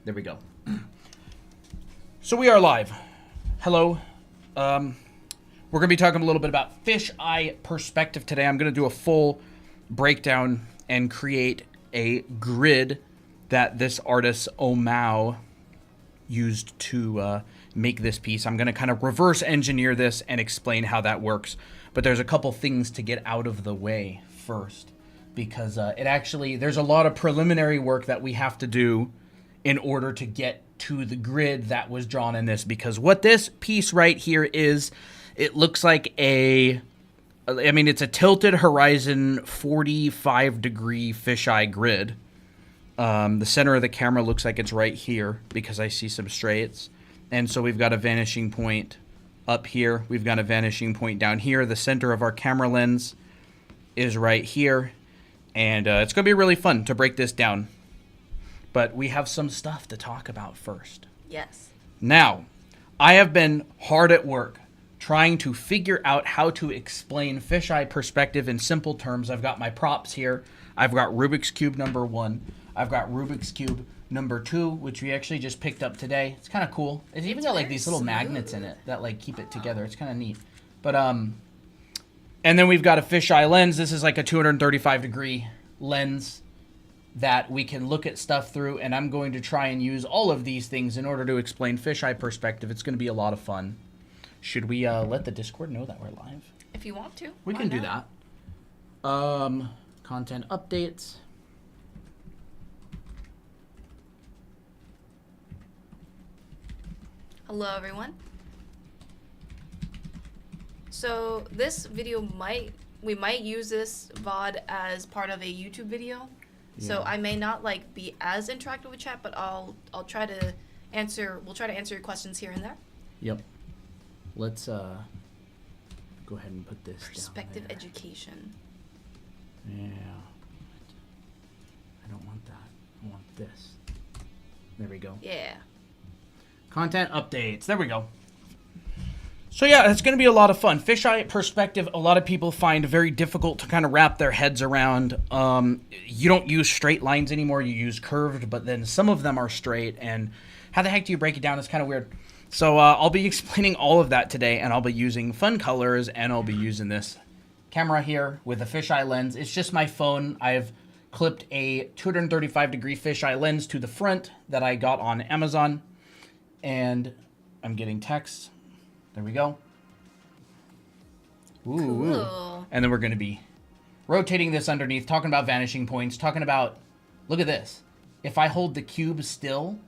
There we go. So we are live. Hello. We're going to be talking a little bit about fisheye perspective today. I'm going to do a full breakdown and create a grid that this artist Omao used to make this piece. I'm going to kind of reverse engineer this and explain how that works. But there's a couple things to get out of the way first, because there's a lot of preliminary work that we have to do in order to get to the grid that was drawn in this. Because what this piece right here is, it looks like it's a tilted horizon 45-degree fisheye grid. The center of the camera looks like it's right here because I see some straights. And so we've got a vanishing point up here. We've got a vanishing point down here. The center of our camera lens is right here. And it's going to be really fun to break this down. But we have some stuff to talk about first. Yes. Now, I have been hard at work trying to figure out how to explain fisheye perspective in simple terms. I've got my props here. I've got Rubik's Cube number 1. I've got Rubik's Cube number 2, which we actually just picked up today. It's kind of cool. It's even got like these little magnets in it that like keep it together. It's kind of neat. But and then we've got a fisheye lens. This is like a 235-degree lens that we can look at stuff through, and I'm going to try and use all of these things in order to explain fisheye perspective. It's going to be a lot of fun. Should we let the Discord know that we're live? If you want to. We can do that. Content updates. Hello, everyone. So this video we might use this VOD as part of a YouTube video. Yeah. So I may not like be as interactive with chat, but I'll try to answer. We'll try to answer your questions here and there. Yep. Let's go ahead and put this perspective down there. Education. Yeah. I don't want that. I want this. There we go. Yeah. Content updates. There we go. So yeah, it's going to be a lot of fun. Fisheye perspective, a lot of people find very difficult to kind of wrap their heads around. You don't use straight lines anymore. You use curved, but then some of them are straight. And how the heck do you break it down? It's kind of weird. So I'll be explaining all of that today, and I'll be using fun colors, and I'll be using this camera here with a fisheye lens. It's just my phone. I've clipped a 235-degree fisheye lens to the front that I got on Amazon, and I'm getting text. There we go. Ooh, cool. Ooh. And then we're going to be rotating this underneath, talking about vanishing points, talking about, look at this. If I hold the cube still,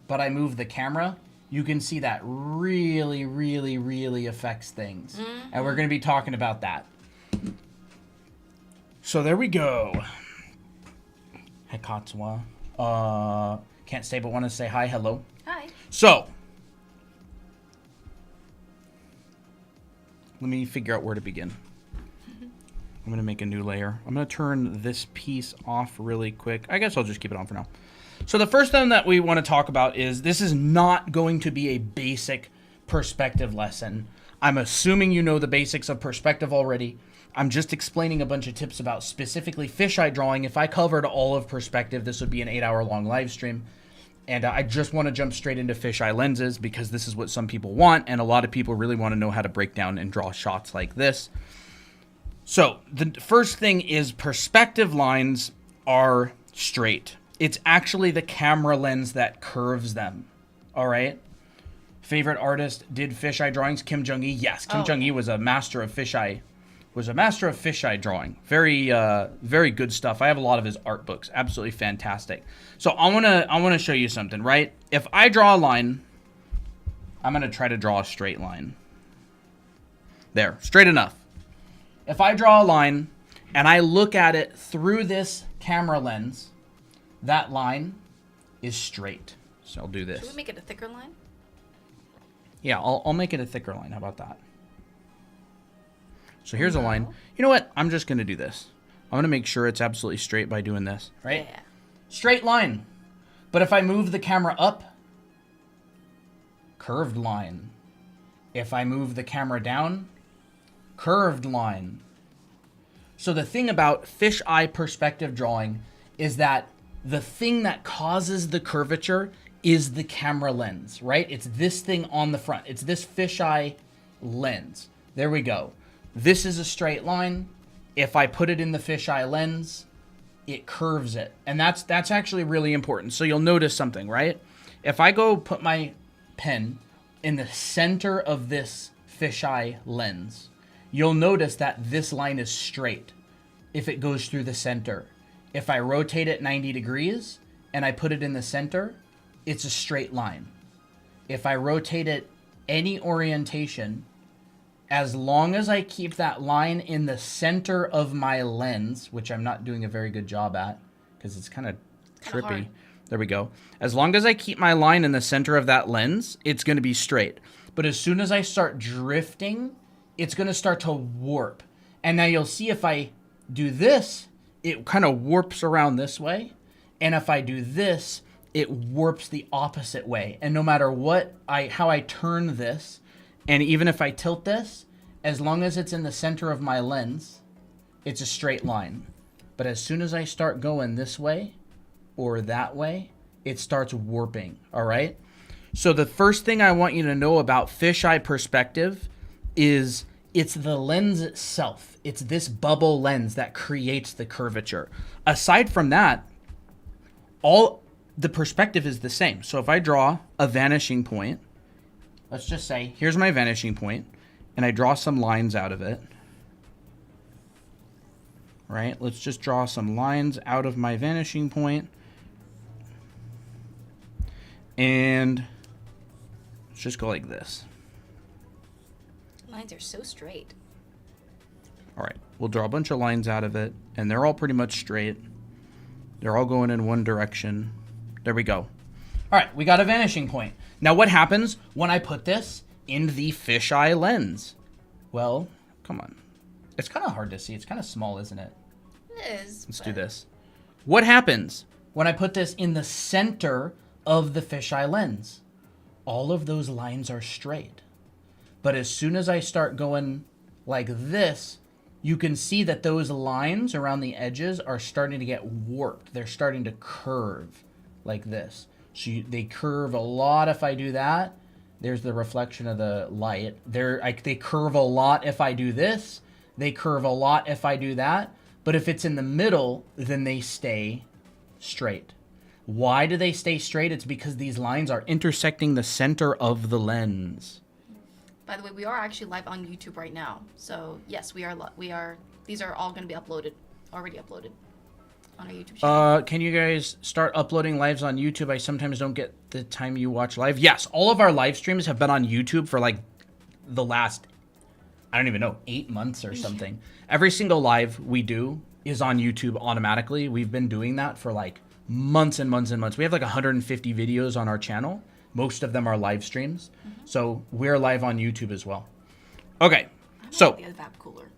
but I move the camera, you can see that really, really, really affects things. Mm-hmm. And we're going to be talking about that. So there we go. Hey, Katsuwa. Can't stay but want to say hi, hello. Hi. So, let me figure out where to begin. I'm going to make a new layer. I'm going to turn this piece off really quick. I guess I'll just keep it on for now. So the first thing that we want to talk about is this is not going to be a basic perspective lesson. I'm assuming you know the basics of perspective already. I'm just explaining a bunch of tips about specifically fisheye drawing. If I covered all of perspective, this would be an 8-hour-long live stream. And I just want to jump straight into fisheye lenses because this is what some people want, and a lot of people really want to know how to break down and draw shots like this. So the first thing is perspective lines are straight. It's actually the camera lens that curves them. All right. Favorite artist did fisheye drawings? Kim Jung-Yi. Yes, Kim Jung-Yi was a master of fisheye. Drawing. Very good stuff. I have a lot of his art books. Absolutely fantastic. So I wanna show you something, right? If I draw a line, I'm gonna try to draw a straight line. There, straight enough. If I draw a line and I look at it through this camera lens, that line is straight. So I'll do this. Should we make it a thicker line? Yeah, I'll make it a thicker line. How about that? So here's a line. You know what? I'm just going to do this. I'm going to make sure it's absolutely straight by doing this, right? Yeah. Straight line. But if I move the camera up, curved line. If I move the camera down, curved line. So the thing about fisheye perspective drawing is that the thing that causes the curvature is the camera lens, right? It's this thing on the front. It's this fisheye lens. There we go. This is a straight line. If I put it in the fisheye lens, it curves it. And that's actually really important. So you'll notice something, right? If I go put my pen in the center of this fisheye lens, you'll notice that this line is straight if it goes through the center. If I rotate it 90 degrees and I put it in the center, it's a straight line. If I rotate it any orientation, as long as I keep that line in the center of my lens, which I'm not doing a very good job at because it's kind of trippy. Hard. There we go. As long as I keep my line in the center of that lens, it's going to be straight. But as soon as I start drifting, it's going to start to warp. And now you'll see if I do this, it kind of warps around this way. And if I do this, it warps the opposite way. And no matter how I turn this, and even if I tilt this, as long as it's in the center of my lens, it's a straight line. But as soon as I start going this way or that way, it starts warping, all right? So the first thing I want you to know about fisheye perspective is it's the lens itself. It's this bubble lens that creates the curvature. Aside from that, all the perspective is the same. So if I draw a vanishing point, let's just say, here's my vanishing point, and I draw some lines out of it. Right? Let's just draw some lines out of my vanishing point. And let's just go like this. Lines are so straight. All right, we'll draw a bunch of lines out of it, and they're all pretty much straight. They're all going in one direction. There we go. All right, we got a vanishing point. Now what happens when I put this in the fisheye lens? Well, come on. It's kind of hard to see. It's kind of small, isn't it? It is. Let's do this. What happens when I put this in the center of the fisheye lens? All of those lines are straight. But as soon as I start going like this, you can see that those lines around the edges are starting to get warped. They're starting to curve like this. So they curve a lot if I do that. There's the reflection of the light. They curve a lot if I do this. They curve a lot if I do that. But if it's in the middle, then they stay straight. Why do they stay straight? It's because these lines are intersecting the center of the lens. By the way, we are actually live on YouTube right now. So yes, we are. These are all going to be already uploaded on our YouTube channel. Can you guys start uploading lives on YouTube? I sometimes don't get the time you watch live. Yes, all of our live streams have been on YouTube for like the last, I don't even know, 8 months or something. Every single live we do is on YouTube automatically. We've been doing that for like months and months and months. We have like 150 videos on our channel. Most of them are live streams. So we're live on YouTube as well. Okay, so The evap cooler.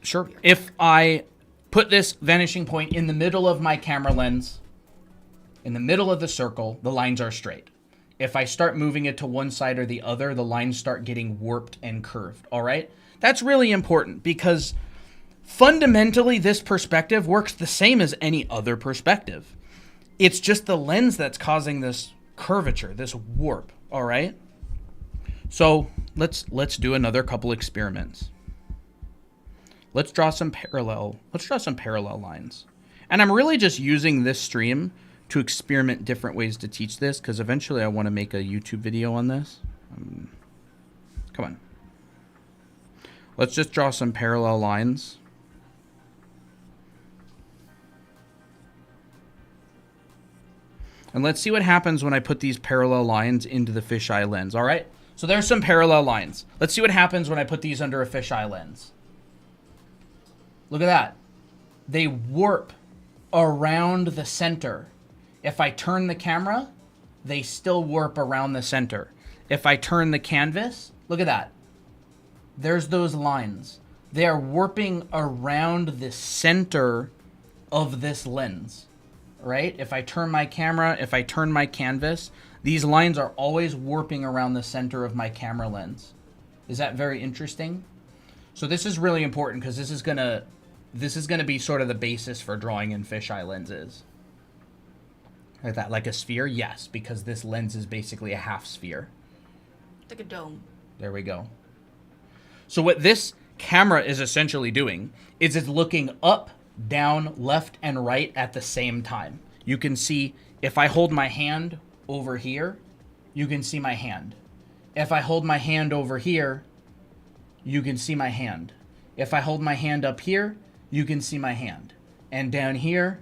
sure. If I put this vanishing point in the middle of my camera lens, in the middle of the circle, the lines are straight. If I start moving it to one side or the other, the lines start getting warped and curved, all right? That's really important because fundamentally this perspective works the same as any other perspective. It's just the lens that's causing this curvature, this warp, all right? So let's do another couple experiments. Let's draw some parallel lines. And I'm really just using this stream to experiment different ways to teach this because eventually I want to make a YouTube video on this. Come on. Let's just draw some parallel lines. And let's see what happens when I put these parallel lines into the fisheye lens, all right? So there's some parallel lines. Let's see what happens when I put these under a fisheye lens. Look at that. They warp around the center. If I turn the camera, they still warp around the center. If I turn the canvas, look at that. There's those lines. They are warping around the center of this lens. Right? If I turn my camera, if I turn my canvas, these lines are always warping around the center of my camera lens. Is that very interesting? So this is really important because this is gonna be sort of the basis for drawing in fisheye lenses. Like that, like a sphere? Yes, because this lens is basically a half sphere. Like a dome. There we go. So what this camera is essentially doing is it's looking up, down, left, and right at the same time. You can see if I hold my hand over here, you can see my hand. If I hold my hand over here, you can see my hand. If I hold my hand up here, you can see my hand. And down here,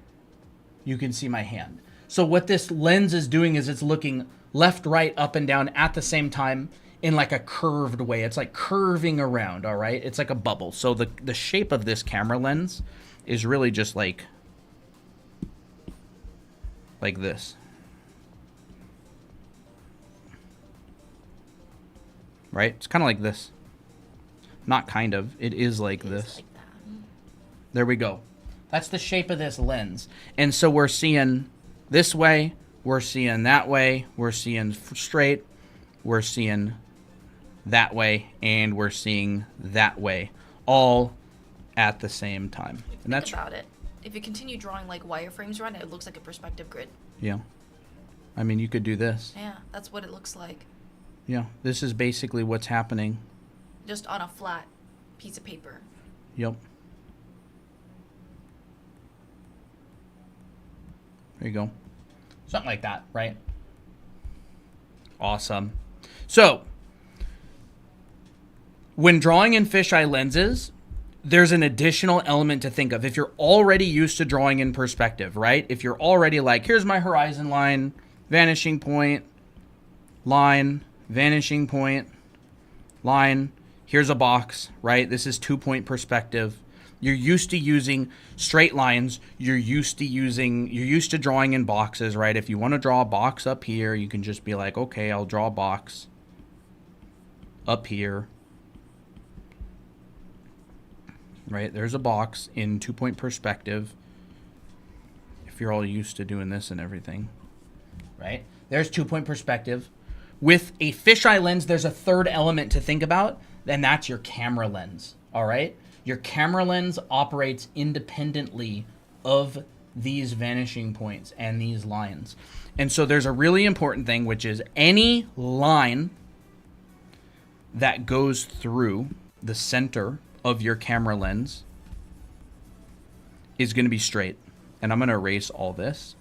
you can see my hand. So what this lens is doing is it's looking left, right, up, and down at the same time in like a curved way. It's like curving around, all right? It's like a bubble. So the shape of this camera lens is really just like this. Right? It's kind of like this. Not kind of. It is like this. Like that. There we go. That's the shape of this lens. And so we're seeing this way, we're seeing that way, we're seeing straight, we're seeing that way, and we're seeing that way, all at the same time. And Think about it. If you continue drawing like wireframes around it, it looks like a perspective grid. Yeah. I mean, you could do this. Yeah, that's what it looks like. Yeah, this is basically what's happening. Just on a flat piece of paper. Yep. There you go. Something like that, right? Awesome. So, when drawing in fisheye lenses, there's an additional element to think of. If you're already used to drawing in perspective, right? If you're already like, here's my horizon line, vanishing point, line, vanishing point, line, here's a box, right? This is 2-point perspective. You're used to using straight lines. You're used to drawing in boxes, right? If you want to draw a box up here, you can just be like, okay, I'll draw a box up here. Right? There's a box in 2-point perspective. If you're all used to doing this and everything, right? There's 2-point perspective. With a fisheye lens, there's a third element to think about, and that's your camera lens, all right? Your camera lens operates independently of these vanishing points and these lines. And so there's a really important thing, which is any line that goes through the center of your camera lens is going to be straight. And I'm going to erase all this.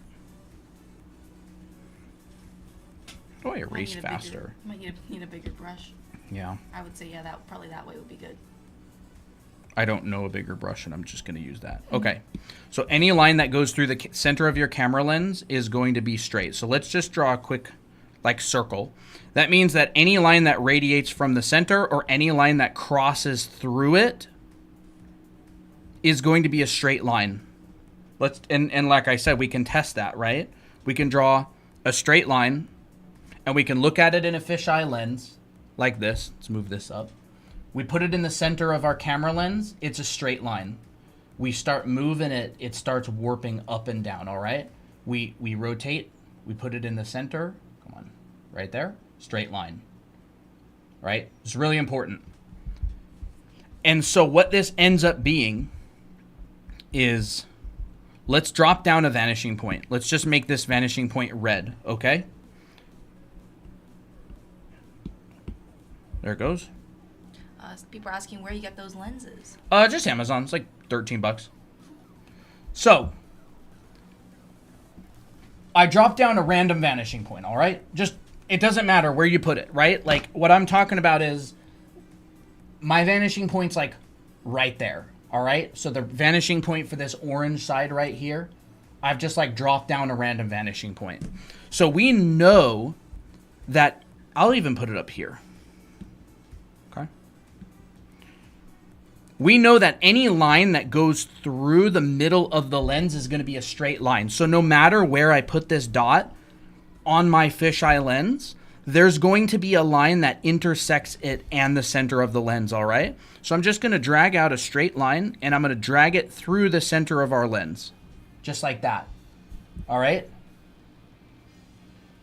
How do I erase faster? Might need a bigger brush. Yeah. I would say, yeah, probably that way would be good. I don't know a bigger brush, and I'm just going to use that. Okay. So any line that goes through the center of your camera lens is going to be straight. So let's just draw a quick, like, circle. That means that any line that radiates from the center or any line that crosses through it is going to be a straight line. And like I said, we can test that, right? We can draw a straight line, and we can look at it in a fisheye lens like this. Let's move this up. We put it in the center of our camera lens, it's a straight line. We start moving it, it starts warping up and down, all right? We rotate, we put it in the center, come on, right there, straight line, right? It's really important. And so what this ends up being is, let's drop down a vanishing point. Let's just make this vanishing point red, okay? There it goes. People are asking where you get those lenses. Just Amazon. It's like $13. So, I dropped down a random vanishing point, all right? Just, it doesn't matter where you put it, right? Like, what I'm talking about is my vanishing point's like right there, all right? So the vanishing point for this orange side right here, I've just like dropped down a random vanishing point. So we know that, I'll even put it up here. Okay. We know that any line that goes through the middle of the lens is going to be a straight line. So no matter where I put this dot on my fisheye lens, there's going to be a line that intersects it and the center of the lens, all right? So I'm just going to drag out a straight line, and I'm going to drag it through the center of our lens, just like that, all right?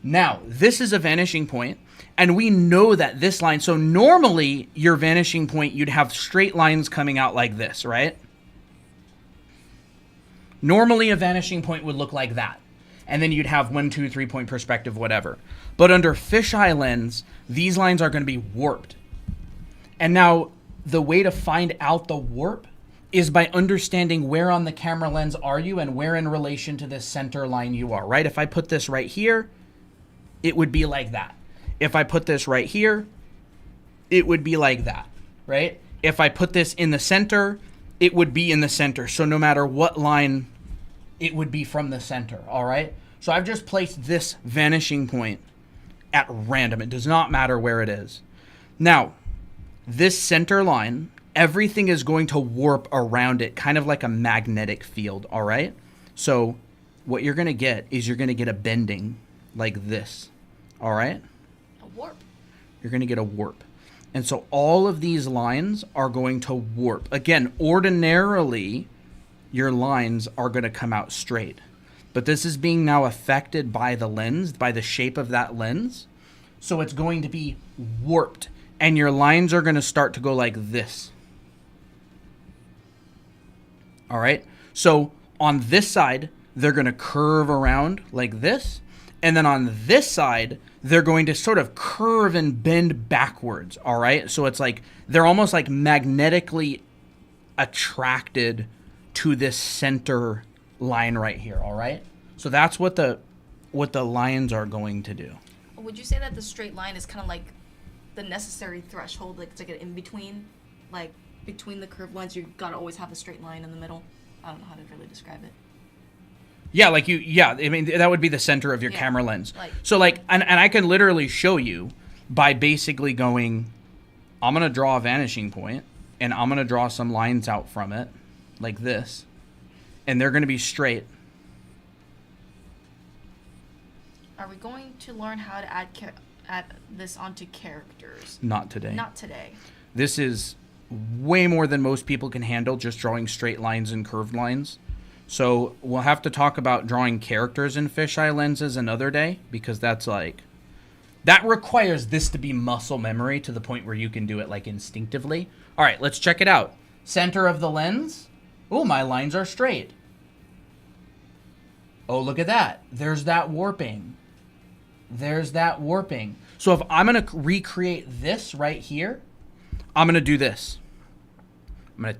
Now, this is a vanishing point, and we know that this line, so normally your vanishing point, you'd have straight lines coming out like this, right? Normally a vanishing point would look like that. and then you'd have 1, 2, 3 point perspective, whatever. But under fisheye lens, these lines are going to be warped. And now the way to find out the warp is by understanding where on the camera lens are you and where in relation to this center line you are, right? If I put this right here, it would be like that. If I put this right here, it would be like that, right? If I put this in the center, it would be in the center. So no matter what line, it would be from the center, all right? So I've just placed this vanishing point at random. It does not matter where it is. Now, this center line, everything is going to warp around it, kind of like a magnetic field, all right? So what you're going to get is you're going to get a bending like this, all right? A warp. You're going to get a warp. And so all of these lines are going to warp. Again, ordinarily, your lines are going to come out straight. But this is being now affected by the lens, by the shape of that lens. So it's going to be warped. And your lines are going to start to go like this. All right? So on this side, they're going to curve around like this. And then on this side, they're going to sort of curve and bend backwards, all right? So it's like they're almost like magnetically attracted to this center line right here, all right? So that's what the lines are going to do. Would you say that the straight line is kind of like the necessary threshold, like it's like an in-between? Like between the curved lines, you gotta always have a straight line in the middle? I don't know how to really describe it. Yeah, I mean, that would be the center of your camera lens. And I can literally show you by basically going, I'm going to draw a vanishing point, and I'm going to draw some lines out from it, like this, and they're going to be straight. Are we going to learn how to add this onto characters? Not today. Not today. This is way more than most people can handle, just drawing straight lines and curved lines. So we'll have to talk about drawing characters in fisheye lenses another day, because that requires this to be muscle memory to the point where you can do it like instinctively. All right, let's check it out. Center of the lens. Oh, my lines are straight. Oh, look at that. There's that warping. There's that warping. So if I'm going to recreate this right here, I'm going to do this. I'm going to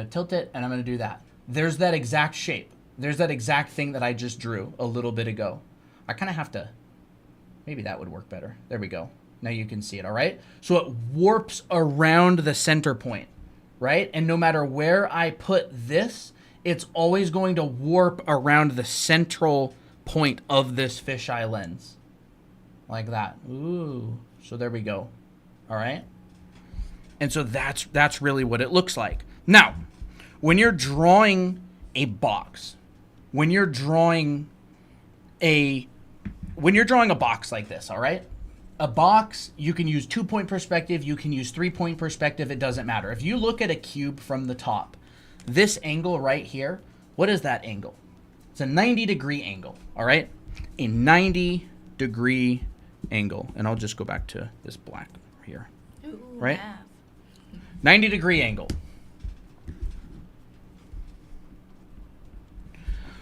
tilt it, and I'm going to do that. There's that exact shape. There's that exact thing that I just drew a little bit ago. I kind of have to, maybe that would work better. There we go. Now you can see it, all right? So it warps around the center point, right? And no matter where I put this, it's always going to warp around the central point of this fisheye lens. Like that. Ooh. So there we go. All right? And so that's really what it looks like. Now, when you're drawing a box, when you're drawing a box like this, all right? A box, you can use 2-point perspective, you can use 3-point perspective, it doesn't matter. If you look at a cube from the top, this angle right here, what is that angle? It's a 90-degree angle, all right? A 90-degree angle. And I'll just go back to this black here, right? 90-degree angle.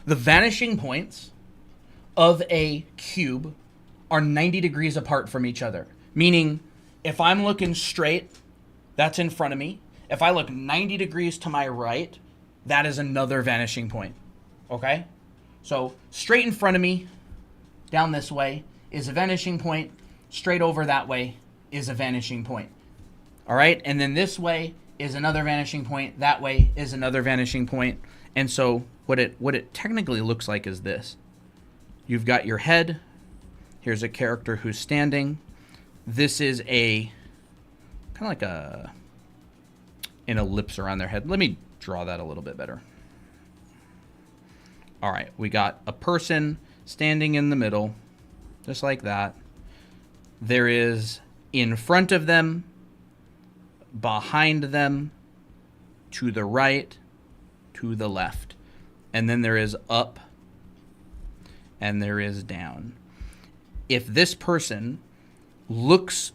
The vanishing points of a cube are 90 degrees apart from each other. Meaning, if I'm looking straight, that's in front of me. If I look 90 degrees to my right, that is another vanishing point. Okay? So, straight in front of me, down this way, is a vanishing point. Straight over that way is a vanishing point. All right? And then this way is another vanishing point. That way is another vanishing point. And so what it technically looks like is this. You've got your head. Here's a character who's standing. This is a kind of like an ellipse around their head. Let me draw that a little bit better. All right, we got a person standing in the middle, just like that. There is in front of them, behind them, to the right, to the left. And then there is up, and there is down. If this person looks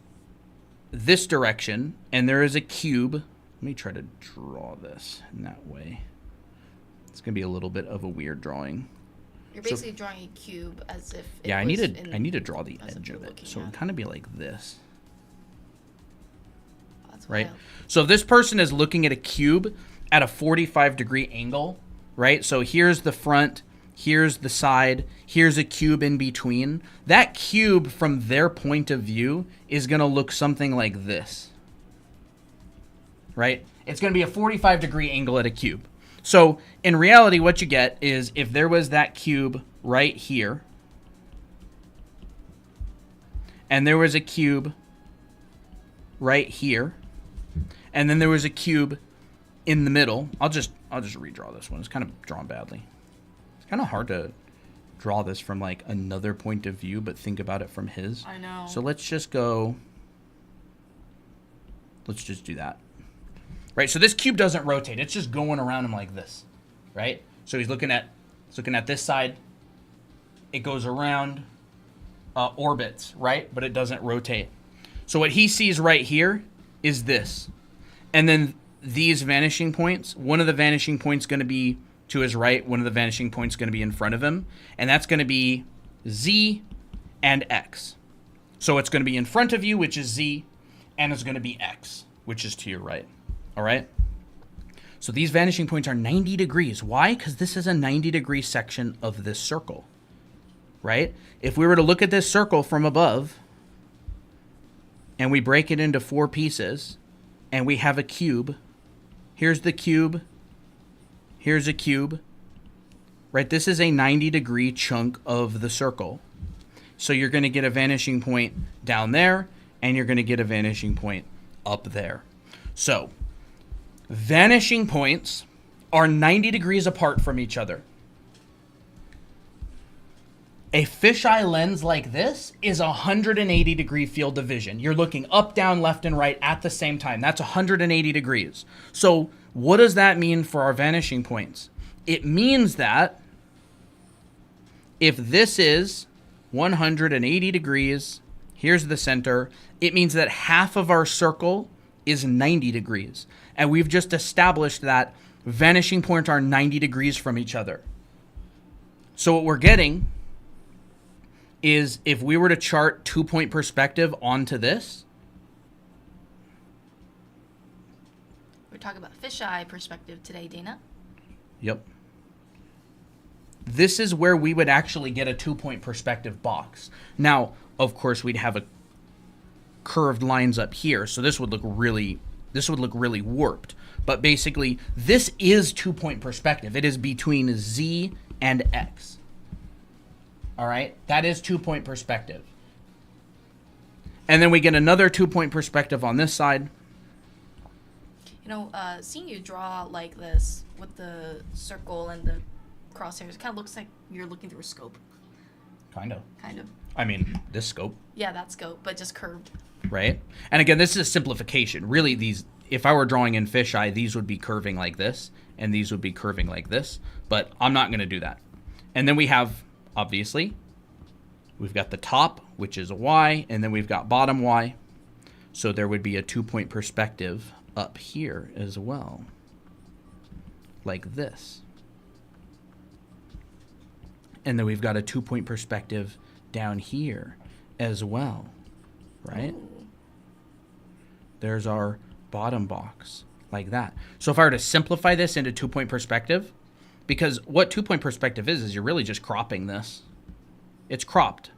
this direction, and there is a cube, let me try to draw this in that way. It's going to be a little bit of a weird drawing. You're basically drawing a cube as if it I was need to draw the edge of it. So it would kind of be like this. That's right? wild. So if this person is looking at a cube at a 45-degree angle, right? So here's the front, here's the side, here's a cube in between. That cube from their point of view is going to look something like this, right? It's going to be a 45-degree angle at a cube. So in reality, what you get is if there was that cube right here, and there was a cube right here, and then there was a cube in the middle. I'll just redraw this one. It's kind of drawn badly. It's kind of hard to draw this from like another point of view, but think about it from his. I know. So let's just do that. Right? So this cube doesn't rotate. It's just going around him like this. Right? So he's looking at this side. It goes around, orbits, right? But it doesn't rotate. So what he sees right here is this. And then these vanishing points, one of the vanishing points going to be to his right, one of the vanishing points going to be in front of him, and that's going to be Z and X. So it's going to be in front of you, which is Z, and it's going to be X, which is to your right. All right? So these vanishing points are 90 degrees. Why? Because this is a 90-degree section of this circle, right? If we were to look at this circle from above, and we break it into 4 pieces, and we have a cube, here's the cube, here's a cube, right? This is a 90-degree chunk of the circle. So you're going to get a vanishing point down there, and you're going to get a vanishing point up there. So vanishing points are 90 degrees apart from each other. A fisheye lens like this is 180-degree field of vision. You're looking up, down, left, and right at the same time. That's 180 degrees. So what does that mean for our vanishing points? It means that if this is 180 degrees, here's the center, it means that half of our circle is 90 degrees. And we've just established that vanishing points are 90 degrees from each other. So what we're getting is if we were to chart 2-point perspective onto this. We're talking about fisheye perspective today, Dana. Yep. This is where we would actually get a 2-point perspective box. Now, of course, we'd have a curved lines up here, so this would look really warped. But basically, this is 2-point perspective. It is between Z and X. All right, that is 2-point perspective. And then we get another 2-point perspective on this side. You know, seeing you draw like this with the circle and the crosshairs, it kind of looks like you're looking through a scope. Kind of. Kind of. I mean, this scope. Yeah, that scope, but just curved. Right? And again, this is a simplification. Really, these, if I were drawing in fisheye, these would be curving like this, and these would be curving like this. But I'm not going to do that. And then we have, obviously, we've got the top, which is a Y, and then we've got bottom Y. So there would be a 2-point perspective up here as well, like this. And then we've got a 2-point perspective down here as well, right? Ooh. There's our bottom box, like that. So if I were to simplify this into 2-point perspective, because what 2-point perspective is you're really just cropping this. It's cropped.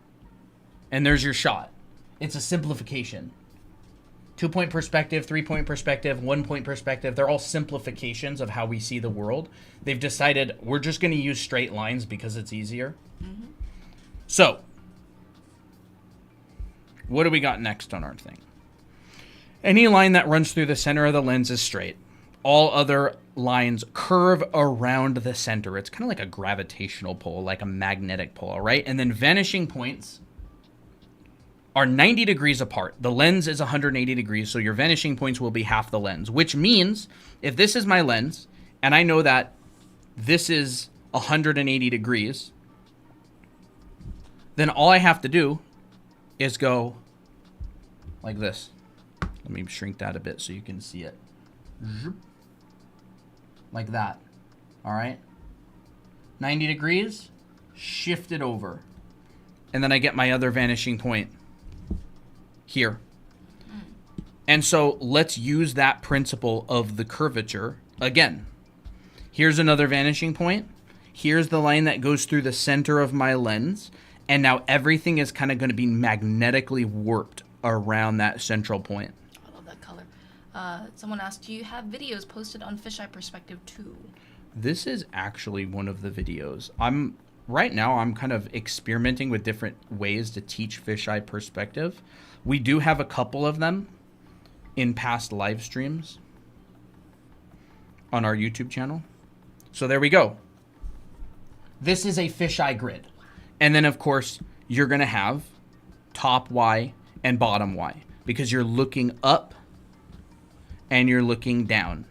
And there's your shot. It's a simplification. 2-point perspective, 3-point perspective, 1-point perspective, they're all simplifications of how we see the world. They've decided we're just going to use straight lines because it's easier. Mm-hmm. So, what do we got next on our thing? Any line that runs through the center of the lens is straight. All other lines curve around the center. It's kind of like a gravitational pull, like a magnetic pull, all right? And then vanishing points are 90 degrees apart. The lens is 180 degrees, so your vanishing points will be half the lens, which means if this is my lens, and I know that this is 180 degrees, then all I have to do is go like this. Let me shrink that a bit so you can see it. Like that. All right? 90 degrees, shift it over. And then I get my other vanishing point here. And so let's use that principle of the curvature again. Here's another vanishing point. Here's the line that goes through the center of my lens. And now everything is kind of going to be magnetically warped around that central point. I love that color. Someone asked, do you have videos posted on Fisheye Perspective too? This is actually one of the videos. Right now I'm kind of experimenting with different ways to teach fisheye perspective. We do have a couple of them in past live streams on our YouTube channel. So there we go. This is a fisheye grid. And then of course you're going to have top Y and bottom Y because you're looking up and you're looking down.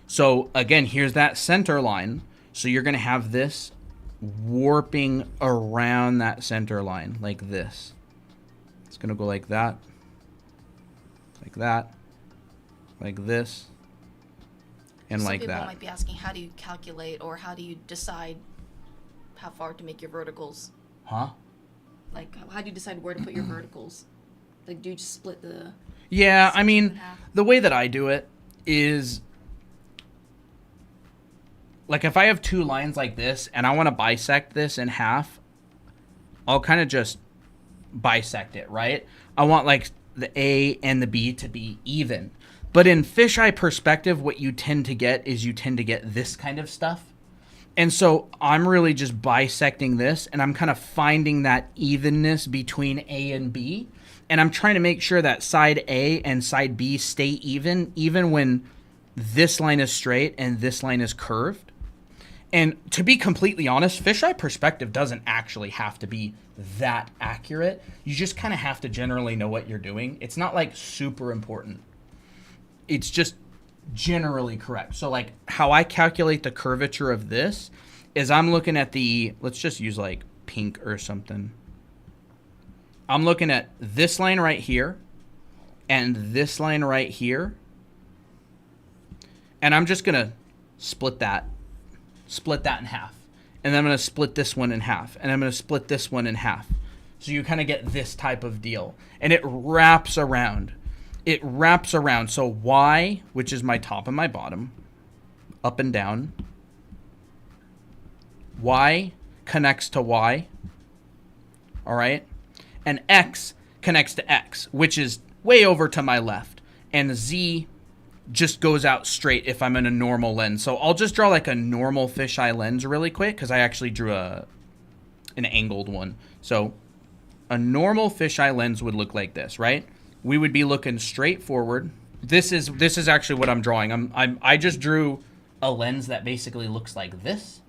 So again, here's that center line. So you're going to have this warping around that center line like this. It's going to go like that, like that, like this, and like that. Some people might be asking, how do you calculate or how do you decide how far to make your verticals? Huh? Like, how do you decide where to put your verticals? Like, do you just split the... Yeah, I mean, the way that I do it is... Like, if I have two lines like this and I want to bisect this in half, I'll kind of just bisect it, right? I want, like, the A and the B to be even. But in fisheye perspective, what you tend to get is you tend to get this kind of stuff. And so I'm really just bisecting this, and I'm kind of finding that evenness between A and B. And I'm trying to make sure that side A and side B stay even when this line is straight and this line is curved. And to be completely honest, fisheye perspective doesn't actually have to be that accurate. You just kind of have to generally know what you're doing. It's not like super important. It's just generally correct. So like how I calculate the curvature of this is I'm looking at the, let's just use like pink or something. I'm looking at this line right here and this line right here. And I'm just going to split that in half. And then I'm going to split this one in half. And I'm going to split this one in half. So you kind of get this type of deal. And it wraps around. It wraps around. So Y, which is my top and my bottom, up and down. Y connects to Y. All right. And X connects to X, which is way over to my left. And Z just goes out straight if I'm in a normal lens. So I'll just draw like a normal fisheye lens really quick because I actually drew an angled one. So a normal fisheye lens would look like this, right? We would be looking straight forward. This is actually what I'm drawing. I just drew a lens that basically looks like this.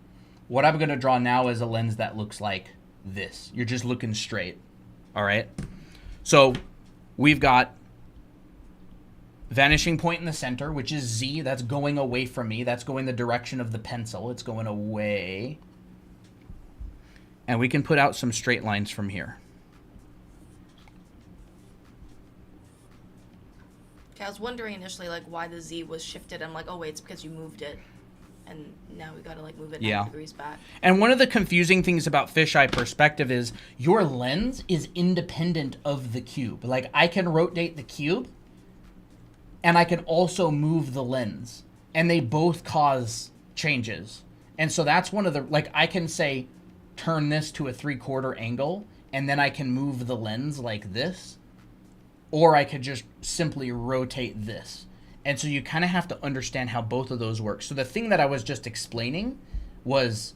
What I'm going to draw now is a lens that looks like this. You're just looking straight. All right. So we've got vanishing point in the center, which is Z. That's going away from me. That's going the direction of the pencil. It's going away. And we can put out some straight lines from here. Okay, I was wondering initially like why the Z was shifted. I'm like, oh wait, it's because you moved it. And now we gotta like move it 90 degrees back. And one of the confusing things about fisheye perspective is your lens is independent of the cube. Like I can rotate the cube and I can also move the lens, and they both cause changes. And so that's one of the, like I can say, turn this to a 3/4 angle, and then I can move the lens like this, or I could just simply rotate this. And so you kind of have to understand how both of those work. So the thing that I was just explaining was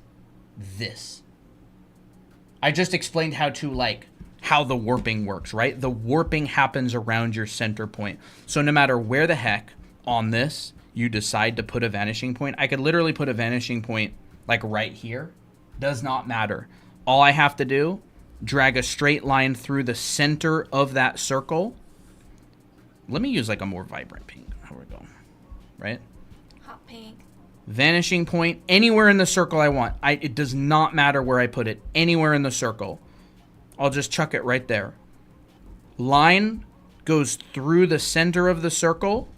this. I just explained how the warping works, right? The warping happens around your center point. So no matter where the heck on this you decide to put a vanishing point, I could literally put a vanishing point like right here. Does not matter. All I have to do, drag a straight line through the center of that circle. Let me use like a more vibrant pink. Here we go. Right? Hot pink. Vanishing point anywhere in the circle I want. It does not matter where I put it. Anywhere in the circle. I'll just chuck it right there. Line goes through the center of the circle,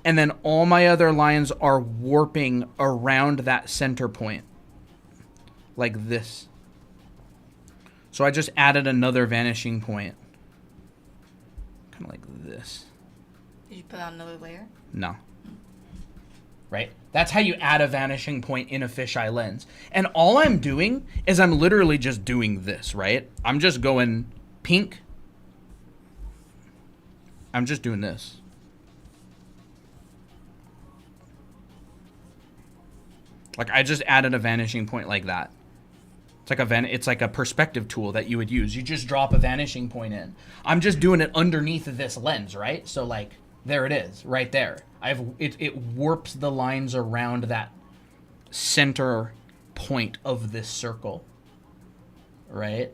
and then all my other lines are warping around that center point. like this. So I just added another vanishing point. Kind of like this. Did you put on another layer? No. Right? That's how you add a vanishing point in a fisheye lens. And all I'm doing is I'm literally just doing this, right? I'm just going pink. I'm just doing this. Like I just added a vanishing point like that. It's like a perspective tool that you would use. You just drop a vanishing point in. I'm just doing it underneath of this lens, right? So like there it is, right there. It warps the lines around that center point of this circle, right?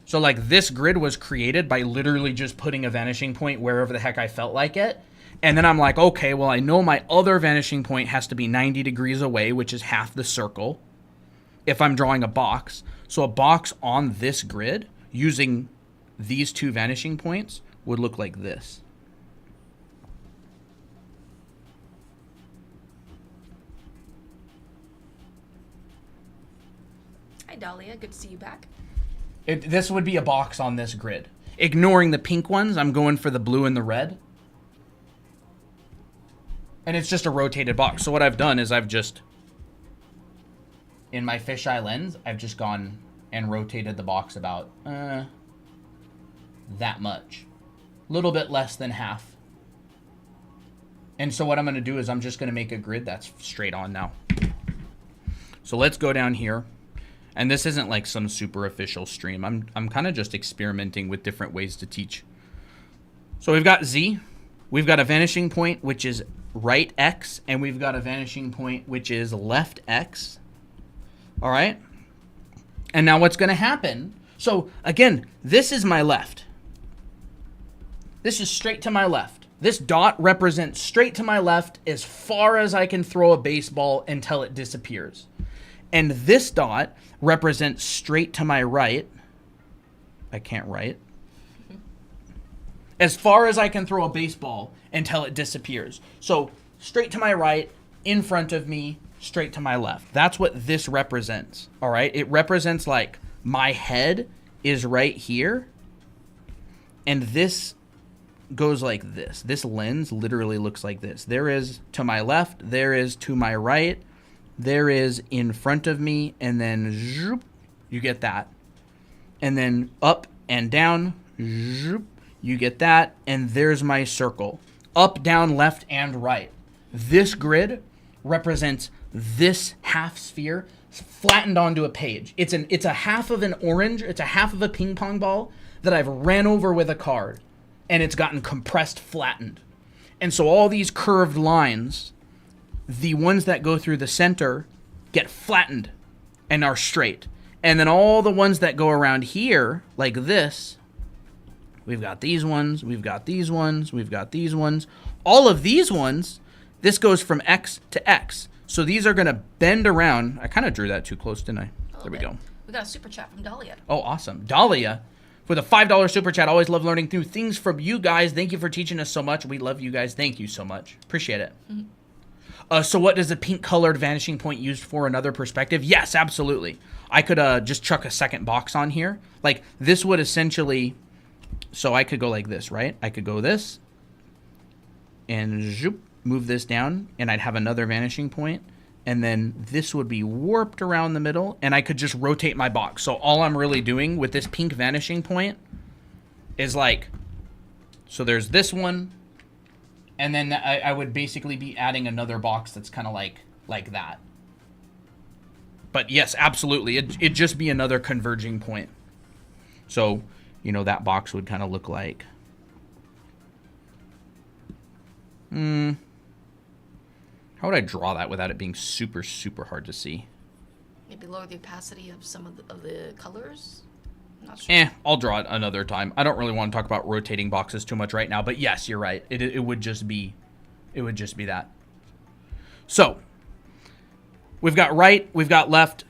So like this grid was created by literally just putting a vanishing point wherever the heck I felt like it. And then I'm like, okay, well, I know my other vanishing point has to be 90 degrees away, which is half the circle, if I'm drawing a box. So a box on this grid using these two vanishing points would look like this. Hi, Dahlia. Good to see you back. This would be a box on this grid. Ignoring the pink ones, I'm going for the blue and the red. And it's just a rotated box. So what I've done is I've just, in my fisheye lens, I've just gone and rotated the box about that much. A little bit less than half. And so what I'm going to do is I'm just going to make a grid that's straight on now. So let's go down here. And this isn't like some super official stream. I'm kind of just experimenting with different ways to teach. So we've got Z. We've got a vanishing point, which is right X. And we've got a vanishing point, which is left X. All right. And now what's going to happen? So again, this is my left. This is straight to my left. This dot represents straight to my left as far as I can throw a baseball until it disappears. And this dot represents straight to my right. I can't write. As far as I can throw a baseball until it disappears. So straight to my right, in front of me, straight to my left. That's what this represents. All right. It represents like my head is right here. And this goes like this. This lens literally looks like this. There is to my left. There is to my right. There is in front of me, and then zoop, you get that. And then up and down, zoop, you get that. And there's my circle. Up, down, left, and right. This grid represents this half sphere flattened onto a page. It's a half of an orange. It's a half of a ping pong ball that I've ran over with a card. And it's gotten compressed, flattened. And so all these curved lines, the ones that go through the center get flattened and are straight. And then all the ones that go around here, like this, we've got these ones, we've got these ones, we've got these ones. All of these ones, this goes from X to X. So these are going to bend around. I kind of drew that too close, didn't I? There we go. We got a super chat from Dahlia. Oh, awesome. Dahlia, for the $5 super chat. Always love learning new things from you guys. Thank you for teaching us so much. We love you guys. Thank you so much. Appreciate it. Mm-hmm. So what does a pink colored vanishing point used for another perspective? Yes, absolutely. I could just chuck a second box on here. Like this would essentially, so I could go like this, right? I could go this and zoop, move this down and I'd have another vanishing point. And then this would be warped around the middle and I could just rotate my box. So all I'm really doing with this pink vanishing point is like, so there's this one. And then I would basically be adding another box that's kind of like that. But yes, absolutely. It'd just be another converging point. So, you know, that box would kind of look like... How would I draw that without it being super, super hard to see? Maybe lower the opacity of some of the colors? Not sure. I'll draw it another time. I don't really want to talk about rotating boxes too much right now, but yes, you're right. It would just be that. So we've got right, we've got left.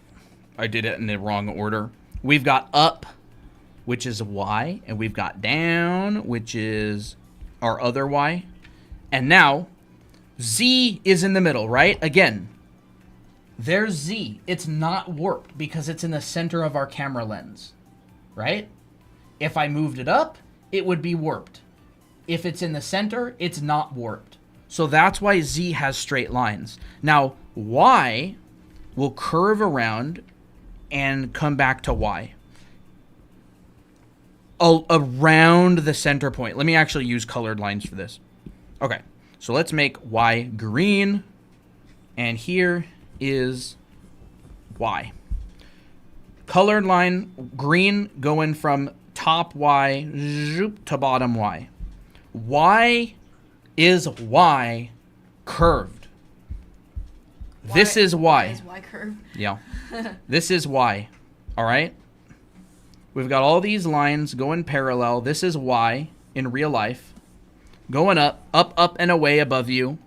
I did it in the wrong order. We've got up, which is Y, and we've got down, which is our other Y. And now Z is in the middle, right? Again, There's Z. It's not warped because it's in the center of our camera lens, right? If I moved it up, it would be warped. If it's in the center, it's not warped. So that's why Z has straight lines. Now, Y will curve around and come back to Y. Around the center point. Let me actually use colored lines for this. Okay, so let's make Y green. And here is Y. Colored line, green going from top Y zoop, to bottom Y. Y is Y curved. This is Y. Is Y curve? Yeah. This is Y. All right? We've got all these lines going parallel. This is Y in real life. Going up, up, up, and away above you.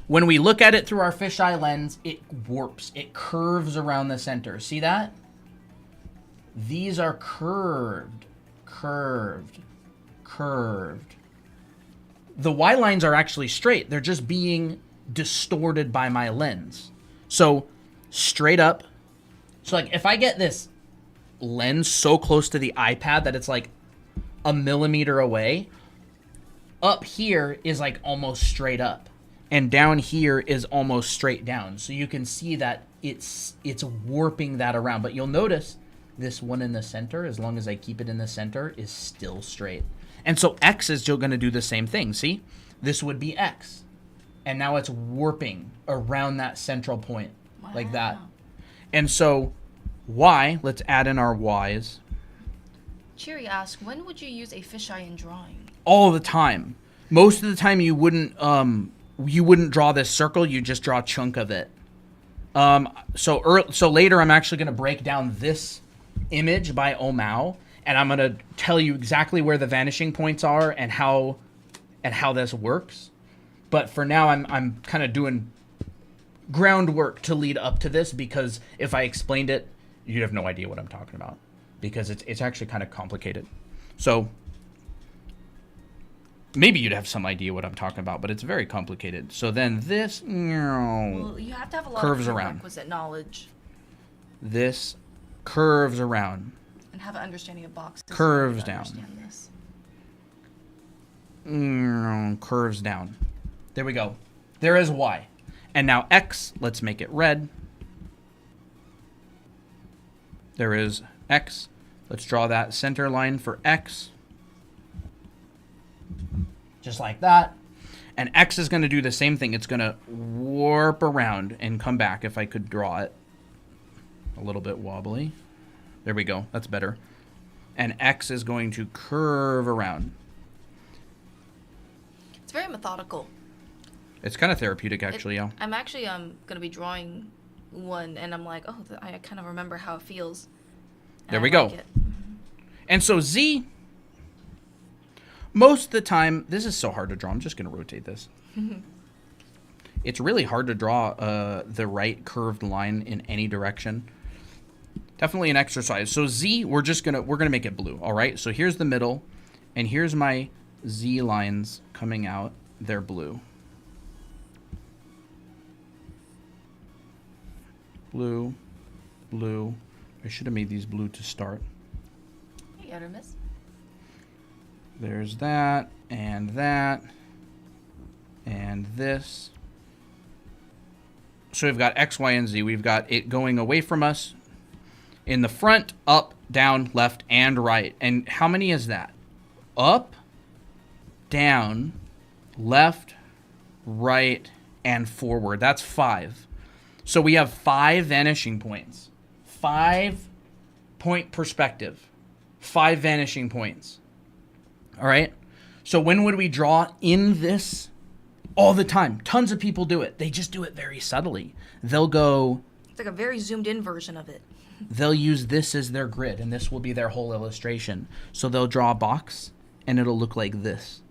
When we look at it through our fisheye lens, it warps. It curves around the center. See that? These are curved, curved, curved. The Y lines are actually straight. They're just being distorted by my lens. So straight up. So like if I get this lens so close to the iPad that it's like a millimeter away, up here is like almost straight up. And down here is almost straight down. So you can see that it's warping that around. But you'll notice this one in the center, as long as I keep it in the center, is still straight. And so X is still going to do the same thing. See? This would be X. And now it's warping around that central point. Wow. Like that. And so Y, let's add in our Y's. Cheery asks, when would you use a fisheye in drawing? All the time. Most of the time you wouldn't draw this circle, you just draw a chunk of it. So later I'm actually going to break down this image by Omao, and I'm going to tell you exactly where the vanishing points are and how this works. But for now I'm kind of doing groundwork to lead up to this, because if I explained it, you'd have no idea what I'm talking about, because it's actually kind of complicated. So maybe you'd have some idea what I'm talking about, but it's very complicated. So then this well, you have to have a lot curves of around. Requisite knowledge. This curves around. And have an understanding of boxes. Curves down. This. Curves down. There we go. There is Y. And now X, let's make it red. There is X. Let's draw that center line for X. Just like that. And X is going to do the same thing. It's going to warp around and come back. If I could draw it a little bit wobbly. There we go. That's better. And X is going to curve around. It's very methodical. It's kind of therapeutic, actually, yeah. I'm actually going to be drawing one, and I'm like, oh, I kind of remember how it feels. There we go. And so Z, most of the time, this is so hard to draw. I'm just going to rotate this. It's really hard to draw the right curved line in any direction. Definitely an exercise. So Z, we're gonna make it blue. All right. So here's the middle, and here's my Z lines coming out. They're blue. Blue, blue. I should have made these blue to start. Hey, Artemis. There's that, and this. So we've got X, Y, and Z. We've got it going away from us in the front, up, down, left, and right. And how many is that? Up, down, left, right, and forward. That's 5. So we have 5 vanishing points. 5-point perspective. 5 vanishing points. All right? So when would we draw in this? All the time. Tons of people do it. They just do it very subtly. They'll go... It's like a very zoomed in version of it. They'll use this as their grid, and this will be their whole illustration. So they'll draw a box, and it'll look like this.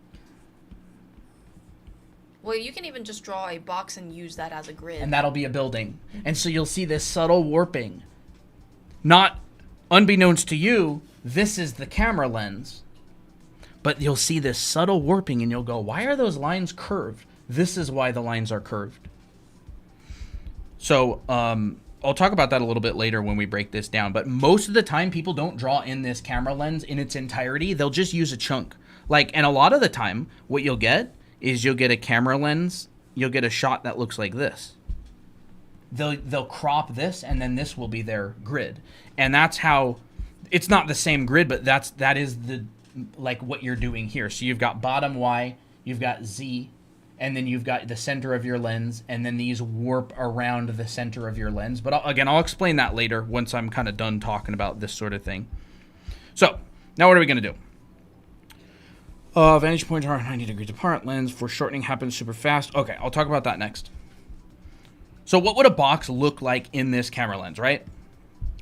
Well, you can even just draw a box and use that as a grid. And that'll be a building. And so you'll see this subtle warping. Not unbeknownst to you, this is the camera lens. But you'll see this subtle warping, and you'll go, why are those lines curved? This is why the lines are curved. So I'll talk about that a little bit later when we break this down. But most of the time, people don't draw in this camera lens in its entirety. They'll just use a chunk. Like, and a lot of the time, what you'll get is you'll get a camera lens. You'll get a shot that looks like this. They'll crop this, and then this will be their grid. And that's how, it's not the same grid, but that is the, like what you're doing here. So you've got bottom Y, you've got Z, and then you've got the center of your lens, and then these warp around the center of your lens. But I'll explain that later once I'm kind of done talking about this sort of thing. So now what are we going to do? Vantage points are 90 degrees apart. Lens foreshortening happens super fast. Okay, I'll talk about that next. So what would a box look like in this camera lens, right?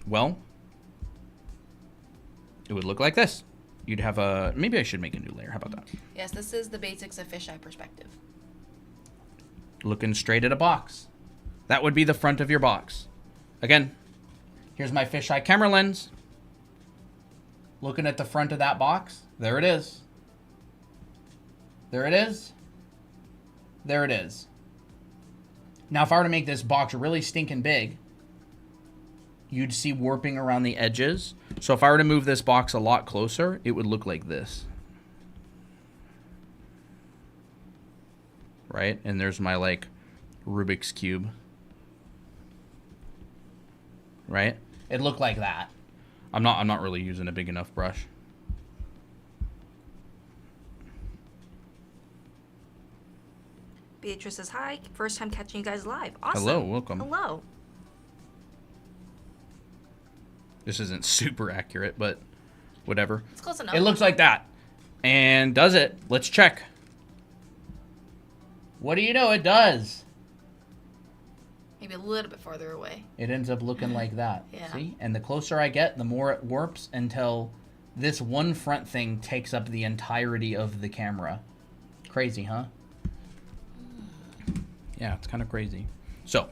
Well, it would look like this. You'd have a, maybe I should make a new layer. How about that? Yes, this is the basics of fisheye perspective. Looking straight at a box. That would be the front of your box. Again, here's my fisheye camera lens. Looking at the front of that box. There it is. There it is. There it is. Now, if I were to make this box really stinking big, you'd see warping around the edges. So if I were to move this box a lot closer, it would look like this. Right? And there's my, like, Rubik's Cube. Right? It'd look like that. I'm not really using a big enough brush. Beatrice says, hi, first time catching you guys live. Awesome. Hello, welcome. Hello. This isn't super accurate, but whatever. It's close enough. It looks like that. And does it? Let's check. What do you know? It does. Maybe a little bit farther away. It ends up looking like that. Yeah. See? And the closer I get, the more it warps until this one front thing takes up the entirety of the camera. Crazy, huh? Yeah, it's kind of crazy. So,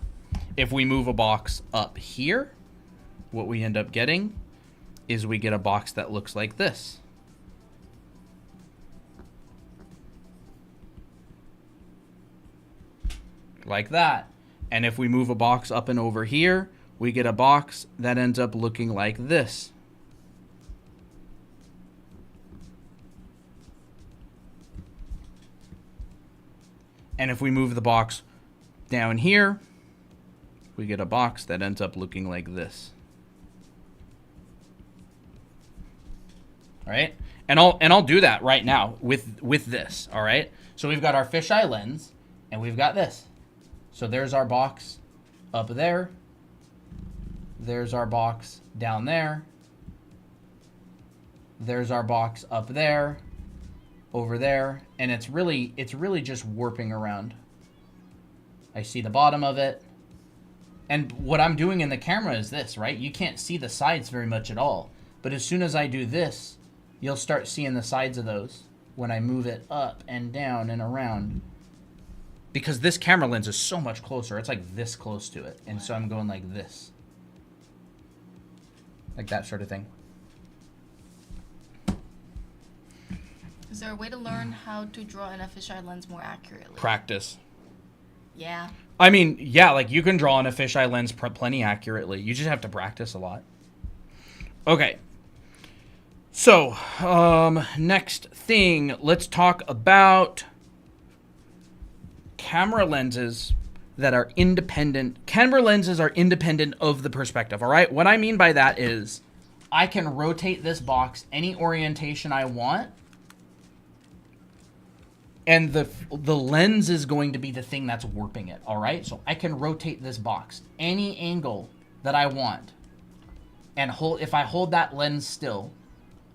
if we move a box up here, what we end up getting is we get a box that looks like this. Like that. And if we move a box up and over here, we get a box that ends up looking like this. And if we move the box down here, we get a box that ends up looking like this. All right? And I'll do that right now with this, all right? So we've got our fisheye lens, and we've got this. So there's our box up there. There's our box down there. There's our box up there, over there, and it's really just warping around. I see the bottom of it. And what I'm doing in the camera is this, right? You can't see the sides very much at all. But as soon as I do this, you'll start seeing the sides of those when I move it up and down and around. Because this camera lens is so much closer. It's like this close to it. And so I'm going like this. Like that sort of thing. Is there a way to learn how to draw in a fisheye lens more accurately? Practice. Yeah. I mean, yeah, like you can draw in a fisheye lens plenty accurately. You just have to practice a lot. Okay. So, next thing, let's talk about camera lenses that are independent. Camera lenses are independent of the perspective, all right? What I mean by that is I can rotate this box any orientation I want, and the lens is going to be the thing that's warping it, all right? So I can rotate this box any angle that I want, and if I hold that lens still,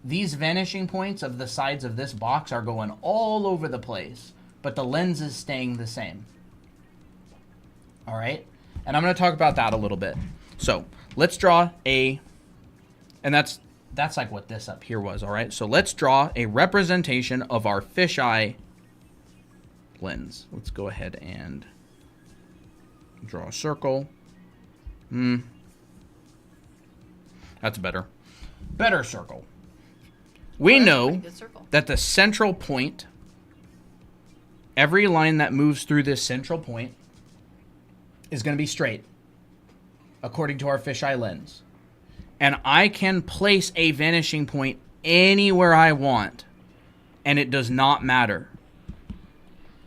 these vanishing points of the sides of this box are going all over the place, but the lens is staying the same. All right? And I'm going to talk about that a little bit. So let's draw and that's like what this up here was, all right? So let's draw a representation of our fisheye lens. Let's go ahead and draw a circle. That's better. Better circle. We know that the central point, every line that moves through this central point is going to be straight. according to our fisheye lens. And I can place a vanishing point anywhere I want, and it does not matter.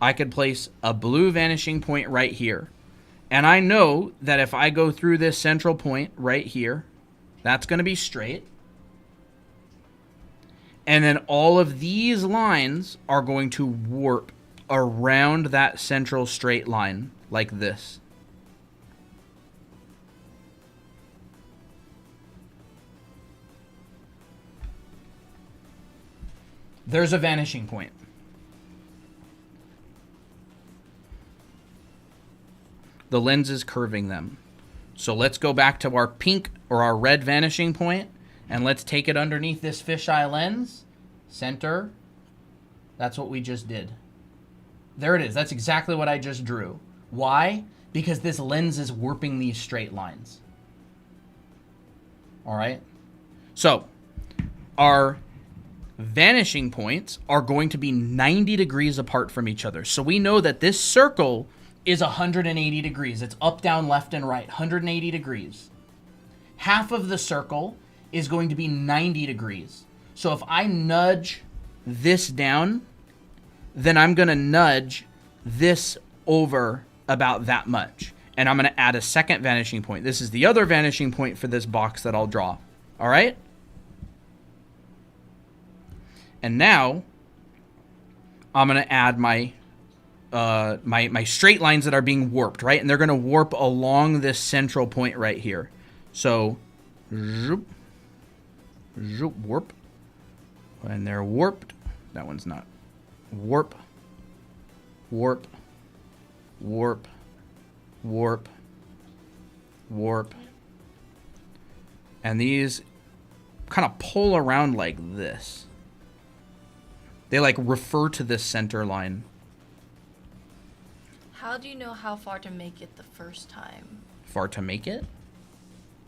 I could place a blue vanishing point right here. And I know that if I go through this central point right here, that's going to be straight. And then all of these lines are going to warp around that central straight line like this. There's a vanishing point. The lens is curving them. So let's go back to our pink or our red vanishing point, and let's take it underneath this fisheye lens. Center. That's what we just did. There it is. That's exactly what I just drew. Why? Because this lens is warping these straight lines. All right? So, our vanishing points are going to be 90 degrees apart from each other. So we know that this circle is 180 degrees. It's up, down, left, and right. 180 degrees. Half of the circle is going to be 90 degrees. So if I nudge this down, then I'm going to nudge this over about that much. And I'm going to add a second vanishing point. This is the other vanishing point for this box that I'll draw. All right? And now I'm going to add my my straight lines that are being warped, right? And they're going to warp along this central point right here. So, zoop, zoop, warp. And they're warped. That one's not. Warp, warp, warp, warp, warp. And these kind of pull around like this. They like refer to this center line. How do you know how far to make it the first time? Far to make it?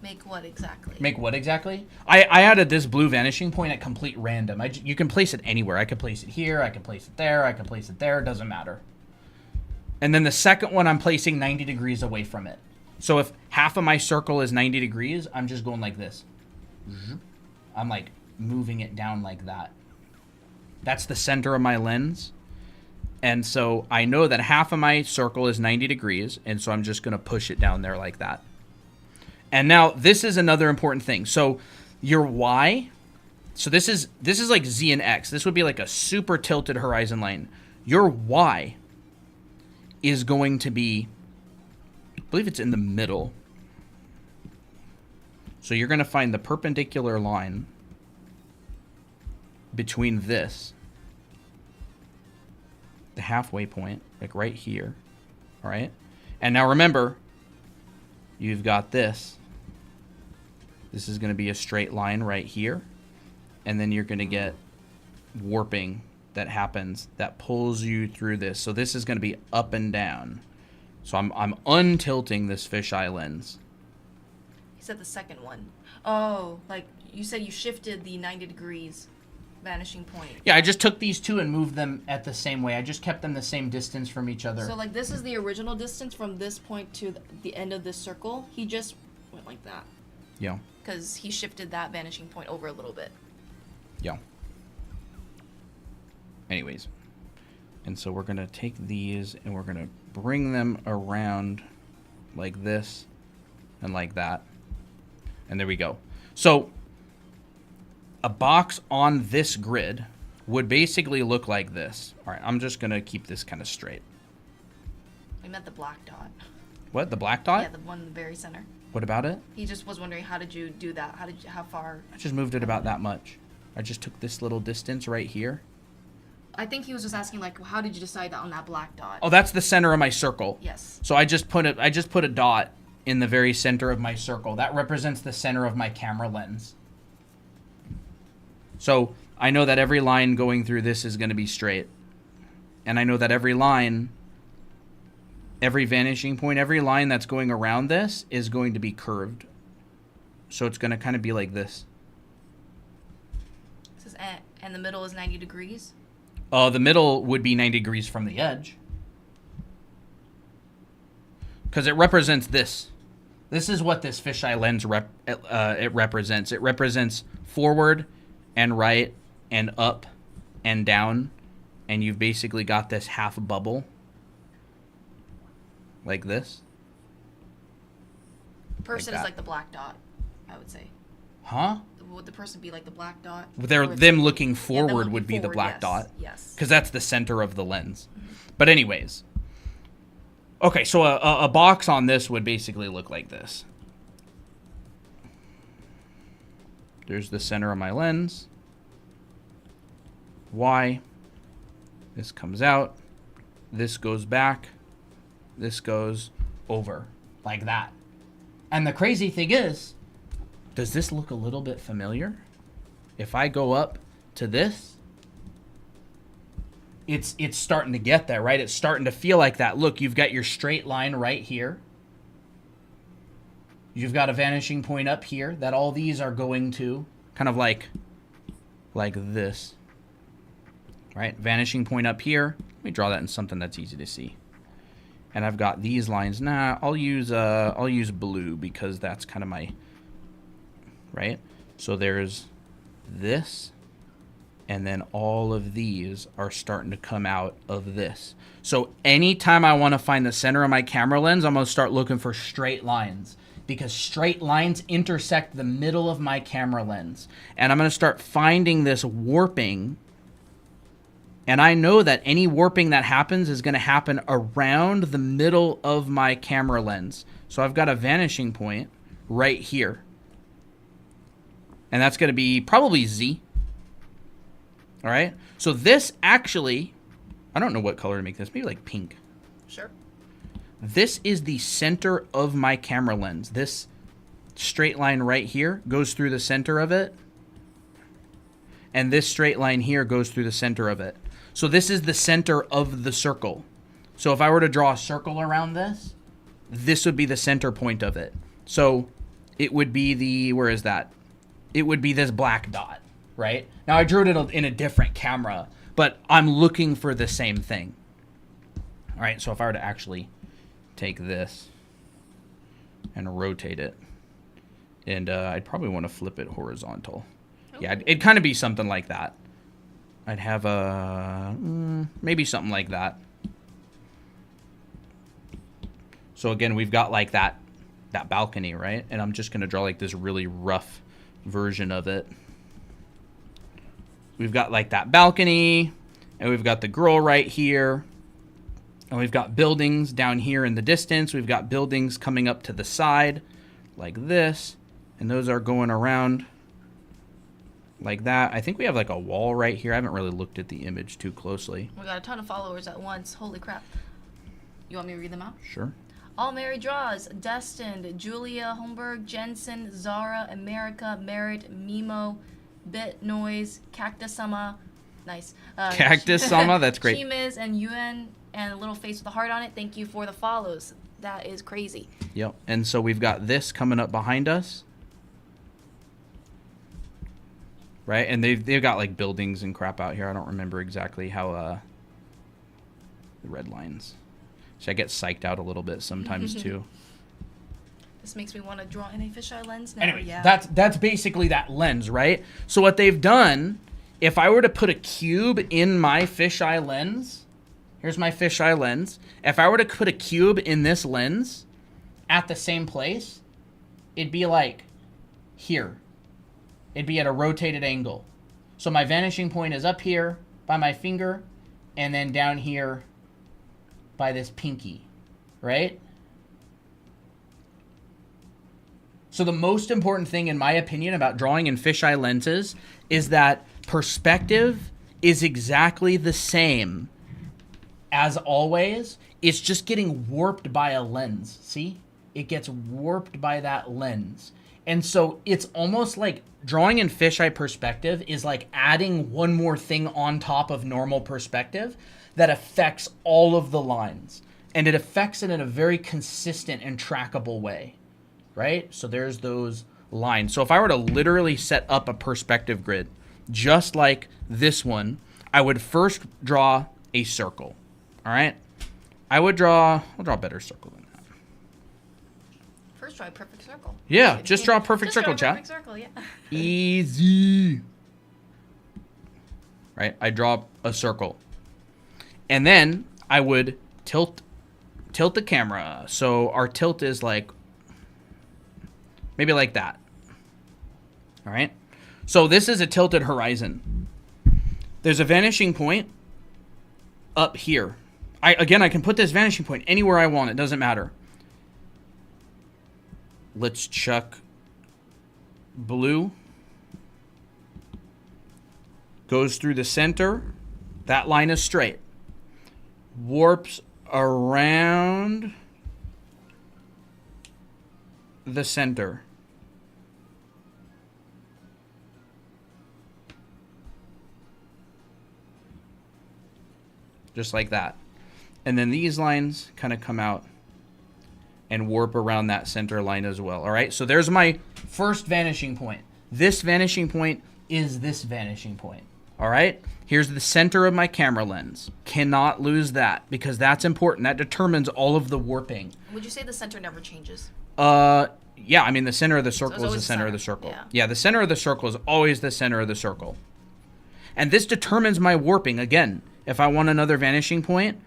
Make what exactly? Make what exactly? I added this blue vanishing point at complete random. You can place it anywhere. I could place it here. I could place it there. I could place it there. It doesn't matter. And then the second one, I'm placing 90 degrees away from it. So if half of my circle is 90 degrees, I'm just going like this. I'm like moving it down like that. That's the center of my lens. And so I know that half of my circle is 90 degrees, and so I'm just going to push it down there like that. And now this is another important thing. So your Y, so this is like Z and X. This would be like a super tilted horizon line. Your Y is going to be, I believe it's in the middle. So you're going to find the perpendicular line between this, the halfway point, like right here, all right? And now remember, you've got this. This is going to be a straight line right here, and then you're going to get warping that happens that pulls you through this. So this is going to be up and down. So I'm untilting this fisheye lens. He said the second one. Oh, like you said you shifted the 90 degrees vanishing point. Yeah, I just took these two and moved them at the same way. I just kept them the same distance from each other. So like this is the original distance from this point to the end of this circle. He just went like that. Yeah. Because he shifted that vanishing point over a little bit. Yeah. Anyways. And so we're going to take these and we're going to bring them around like this and like that. And there we go. So a box on this grid would basically look like this. All right, I'm just going to keep this kind of straight. I meant the black dot. What, the black dot? Yeah, the one in the very center. What about it? He just was wondering, how did you do that? How far? I just moved it about that much. I just took this little distance right here. I think he was just asking, like, how did you decide on that black dot? Oh, that's the center of my circle. Yes. So I just put a dot in the very center of my circle. That represents the center of my camera lens. So I know that every line going through this is going to be straight. And I know that every line, every vanishing point, every line that's going around this is going to be curved. So it's going to kind of be like this. It says, and the middle is 90 degrees? The middle would be 90 degrees from the edge. Because it represents this. This is what this fisheye lens it represents. It represents forward and right and up and down, and you've basically got this half bubble like this. Person Like is that. like the black dot, I would say. Huh? Would the person be like the black dot? Them looking Yeah, them forward looking would be the forward, black yes, dot. Yes. Because that's the center of the lens. But anyways. Okay, so a box on this would basically look like this. There's the center of my lens. Y. This comes out. This goes back. This goes over. Like that. And the crazy thing is, does this look a little bit familiar? If I go up to this, it's starting to get there, right? It's starting to feel like that. Look, you've got your straight line right here. You've got a vanishing point up here that all these are going to, kind of like this, right? Vanishing point up here. Let me draw that in something that's easy to see. And I've got these lines. Nah, I'll use blue because that's kind of my, right? So there's this, and then all of these are starting to come out of this. So anytime I want to find the center of my camera lens, I'm going to start looking for straight lines, because straight lines intersect the middle of my camera lens. And I'm going to start finding this warping. And I know that any warping that happens is going to happen around the middle of my camera lens. So I've got a vanishing point right here. And that's going to be probably Z. All right. So this actually, I don't know what color to make this. Maybe like pink. Sure. This is the center of my camera lens. This straight line right here goes through the center of it. And this straight line here goes through the center of it. So this is the center of the circle. So if I were to draw a circle around this, this would be the center point of it. So it would be the, where is that? It would be this black dot, right? Now I drew it in a different camera, but I'm looking for the same thing. All right, so if I were to actually take this and rotate it, and I'd probably want to flip it horizontal. Oh. Yeah, it'd kind of be something like that. I'd have a, maybe something like that. So again, we've got like that balcony, right? And I'm just going to draw like this really rough version of it. We've got like that balcony, and we've got the girl right here. And we've got buildings down here in the distance. We've got buildings coming up to the side like this. And those are going around like that. I think we have like a wall right here. I haven't really looked at the image too closely. We got a ton of followers at once. Holy crap. You want me to read them out? Sure. All Mary Draws, Destined, Julia, Holmberg, Jensen, Zara, America, Merritt, Mimo, Bit Noise, Cactusama, nice. Cactusama, that's great. Chimiz and Yuen, and a little face with a heart on it. Thank you for the follows. That is crazy. Yep. And so we've got this coming up behind us. Right? And they've got like buildings and crap out here. I don't remember exactly how the red lines. So I get psyched out a little bit sometimes too. This makes me want to draw in a fisheye lens now. Anyway, yeah. that's basically that lens, right? So what they've done, if I were to put a cube in my fisheye lens, here's my fisheye lens. If I were to put a cube in this lens at the same place, it'd be like here. It'd be at a rotated angle. So my vanishing point is up here by my finger, and then down here by this pinky, right? So the most important thing, in my opinion, about drawing in fisheye lenses is that perspective is exactly the same as always. It's just getting warped by a lens. See? It gets warped by that lens. And so it's almost like drawing in fisheye perspective is like adding one more thing on top of normal perspective that affects all of the lines. And it affects it in a very consistent and trackable way, right? So there's those lines. So if I were to literally set up a perspective grid, just like this one, I would first draw a circle, all right? I'll draw a better circle than that. first draw a perfect circle. Yeah, just draw a perfect circle, chat. Perfect circle, yeah. Easy. Right? I draw a circle. And then I would tilt the camera. So our tilt is like maybe like that. All right? So this is a tilted horizon. There's a vanishing point up here. I can put this vanishing point anywhere I want. It doesn't matter. Let's chuck blue. Goes through the center. That line is straight. Warps around the center. Just like that. And then these lines kind of come out and warp around that center line as well. All right, so there's my first vanishing point. This vanishing point is this vanishing point. All right, here's the center of my camera lens. Cannot lose that because that's important. That determines all of the warping. Would you say the center never changes? Yeah, I mean the center of the circle So is the center of the circle. Yeah, the center of the circle is always the center of the circle. And this determines my warping. Again, if I want another vanishing point,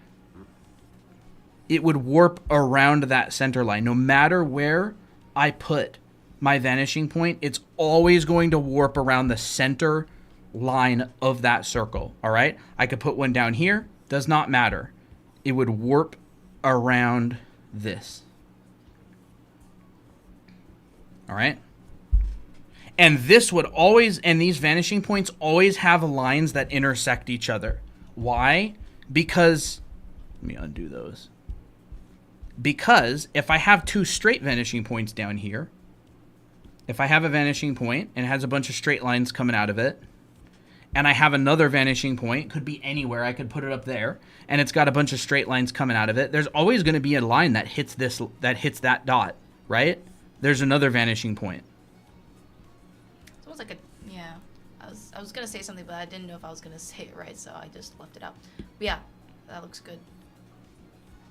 it would warp around that center line. No matter where I put my vanishing point, it's always going to warp around the center line of that circle. All right? I could put one down here. Does not matter. It would warp around this. All right? And this would always, and these vanishing points always have lines that intersect each other. Why? Because, let me undo those. Because if I have two straight vanishing points down here, if I have a vanishing point and it has a bunch of straight lines coming out of it, and I have another vanishing point, could be anywhere, I could put it up there, and it's got a bunch of straight lines coming out of it, there's always going to be a line that hits this, that hits that dot, right? There's another vanishing point. It's almost like a, yeah. I was gonna say something, but I didn't know if I was gonna say it right, so I just left it out. But yeah, that looks good.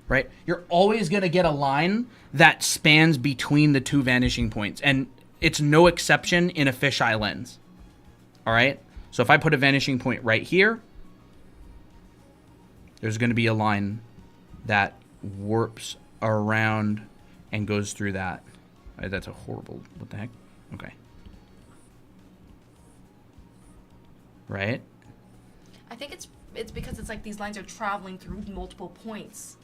Right? You're always going to get a line that spans between the two vanishing points. And it's no exception in a fisheye lens. All right? So if I put a vanishing point right here, there's going to be a line that warps around and goes through that. That's a horrible... What the heck? Okay. Right? I think it's because it's like these lines are traveling through multiple points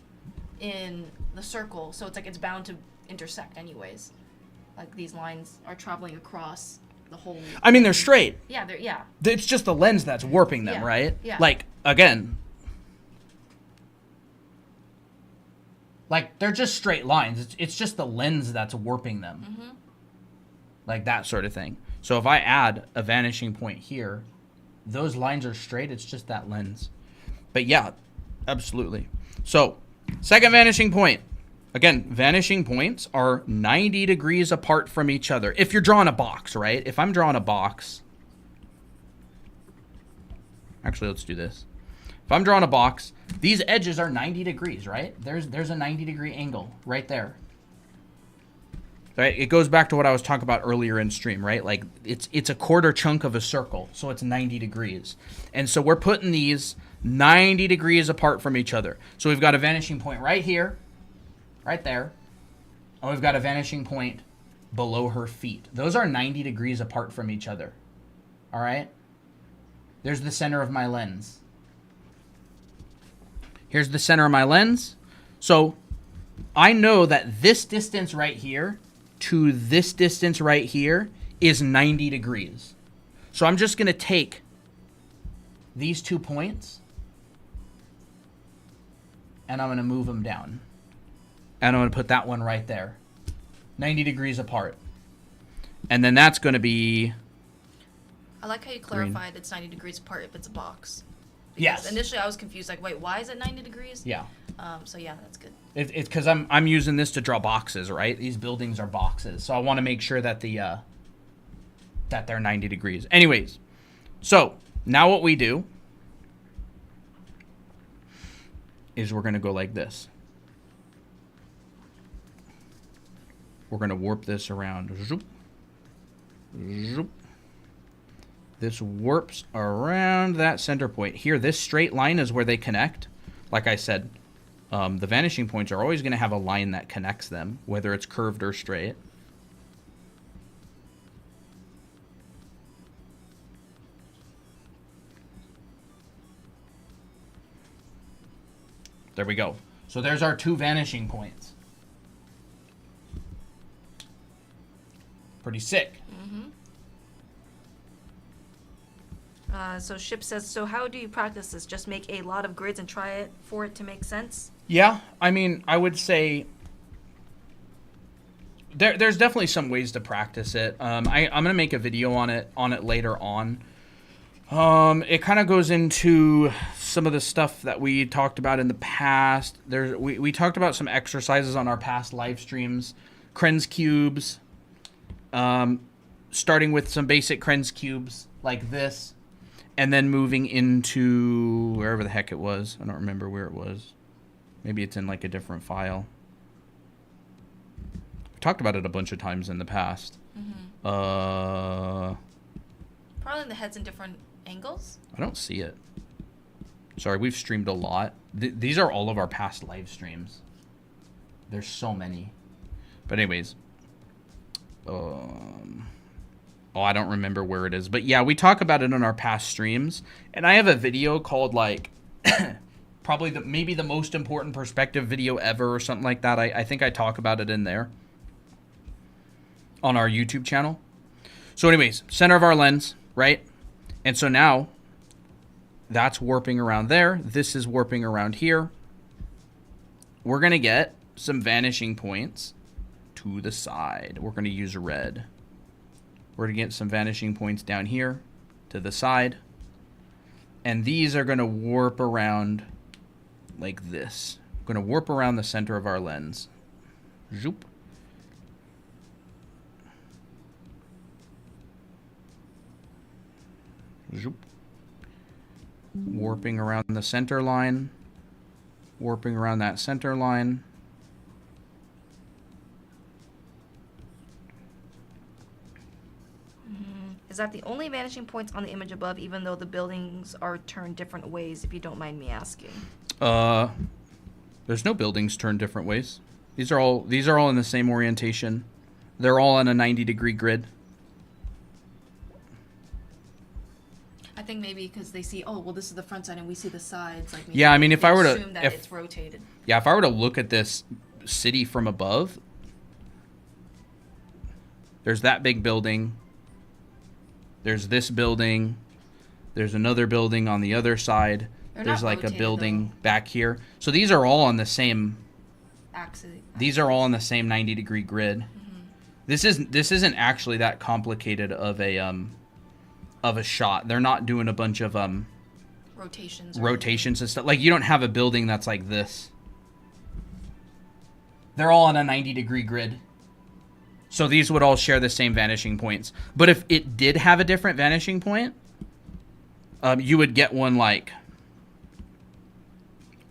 in the circle, so it's like it's bound to intersect anyways. Like these lines are traveling across the whole... I mean, they're straight. Yeah, they're, yeah. It's just the lens that's warping them, Yeah, right? yeah. Like, again... Like, they're just straight lines. It's just the lens that's warping them. Mm-hmm. Like that sort of thing. So if I add a vanishing point here, those lines are straight. It's just that lens. But yeah, absolutely. So, second vanishing point. Again, vanishing points are 90 degrees apart from each other. If you're drawing a box, right? If I'm drawing a box... Actually, let's do this. If I'm drawing a box, these edges are 90 degrees, right? There's a 90 degree angle right there. Right? It goes back to what I was talking about earlier in stream, right? Like it's a quarter chunk of a circle, so it's 90 degrees. And so we're putting these 90 degrees apart from each other. So we've got a vanishing point right here, right there. And we've got a vanishing point below her feet. Those are 90 degrees apart from each other. All right? There's the center of my lens. Here's the center of my lens. So I know that this distance right here to this distance right here is 90 degrees. So I'm just going to take these 2 points and I'm going to move them down. And I'm going to put that one right there. 90 degrees apart. And then that's going to be... I like how you clarified it's 90 degrees apart if it's a box. Yes. Initially, I was confused. Like, wait, why is it 90 degrees? Yeah. So yeah, that's good. It's because I'm using this to draw boxes, right? These buildings are boxes, so I want to make sure that that they're 90 degrees. Anyways, so now what we do is we're gonna go like this. We're going to warp this around. Zoop. Zoop. This warps around that center point. Here, this straight line is where they connect. Like I said, the vanishing points are always going to have a line that connects them, whether it's curved or straight. There we go. So there's our 2 vanishing points. Pretty sick. So Ship says, so how do you practice this? Just make a lot of grids and try it for it to make sense? Yeah, I mean, I would say there's definitely some ways to practice it. I'm gonna make a video on it later on. It kind of goes into some of the stuff that we talked about in the past. We talked about some exercises on our past live streams, Krenz cubes, starting with some basic Krenz cubes like this. And then moving into wherever the heck it was. I don't remember where it was. Maybe it's in like a different file. We talked about it a bunch of times in the past. Probably the head's in different angles. I don't see it. Sorry, we've streamed a lot. These are all of our past live streams. There's so many. But anyways. Oh, I don't remember where it is. But yeah, we talk about it on our past streams. And I have a video called like probably maybe the most important perspective video ever or something like that. I think I talk about it in there on our YouTube channel. So anyways, center of our lens, right? And so now that's warping around there. This is warping around here. We're going to get some vanishing points to the side. We're going to use red. We're going to get some vanishing points down here to the side. And these are going to warp around like this. We're going to warp around the center of our lens. Zoop. Zoop. Warping around the center line. Warping around that center line. Is that the only vanishing points on the image above, even though the buildings are turned different ways, if you don't mind me asking? There's no buildings turned different ways. These are all in the same orientation. They're all on a 90-degree grid. I think maybe because they see, oh, well, this is the front side and we see the sides. Like, maybe yeah, I mean, if I were to assume that it's rotated. Yeah, if I were to look at this city from above, there's that big building. There's this building. There's another building on the other side. There's like rotated, a building back here. So these are all on the same axis. These are all on the same 90-degree grid. This isn't actually that complicated of a shot. They're not doing a bunch of rotations and stuff. Like, you don't have a building that's like this. They're all on a 90-degree grid. So these would all share the same vanishing points. But if it did have a different vanishing point, you would get one like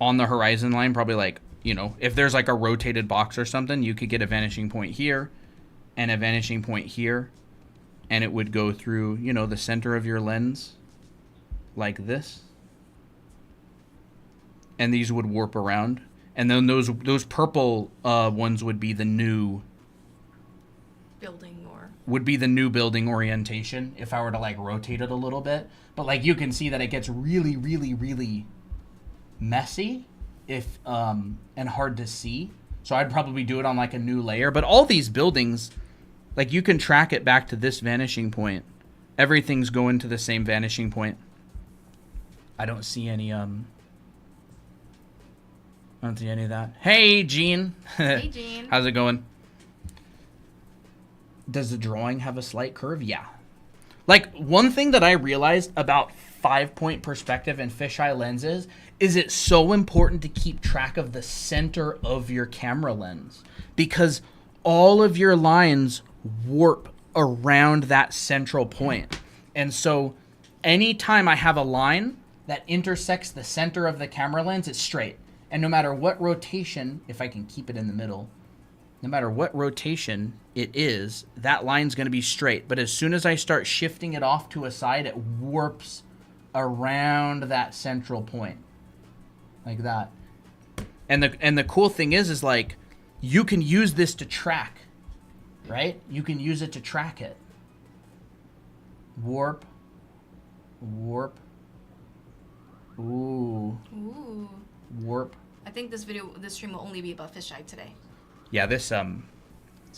on the horizon line, probably like, you know, if there's like a rotated box or something, you could get a vanishing point here and a vanishing point here. And it would go through, you know, the center of your lens like this. And these would warp around. And then those purple ones would be the new building orientation if I were to like rotate it a little bit. But like you can see that it gets really, really, really messy if and hard to see. So I'd probably do it on like a new layer. But all these buildings, like you can track it back to this vanishing point. Everything's going to the same vanishing point. I don't see any I don't see any of that. Hey Gene. Hey Gene. How's it going? Does the drawing have a slight curve? Yeah. Like, one thing that I realized about 5-point perspective and fisheye lenses is it's so important to keep track of the center of your camera lens, because all of your lines warp around that central point. And so anytime I have a line that intersects the center of the camera lens, it's straight. And no matter what rotation, if I can keep it in the middle, no matter what rotation it is, that line's going to be straight. But as soon as I start shifting it off to a side, it warps around that central point. Like that. And the cool thing is like, you can use this to track, right? You can use it to track it. Warp. Warp. Ooh. Ooh. Warp. I think this stream will only be about fisheye today. Yeah,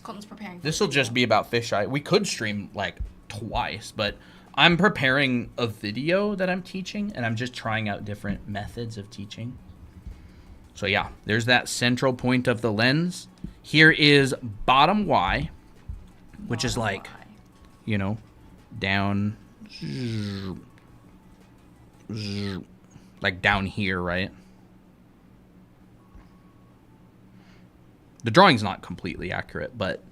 Colton's preparing. This will just be about fisheye. We could stream like twice, but I'm preparing a video that I'm teaching, and I'm just trying out different methods of teaching. So yeah, there's that central point of the lens. Here is bottom Y, which is like, you know, down, like down here, right? The drawing's not completely accurate, but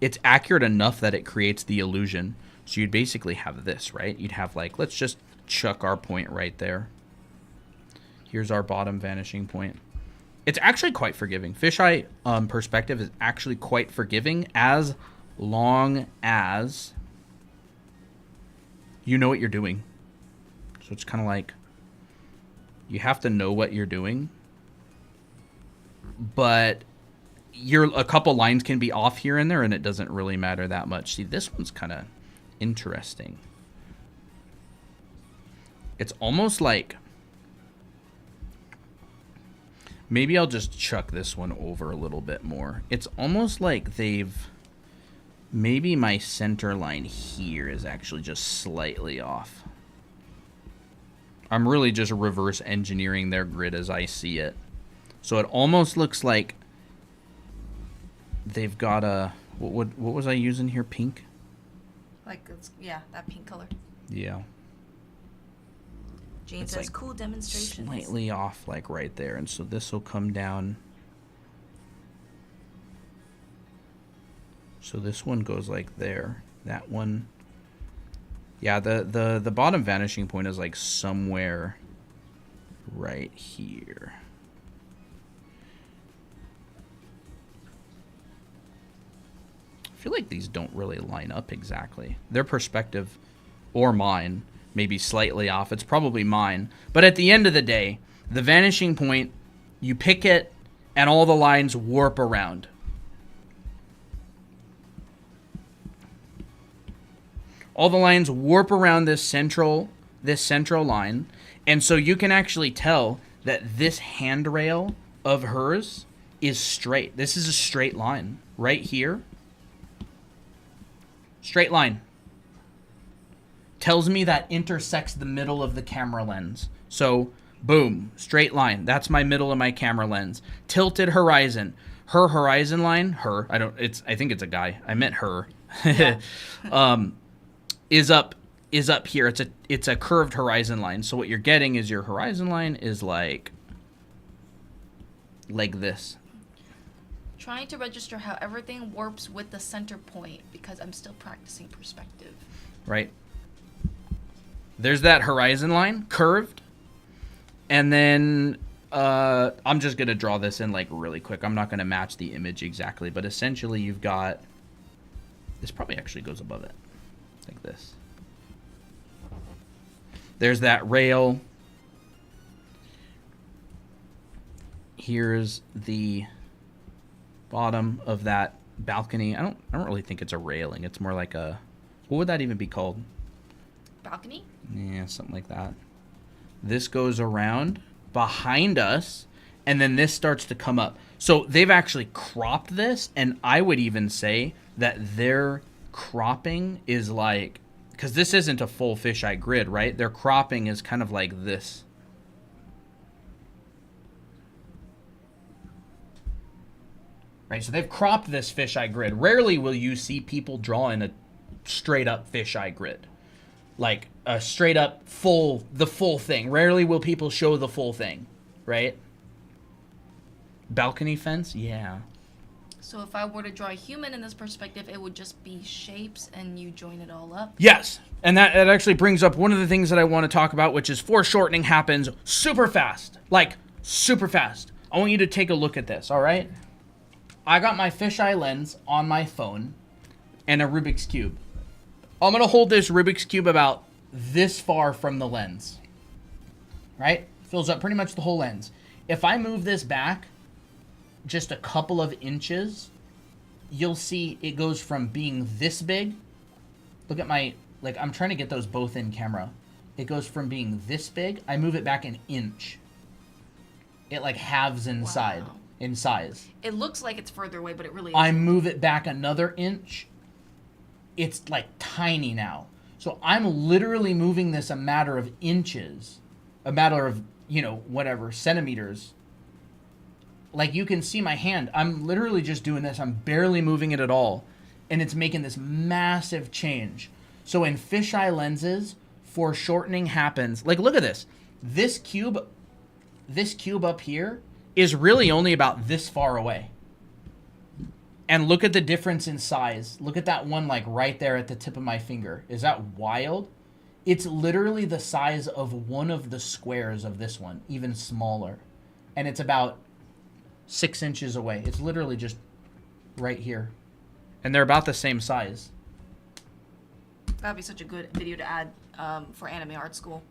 it's accurate enough that it creates the illusion. So you'd basically have this, right? You'd have like, let's just chuck our point right there. Here's our bottom vanishing point. It's actually quite forgiving. Fisheye perspective is actually quite forgiving as long as you know what you're doing. So it's kind of like, you have to know what you're doing, but a couple lines can be off here and there, and it doesn't really matter that much. See, this one's kind of interesting. It's almost like, maybe I'll just chuck this one over a little bit more. It's almost like maybe my center line here is actually just slightly off. I'm really just reverse engineering their grid as I see it. So it almost looks like they've got a, what was I using here? Pink? Like, yeah, that pink color. Yeah. Jane It's says, like cool demonstrations. Slightly off, like right there. And so this will come down. So this one goes like there. That one. Yeah, the bottom vanishing point is like somewhere right here. I feel like these don't really line up exactly. Their perspective, or mine, may be slightly off. It's probably mine. But at the end of the day, the vanishing point, you pick it, and all the lines warp around. All the lines warp around this central line, and so you can actually tell that this handrail of hers is straight. This is a straight line right here. Straight line. Tells me that intersects the middle of the camera lens. So, boom, straight line. That's my middle of my camera lens. Tilted horizon. Her horizon line, I think it's a guy. I meant her. Yeah. is up here. It's a curved horizon line. So what you're getting is your horizon line is like this. Trying to register how everything warps with the center point because I'm still practicing perspective. Right. There's that horizon line curved. And then I'm just going to draw this in like really quick. I'm not going to match the image exactly, but essentially you've got, this probably actually goes above it. Like this. There's that rail. Here's the bottom of that balcony. I don't really think it's a railing. It's more like a, what would that even be called? Balcony? Yeah, something like that. This goes around behind us, and then this starts to come up. So they've actually cropped this, and I would even say that their cropping is like, because this isn't a full fisheye grid, right? Their cropping is kind of like this. Right, so they've cropped this fisheye grid. Rarely will you see people draw in a straight up fisheye grid. Like a straight up the full thing. Rarely will people show the full thing, right? Balcony fence? Yeah. So if I were to draw a human in this perspective, it would just be shapes and you join it all up? Yes. And that actually brings up one of the things that I want to talk about, which is foreshortening happens super fast. Like, super fast. I want you to take a look at this, all right? I got my fisheye lens on my phone and a Rubik's Cube. I'm going to hold this Rubik's Cube about this far from the lens. Right? Fills up pretty much the whole lens. If I move this back just a couple of inches, you'll see it goes from being this big. Look at my, like, I'm trying to get those both in camera. It goes from being this big. I move it back an inch. It like halves inside. Wow. In size. It looks like it's further away, but it really isn't. I move it back another inch. It's like tiny now. So I'm literally moving this a matter of inches. A matter of, you know, whatever, centimeters. Like you can see my hand. I'm literally just doing this. I'm barely moving it at all. And it's making this massive change. So in fisheye lenses, foreshortening happens. Like look at this. This cube up here is really only about this far away. And look at the difference in size. Look at that one like right there at the tip of my finger. Is that wild? It's literally the size of one of the squares of this one, even smaller. And it's about 6 inches away. It's literally just right here. And they're about the same size. That'd be such a good video to add for anime art school.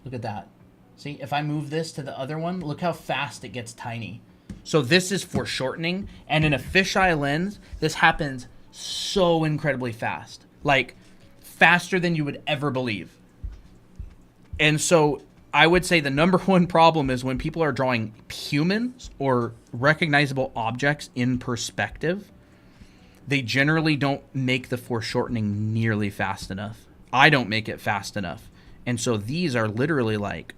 Look at that. See, if I move this to the other one, look how fast it gets tiny. So this is foreshortening, and in a fisheye lens, this happens so incredibly fast. Like, faster than you would ever believe. And so I would say the number one problem is when people are drawing humans or recognizable objects in perspective, they generally don't make the foreshortening nearly fast enough. I don't make it fast enough. And so these are literally like,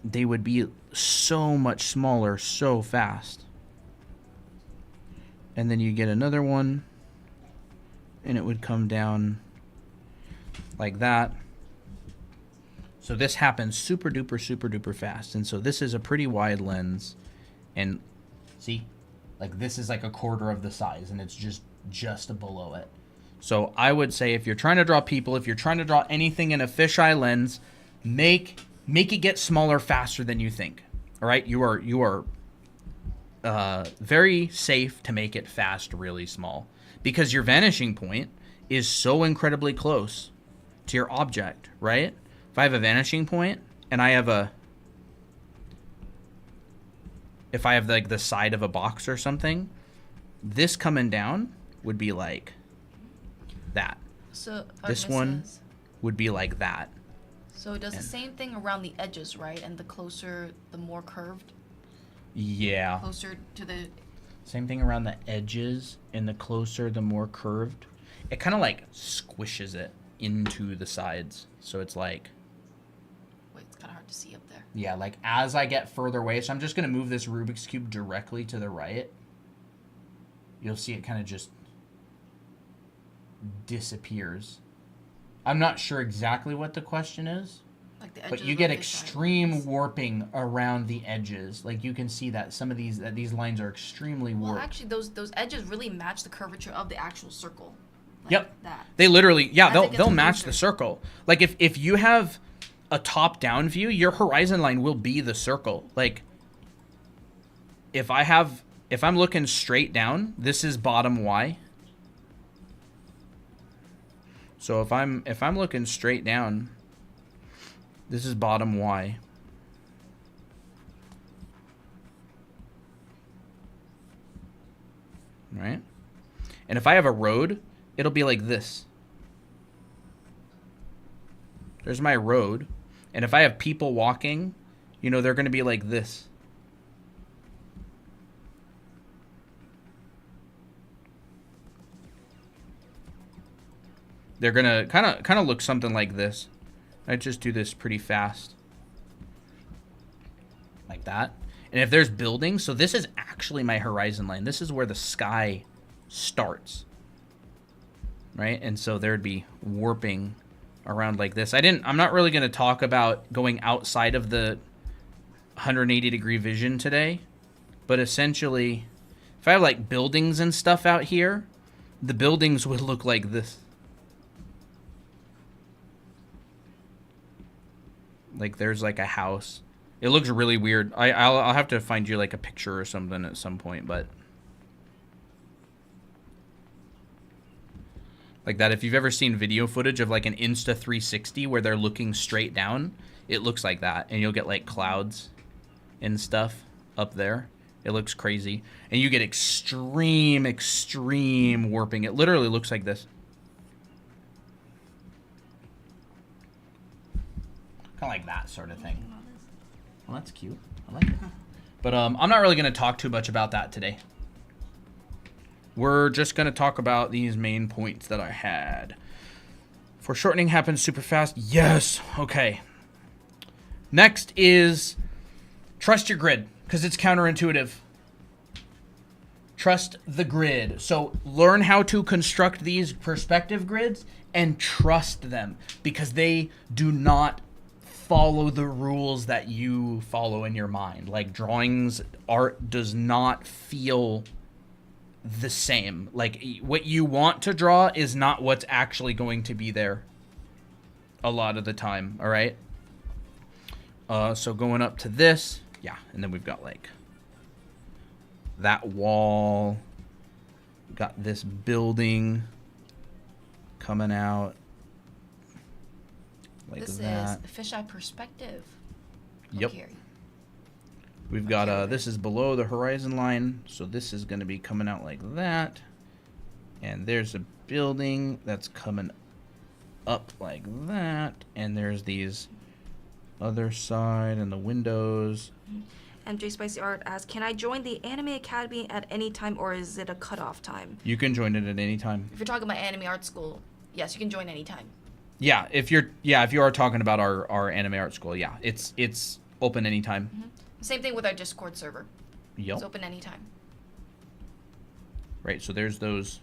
they would be so much smaller so fast. And then you get another one, and it would come down like that. So this happens super duper fast. And so this is a pretty wide lens. And see, like this is like a quarter of the size, and it's just below it. So I would say if you're trying to draw people, if you're trying to draw anything in a fisheye lens, make it get smaller faster than you think. All right, you are very safe to make it fast really small, because your vanishing point is so incredibly close to your object, right? If I have a vanishing point and if I have like the side of a box or something, this coming down would be like that. So this one would be like that. So it does the same thing around the edges, right? And the closer, the more curved? Yeah. Closer to the... Same thing around the edges, and the closer, the more curved. It kind of like squishes it into the sides. So it's like... Wait, it's kind of hard to see up there. Yeah, like as I get further away, so I'm just going to move this Rubik's Cube directly to the right. You'll see it kind of just disappears. I'm not sure exactly what the question is, like the edges, but you get extreme warping around the edges. Like you can see that some of these lines are extremely warped. Well, actually, those edges really match the curvature of the actual circle. Like yep. That. They literally, yeah, they'll match the circle. Like if you have a top-down view, your horizon line will be the circle. Like if I'm looking straight down, this is bottom Y. So if I'm looking straight down, this is bottom Y. Right? And if I have a road, it'll be like this. There's my road. And if I have people walking, you know, they're going to be like this. They're gonna kind of look something like this. I just do this pretty fast, like that. And if there's buildings, so this is actually my horizon line. This is where the sky starts, right? And so there'd be warping around like this. I'm not really gonna talk about going outside of the 180-degree vision today, but essentially, if I have like buildings and stuff out here, the buildings would look like this. Like there's like a house It looks really weird. I'll have to find you like a picture or something at some point, but like that. If you've ever seen video footage of like an Insta 360 where they're looking straight down, it looks like that, and you'll get like clouds and stuff up there. It looks crazy, and you get extreme warping. It literally looks like this. Kind of like that sort of thing. Well, that's cute. I like it. But I'm not really going to talk too much about that today. We're just going to talk about these main points that I had. Foreshortening happens super fast. Yes. Okay. Next is trust your grid, because it's counterintuitive. Trust the grid. So learn how to construct these perspective grids and trust them, because they do not follow the rules that you follow in your mind. Like drawings, art does not feel the same. Like what you want to draw is not what's actually going to be there a lot of the time. All right. So going up to this, yeah, and then we've got like that wall, got this building coming out like this that. is fisheye perspective. Yep. Okay. We've got this is below the horizon line, so this is going to be coming out like that, and there's a building that's coming up like that, and there's these other side and the windows. MJ Spicy Art asks, can I join the Anime Academy at any time, or is it a cutoff time? You can join it at any time. If you're talking about Anime Art School, yes, you can join anytime. Yeah, if you are talking about our Anime Art School, yeah, it's open anytime. Mm-hmm. Same thing with our Discord server. Yep. It's open anytime. Right, so there's those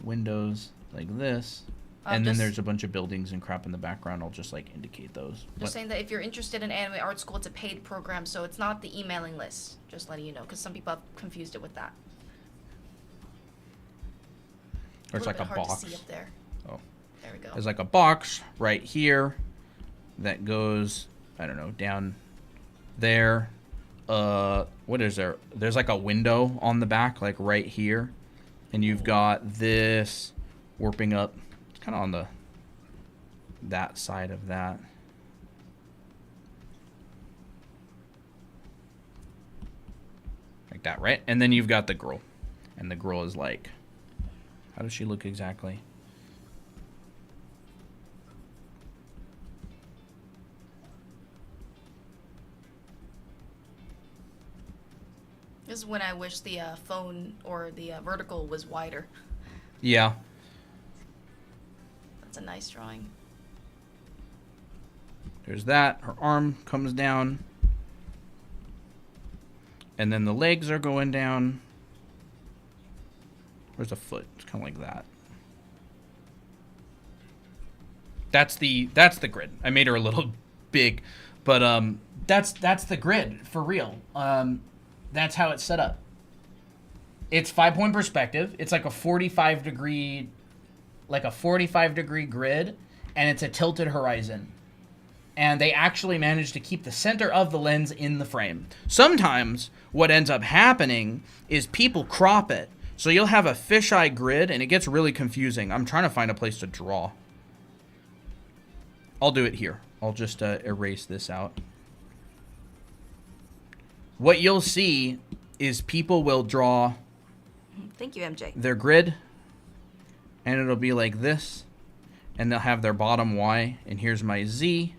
windows like this. And then there's a bunch of buildings and crap in the background. I'll just like indicate those. Just saying that if you're interested in Anime Art School, it's a paid program, so it's not the emailing list. Just letting you know, because some people have confused it with that. Or it's like a hard box. to see up there. Oh. There we go. There's like a box right here that goes, I don't know, down there. What is there? There's like a window on the back, like right here. And you've got this warping up. Kind of on that side of that. Like that, right? And then you've got the girl. And the girl is like, how does she look exactly? This is when I wish the phone or the vertical was wider. Yeah. That's a nice drawing. There's that. Her arm comes down. And then the legs are going down. Where's the foot? It's kind of like that. That's the grid. I made her a little big, but that's the grid for real. That's how it's set up. It's 5-point perspective. It's like a 45 degree grid, and it's a tilted horizon. And they actually managed to keep the center of the lens in the frame. Sometimes what ends up happening is people crop it. So you'll have a fisheye grid, and it gets really confusing. I'm trying to find a place to draw. I'll do it here. I'll just erase this out. What you'll see is people will draw Thank you, MJ. their grid, and it'll be like this, and they'll have their bottom Y, and here's my Z.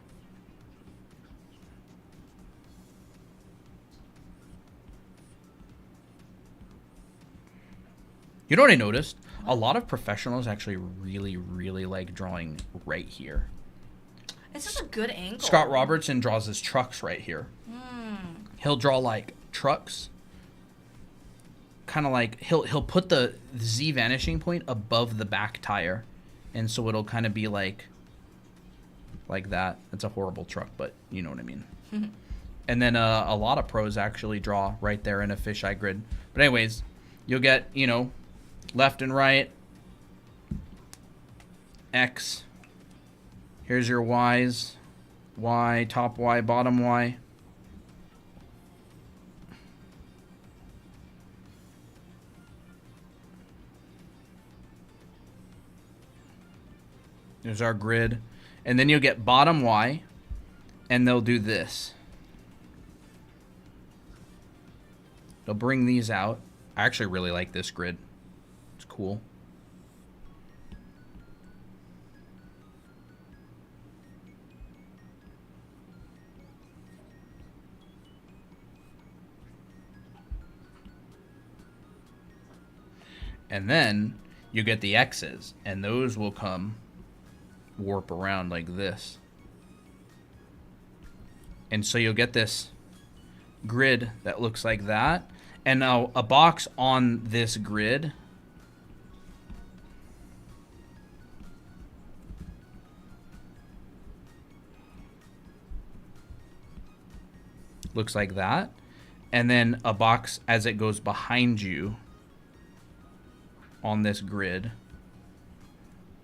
You know what I noticed? A lot of professionals actually really, really like drawing right here. It's such a good angle. Scott Robertson draws his trucks right here. He'll draw like trucks. Kind of like he'll put the Z vanishing point above the back tire, and so it'll kind of be like that. It's a horrible truck, but you know what I mean. And then a lot of pros actually draw right there in a fisheye grid. But anyways, you'll get, you know, left and right, X. Here's your Y's, Y, top Y, bottom Y. There's our grid. And then you'll get bottom Y, and they'll do this. They'll bring these out. I actually really like this grid. It's cool. And then you get the X's, and those will come warp around like this. And so you'll get this grid that looks like that. And now a box on this grid looks like that. And then a box as it goes behind you on this grid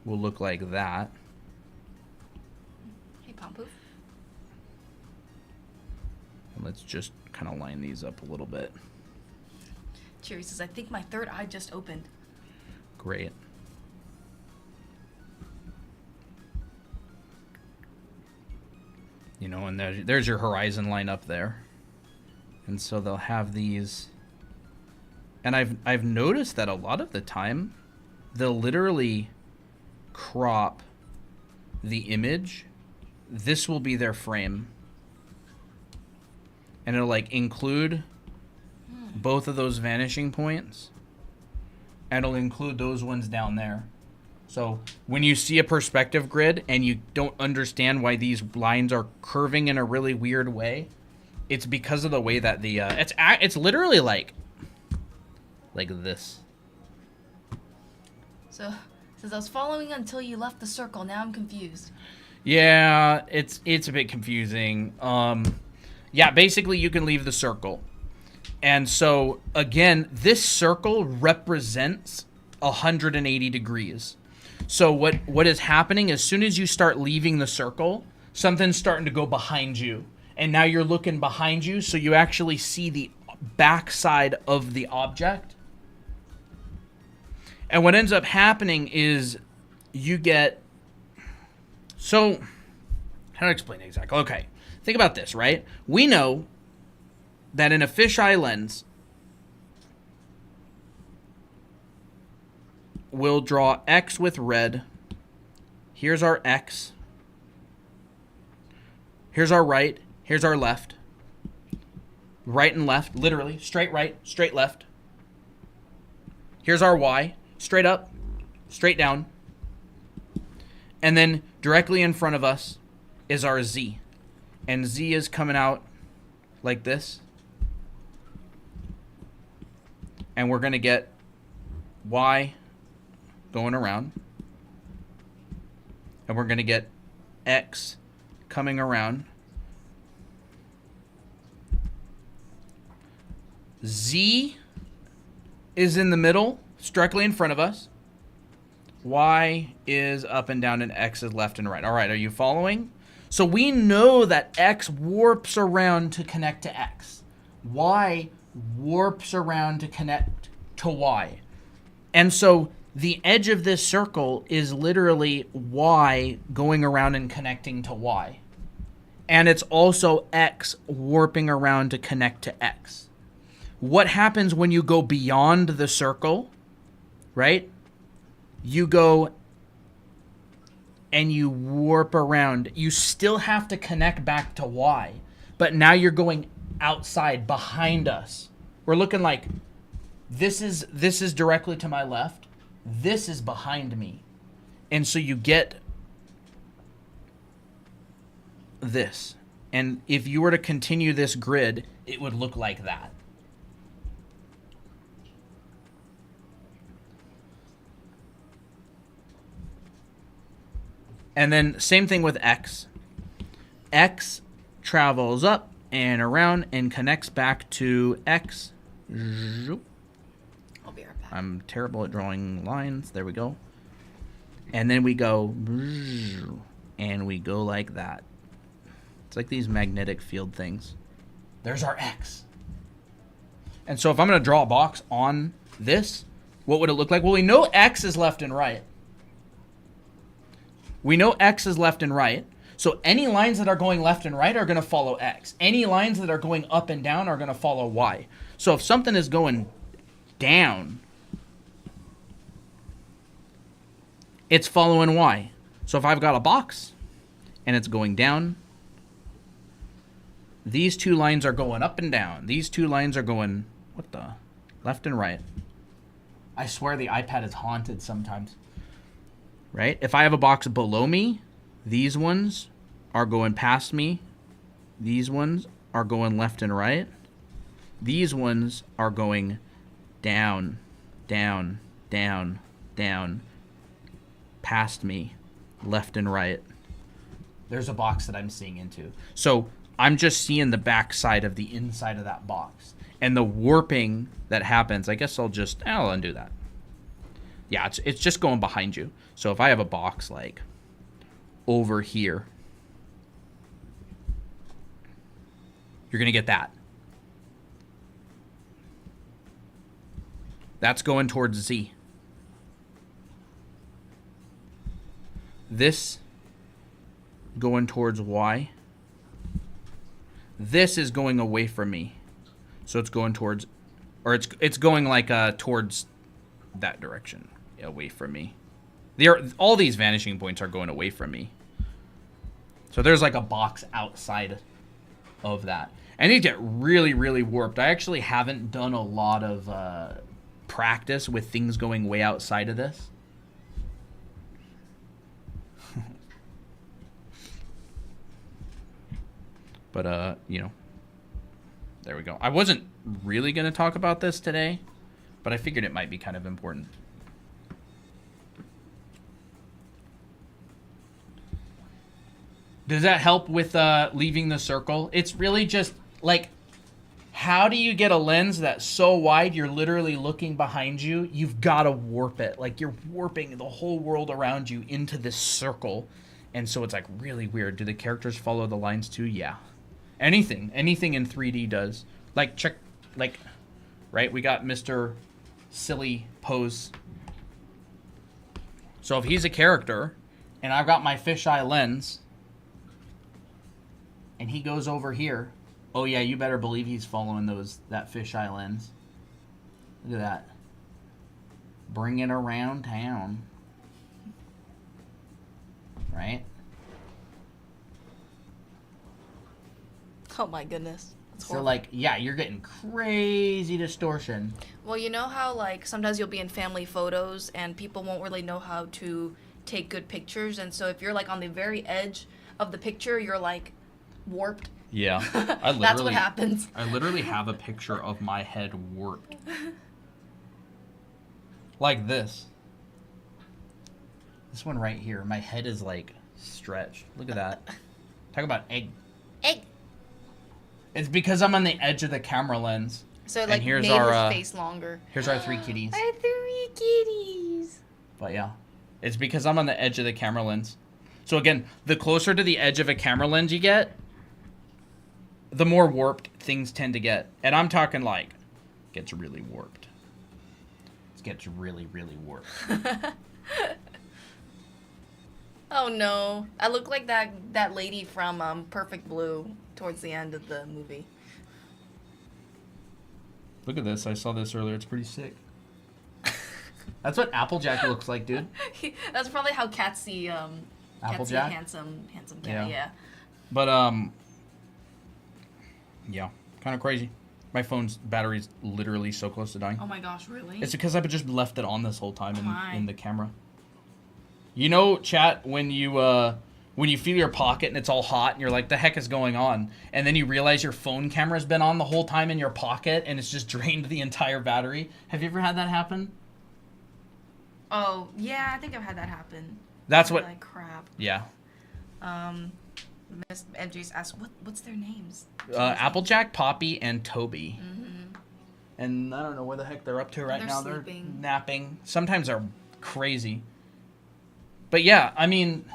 will look like that. Hey, Pompoof. And let's just kind of line these up a little bit. Cherry says, I think my third eye just opened. Great. You know, and there's your horizon line up there. And so they'll have these. And I've noticed that a lot of the time, they'll literally crop the image. This will be their frame. And it'll like include both of those vanishing points. And it'll include those ones down there. So when you see a perspective grid and you don't understand why these lines are curving in a really weird way, it's because of the way that the it's literally like this. So, says I was following until you left the circle. Now I'm confused. Yeah, it's a bit confusing. Yeah, basically you can leave the circle. And so again, this circle represents 180 degrees. So what is happening as soon as you start leaving the circle, something's starting to go behind you. And now you're looking behind you, so you actually see the backside of the object. And what ends up happening is you get... So, how to explain it exactly? Okay, think about this, right? We know that in a fisheye lens, we'll draw X with red. Here's our X. Here's our right. Here's our left. Right and left, literally. Straight right, straight left. Here's our Y. Straight up, straight down. And then directly in front of us is our Z. And Z is coming out like this. And we're going to get Y going around. And we're going to get X coming around. Z is in the middle, directly in front of us. Y is up and down, and X is left and right. All right, are you following? So we know that X warps around to connect to X. Y warps around to connect to Y. And so the edge of this circle is literally Y going around and connecting to Y. And it's also X warping around to connect to X. What happens when you go beyond the circle, right? You go and you warp around. You still have to connect back to Y, but now you're going outside behind us. We're looking like this is directly to my left. This is behind me. And so you get this. And if you were to continue this grid, it would look like that. And then same thing with X. X travels up and around and connects back to X. I'll be right back. I'm terrible at drawing lines. There we go. And then we go, and we go like that. It's like these magnetic field things. There's our X. And so if I'm going to draw a box on this, what would it look like? Well, we know X is left and right. We know X is left and right. So any lines that are going left and right are going to follow X. Any lines that are going up and down are going to follow Y. So if something is going down, it's following Y. So if I've got a box and it's going down, these two lines are going up and down. These two lines are going, what the? Left and right. I swear the iPad is haunted sometimes. Right? If I have a box below me, these ones are going past me. These ones are going left and right. These ones are going down, down, down, down, past me, left and right. There's a box that I'm seeing into. So I'm just seeing the back side of the inside of that box. And the warping that happens, I guess I'll undo that. Yeah, it's just going behind you. So if I have a box like over here, you're going to get that. That's going towards Z. This going towards Y. This is going away from me. So it's going towards, or it's going like towards that direction, away from me. All these vanishing points are going away from me. So there's like a box outside of that. And they get really, really warped. I actually haven't done a lot of practice with things going way outside of this. But, you know, there we go. I wasn't really going to talk about this today, but I figured it might be kind of important. Does that help with leaving the circle? It's really just like, how do you get a lens that's so wide you're literally looking behind you? You've got to warp it. Like, you're warping the whole world around you into this circle. And so it's like really weird. Do the characters follow the lines too? Yeah. Anything in 3D does. Like, check, like, right? We got Mr. Silly Pose. So if he's a character and I've got my fisheye lens and he goes over here, oh yeah, you better believe he's following that fisheye lens. Look at that. Bring it around town. Right? Oh my goodness. That's So horrible. like, yeah, you're getting crazy distortion. Well, you know how like sometimes you'll be in family photos and people won't really know how to take good pictures, and so if you're like on the very edge of the picture, you're like warped. Yeah. That's what happens. I literally have a picture of my head warped. Like this. This one right here, my head is like stretched. Look at that. Talk about egg. Egg. It's because I'm on the edge of the camera lens. So it like here's made our, his face longer. Here's our 3 kitties. Our 3 kitties. But yeah, it's because I'm on the edge of the camera lens. So again, the closer to the edge of a camera lens you get, the more warped things tend to get. And I'm talking like, gets really warped. It gets really, really warped. Oh no. I look like that lady from Perfect Blue towards the end of the movie. Look at this. I saw this earlier. It's pretty sick. That's what Applejack looks like, dude. That's probably how cats see Applejack? handsome cat, yeah. But yeah, kind of crazy. My phone's battery's literally so close to dying. Oh my gosh, really? It's because I've just left it on this whole time my. in the camera. You know, chat, when you feel your pocket and it's all hot and you're like, the heck is going on? And then you realize your phone camera's been on the whole time in your pocket and it's just drained the entire battery. Have you ever had that happen? Oh, yeah, I think I've had that happen. That's what... Like, crap. Yeah. Miss MJ's asked, what's their names? Applejack, Poppy, and Toby. Mm-hmm. And I don't know where the heck they're up to right now. Sleeping. They're napping. Sometimes they're crazy. But yeah, I mean,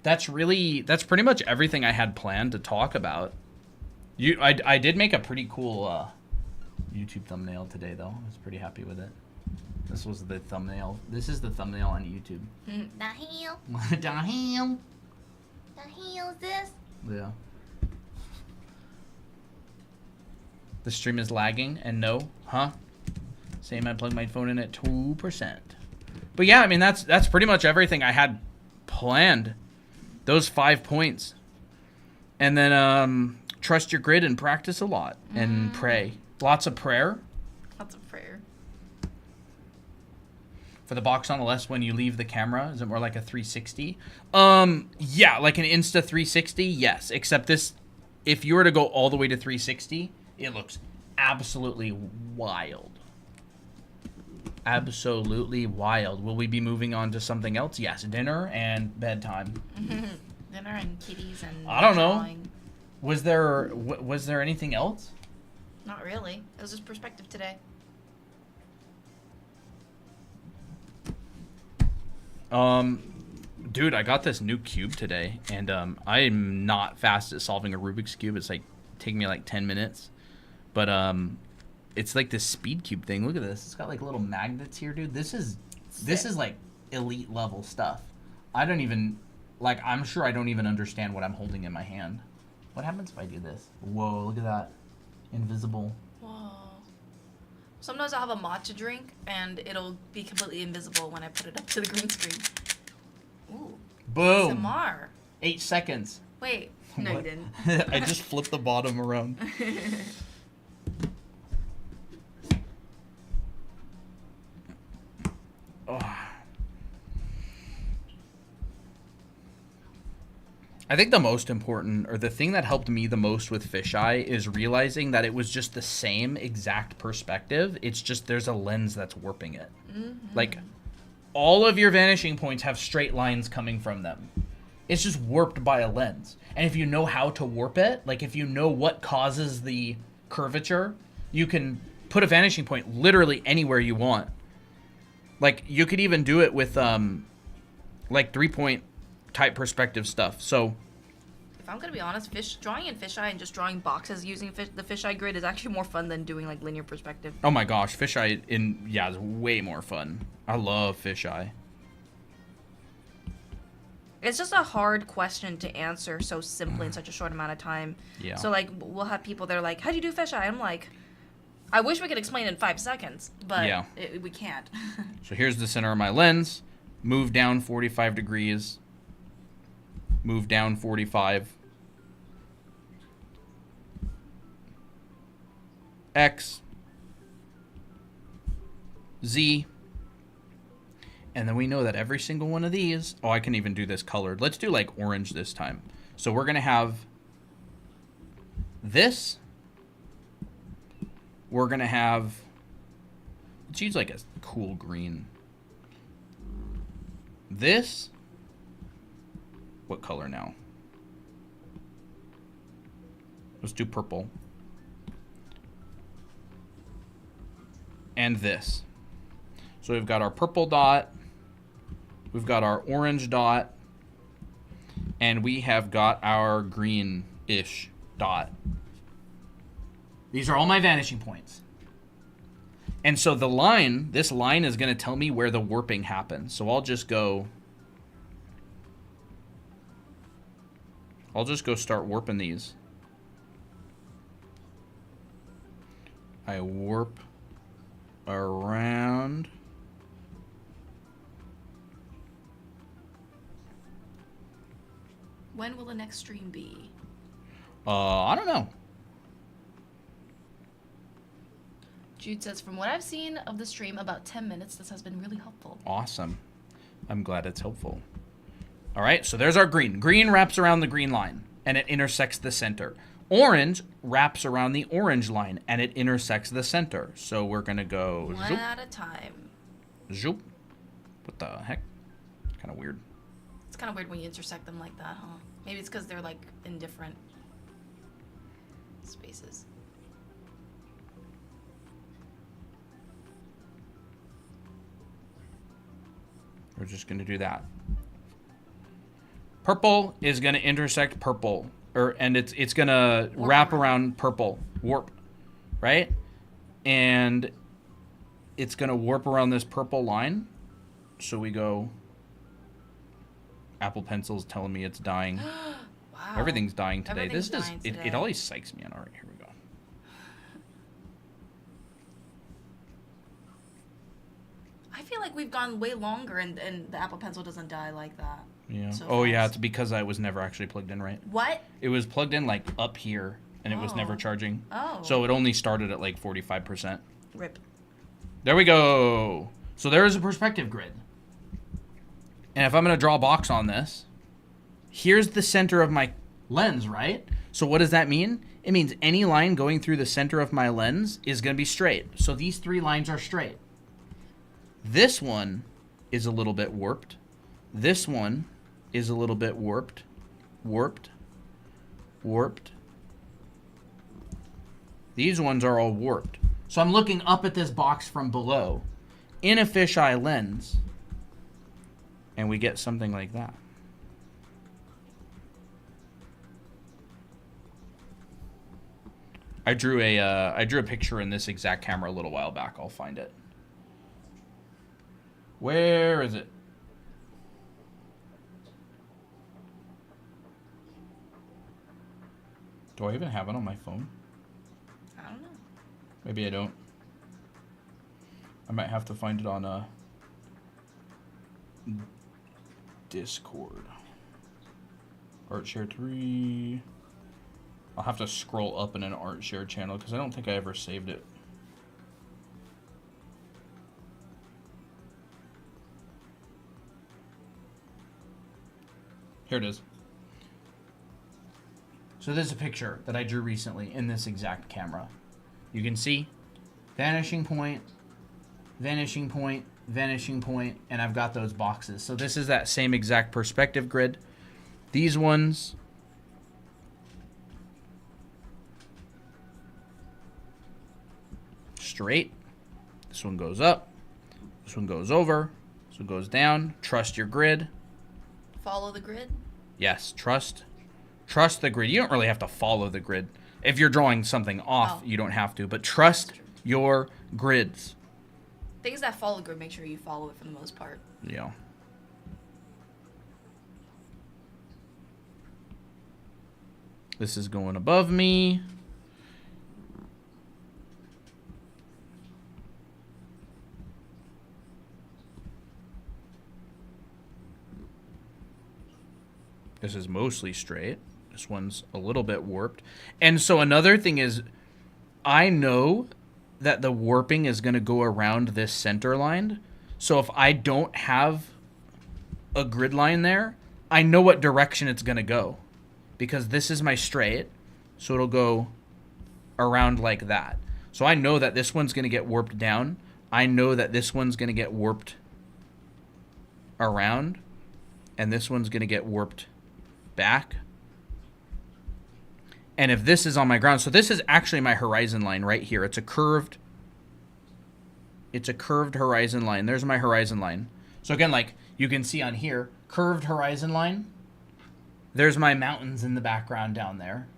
that's pretty much everything I had planned to talk about. I did make a pretty cool YouTube thumbnail today, though. I was pretty happy with it. This was the thumbnail. This is the thumbnail on YouTube. The hell? The hell? The hell is this? Yeah. The stream is lagging, and no, huh? Same. I plugged my phone in at 2%. But yeah, I mean that's pretty much everything I had planned. Those 5 points, and then trust your grid and practice a lot and pray. Lots of prayer. Lots of prayer. For the box on the left, when you leave the camera, is it more like a 360? Yeah, like an Insta 360, yes. Except this, if you were to go all the way to 360, it looks absolutely wild. Absolutely wild. Will we be moving on to something else? Yes, dinner and bedtime. Dinner and kitties and I don't know. drawing. Was there anything else? Not really. It was just perspective today. Dude, I got this new cube today, and I'm not fast at solving a Rubik's Cube. It's like taking me like 10 minutes. But it's like this speed cube thing. Look at this. It's got like little magnets here, dude. This is like elite level stuff. I don't even like I'm sure I don't even understand what I'm holding in my hand. What happens if I do this? Whoa, look at that. Invisible. Whoa. Sometimes I'll have a matcha drink and it'll be completely invisible when I put it up to the green screen. Ooh. Boom. ASMR. 8 seconds. Wait. No, What? you didn't. I just flipped the bottom around. Oh. I think the most important, or the thing that helped me the most with Fisheye, is realizing that it was just the same exact perspective. It's just there's a lens that's warping it. Like, all of your vanishing points have straight lines coming from them. It's just warped by a lens. And if you know how to warp it, like if you know what causes the curvature, you can put a vanishing point literally anywhere you want. Like, you could even do it with, like, 3-point type perspective stuff. So, If I'm gonna be honest, drawing in fisheye and just drawing boxes using the fisheye grid is actually more fun than doing like linear perspective. oh my gosh, Fisheye is way more fun. I love Fisheye. It's just a hard question to answer so simply in such a short amount of time. Yeah. So like we'll have people that are like, "How do you do fisheye?" I'm like, I wish we could explain it in 5 seconds, but Yeah. we can't. So here's the center of my lens. Move down 45 degrees. Move down 45. X. Z. And then we know that every single one of these... Oh, I can even do this colored. Let's do like orange this time. So we're going to have this. We're going to have... Let's use like a cool green. This. What color now? Let's do purple. And this. So we've got our purple dot. We've got our orange dot. And we have got our green-ish dot. These are all my vanishing points. And so the line, this line is going to tell me where the warping happens. So I'll just go start warping these. I warp around. When will the next stream be? I don't know. Jude says, from what I've seen of the stream, about 10 minutes, this has been really helpful. Awesome. I'm glad it's helpful. All right, so there's our green. Green wraps around the green line, and it intersects the center. Orange wraps around the orange line, and it intersects the center. So we're going to go... One zoop, at a time. zoop. What the heck? Kind of weird. It's kind of weird when you intersect them like that, huh? Maybe it's because they're like in different spaces. We're just going to do that. Purple is going to intersect purple, and it's going to wrap around purple, warp, right? And it's going to warp around this purple line. So we go, Apple Pencil's telling me it's dying. Wow. Everything's dying today. Everything's This dying is, today. it always psychs me out. All right, here we go. I feel like we've gone way longer and the Apple Pencil doesn't die like that. Yeah. So Oh, yeah, fast. it's because I was never actually plugged in right. What? It was plugged in like up here, and it was never Oh. charging. Oh. So it only started at like 45%. Rip. There we go. So there is a perspective grid. And if I'm going to draw a box on this, here's the center of my lens, right? So what does that mean? It means any line going through the center of my lens is going to be straight. So these 3 lines are straight. This one is a little bit warped. This one is a little bit warped. Warped. Warped. These ones are all warped. So I'm looking up at this box from below in a fisheye lens, and we get something like that. I drew a picture in this exact camera a little while back. I'll find it. Where is it? Do I even have it on my phone? I don't know. Maybe I don't. I might have to find it on Discord. ArtShare 3. I'll have to scroll up in an ArtShare channel because I don't think I ever saved it. Here it is. So this is a picture that I drew recently in this exact camera. You can see vanishing point, vanishing point, vanishing point, and I've got those boxes. So this is that same exact perspective grid. These ones straight. This one goes up. This one goes over. This one goes down. Trust your grid. Follow the grid? Yes, trust the grid. You don't really have to follow the grid. If you're drawing something off, you don't have to, but trust your grids. Things that follow grid, make sure you follow it for the most part. Yeah. This is going above me. This is mostly straight. This one's a little bit warped. And so another thing is, I know that the warping is going to go around this center line. So if I don't have a grid line there, I know what direction it's going to go. Because this is my straight, so it'll go around like that. So I know that this one's going to get warped down. I know that this one's going to get warped around. And this one's going to get warped back. And if this is on my ground, so this is actually my horizon line right here. It's a curved horizon line. There's my horizon line. So again, like you can see on here, curved horizon line. There's my mountains in the background down there.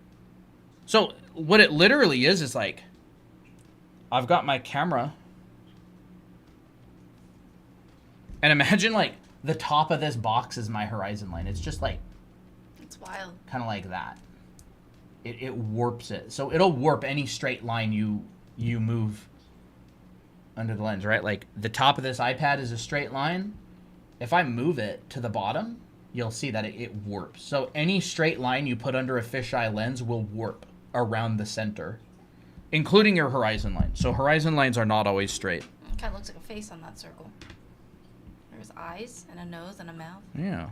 So what it literally is like, I've got my camera. And imagine like the top of this box is my horizon line. It's just like, It's wild. kind of like that. It warps it. So it'll warp any straight line you move under the lens, right? Like the top of this iPad is a straight line. If I move it to the bottom, you'll see that it warps. So any straight line you put under a fisheye lens will warp around the center, including your horizon line. So horizon lines are not always straight. It kind of looks like a face on that circle. There's eyes and a nose and a mouth. Yeah.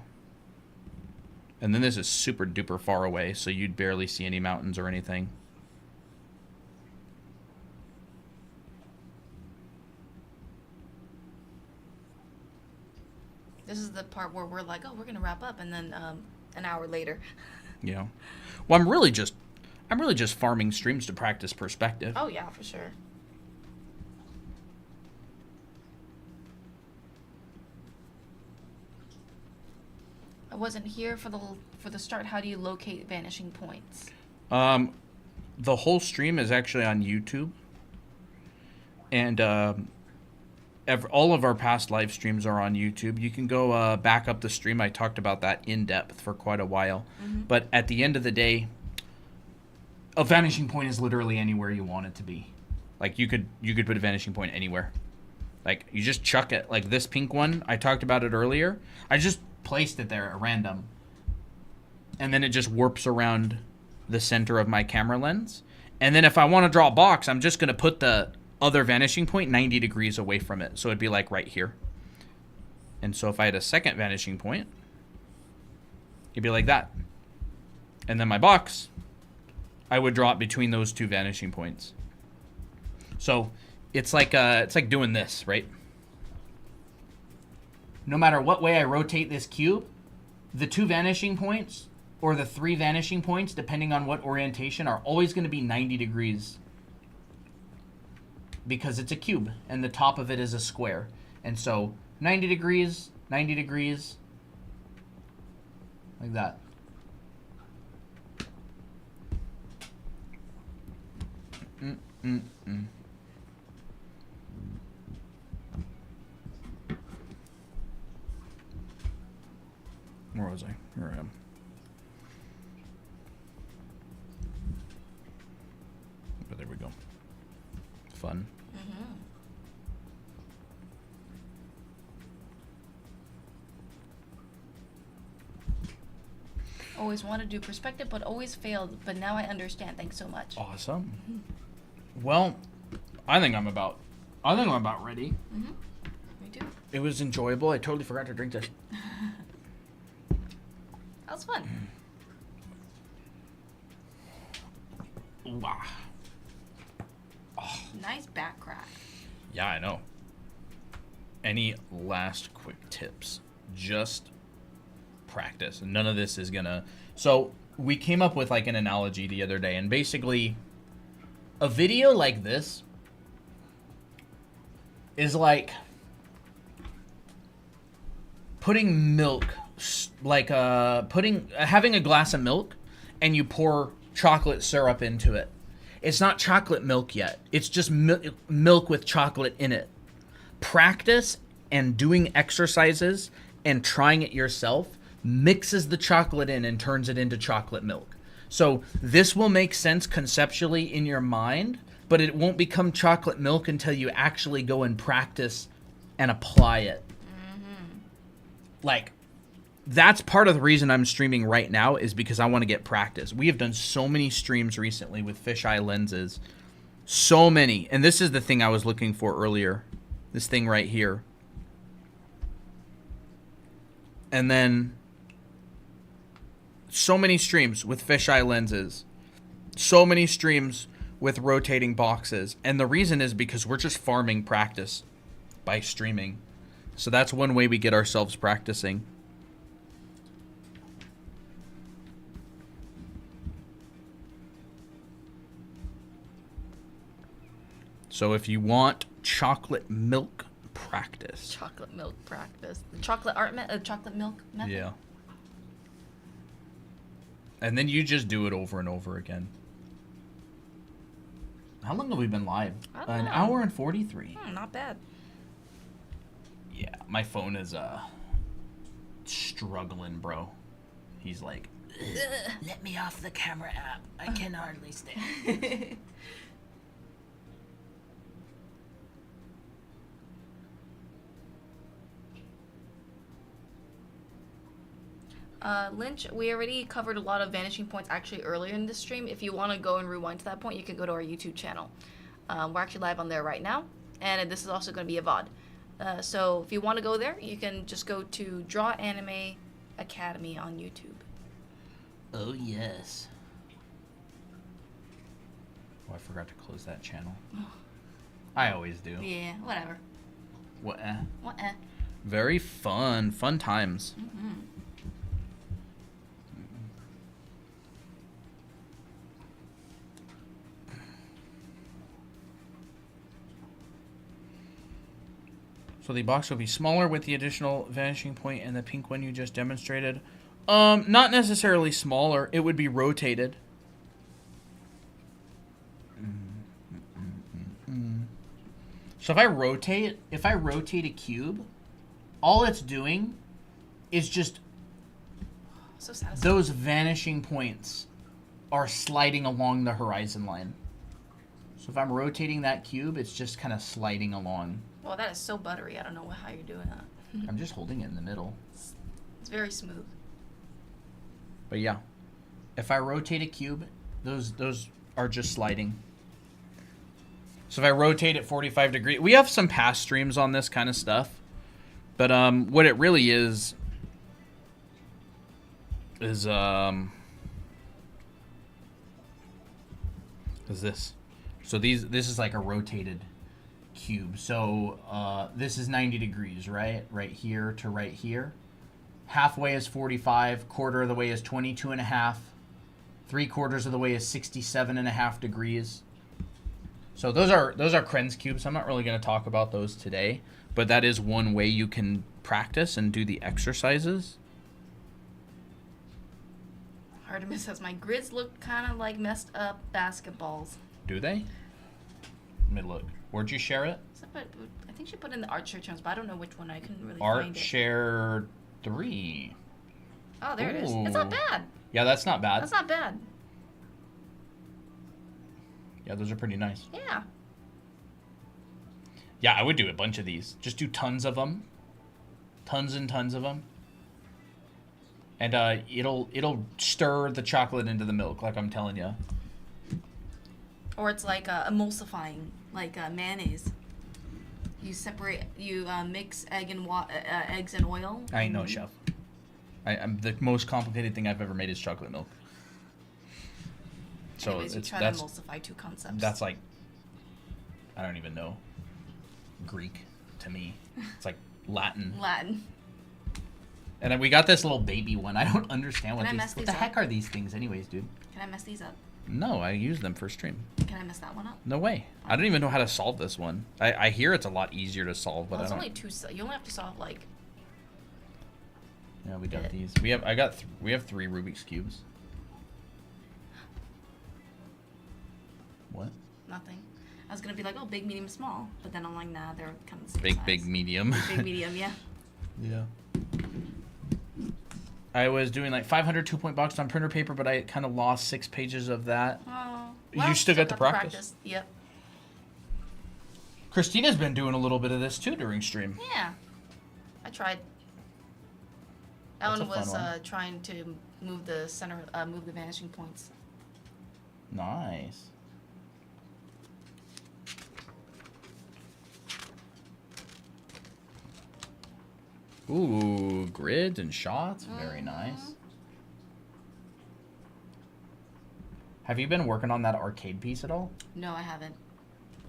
And then this is super duper far away, so you'd barely see any mountains or anything. This is the part where we're like, oh, we're gonna wrap up, and then an hour later. Yeah. Well, I'm really just farming streams to practice perspective. Oh yeah, for sure. I wasn't here for the start. How do you locate vanishing points? The whole stream is actually on YouTube, and all of our past live streams are on YouTube. You can go back up the stream. I talked about that in depth for quite a while. But at the end of the day, a vanishing point is literally anywhere you want it to be. Like you could put a vanishing point anywhere. Like you just chuck it. Like this pink one, I talked about it earlier. I just placed it there at random. And then it just warps around the center of my camera lens. And then if I want to draw a box, I'm just going to put the other vanishing point 90 degrees away from it. So it'd be like right here. And so if I had a second vanishing point, it'd be like that. And then my box, I would draw it between those two vanishing points. So it's like doing this, right? No matter what way I rotate this cube, the two vanishing points or the three vanishing points, depending on what orientation, are always going to be 90 degrees. Because it's a cube, and the top of it is a square. And so 90 degrees, like that. Where was I? Here I am. But there we go. Fun. Always wanted to do perspective, but always failed. But now I understand. Thanks so much. Awesome. Well, I think I'm about ready. Me too. It was enjoyable. I totally forgot to drink this. That was fun. Wow. Oh. Nice back crack. Yeah, I know. Any last quick tips? Just practice. None of this is gonna... So, we came up with like an analogy the other day, and basically, a video like this is like putting milk, like having a glass of milk, and you pour chocolate syrup into it. It's not chocolate milk yet. It's just milk with chocolate in it. Practice and doing exercises and trying it yourself mixes the chocolate in and turns it into chocolate milk. So this will make sense conceptually in your mind, but it won't become chocolate milk until you actually go and practice and apply it. Like, that's part of the reason I'm streaming right now, is because I want to get practice. We have done so many streams recently with fisheye lenses. So many. And this is the thing I was looking for earlier. This thing right here. And then so many streams with fisheye lenses. So many streams with rotating boxes. And the reason is because we're just farming practice by streaming. So that's one way we get ourselves practicing. So if you want chocolate milk practice. Chocolate milk practice. The chocolate chocolate milk method? Yeah. And then you just do it over and over again. How long have we been live? An hour and 43. Not bad. Yeah, my phone is struggling, bro. He's like, let me off the camera app. I can hardly stay. Lynch, we already covered a lot of vanishing points actually earlier in this stream. If you want to go and rewind to that point, you can go to our YouTube channel. We're actually live on there right now, and this is also going to be a VOD. So if you want to go there, you can just go to Draw Anime Academy on YouTube. Oh, yes. Oh, I forgot to close that channel. I always do. Yeah, whatever. What? What? Very fun. Fun times. So the box will be smaller with the additional vanishing point and the pink one you just demonstrated. Not necessarily smaller. It would be rotated. So if I rotate a cube, all it's doing is just So satisfying. those vanishing points are sliding along the horizon line. So if I'm rotating that cube, it's just kind of sliding along. Well, that is so buttery. I don't know how you're doing that. I'm just holding it in the middle. It's very smooth. But yeah, if I rotate a cube, those are just sliding. So if I rotate it 45 degrees, we have some past streams on this kind of stuff. But what it really is this. So this is like a rotated cube. So this is 90 degrees, right? Right here to right here. Halfway is 45, quarter of the way is 22 and a half. 3/4 of the way is 67 and a half degrees. So those are Krenz cubes. I'm not really going to talk about those today, but that is one way you can practice and do the exercises. Artemis says my grids look kind of like messed up basketballs. Do they? Let me look. Where'd you share it? I think she put in the art share channels, but I don't know which one. I couldn't really Art find it. share 3. Oh, there it is. It's not bad. Yeah, that's not bad. That's not bad. Yeah, those are pretty nice. Yeah. Yeah, I would do a bunch of these. Just do tons of them. Tons and tons of them. And it'll stir the chocolate into the milk, like I'm telling you. Or it's like emulsifying, like mayonnaise. You mix eggs and oil. I ain't no chef. I'm the most complicated thing I've ever made is chocolate milk. So Anyways, you try to emulsify two concepts. That's like, I don't even know. Greek to me. It's like Latin. Latin. And then we got this little baby one. I don't understand what the up? heck are these things anyways, dude? Can I mess these up? No, I use them for stream. Can I mess that one up? No way. I don't even know how to solve this one. I hear it's a lot easier to solve, but Well, I don't. only two. You only have to solve like. Yeah, we got these. We have 3 Rubik's cubes. What? Nothing. I was gonna be like, oh, big, medium, small, but then I'm like, nah, they're kind of the same Big, size. big, medium. Big, medium, yeah. Yeah. I was doing like 500 2-point box on printer paper, but I kind of lost 6 pages of that. Oh. You still got the practice? Yep. Christina's been doing a little bit of this too during stream. Yeah. I tried. That's Ellen a fun was one. trying to move the center, move the vanishing points. Nice. Ooh, grids and shots. Very nice. Have you been working on that arcade piece at all? No, I haven't.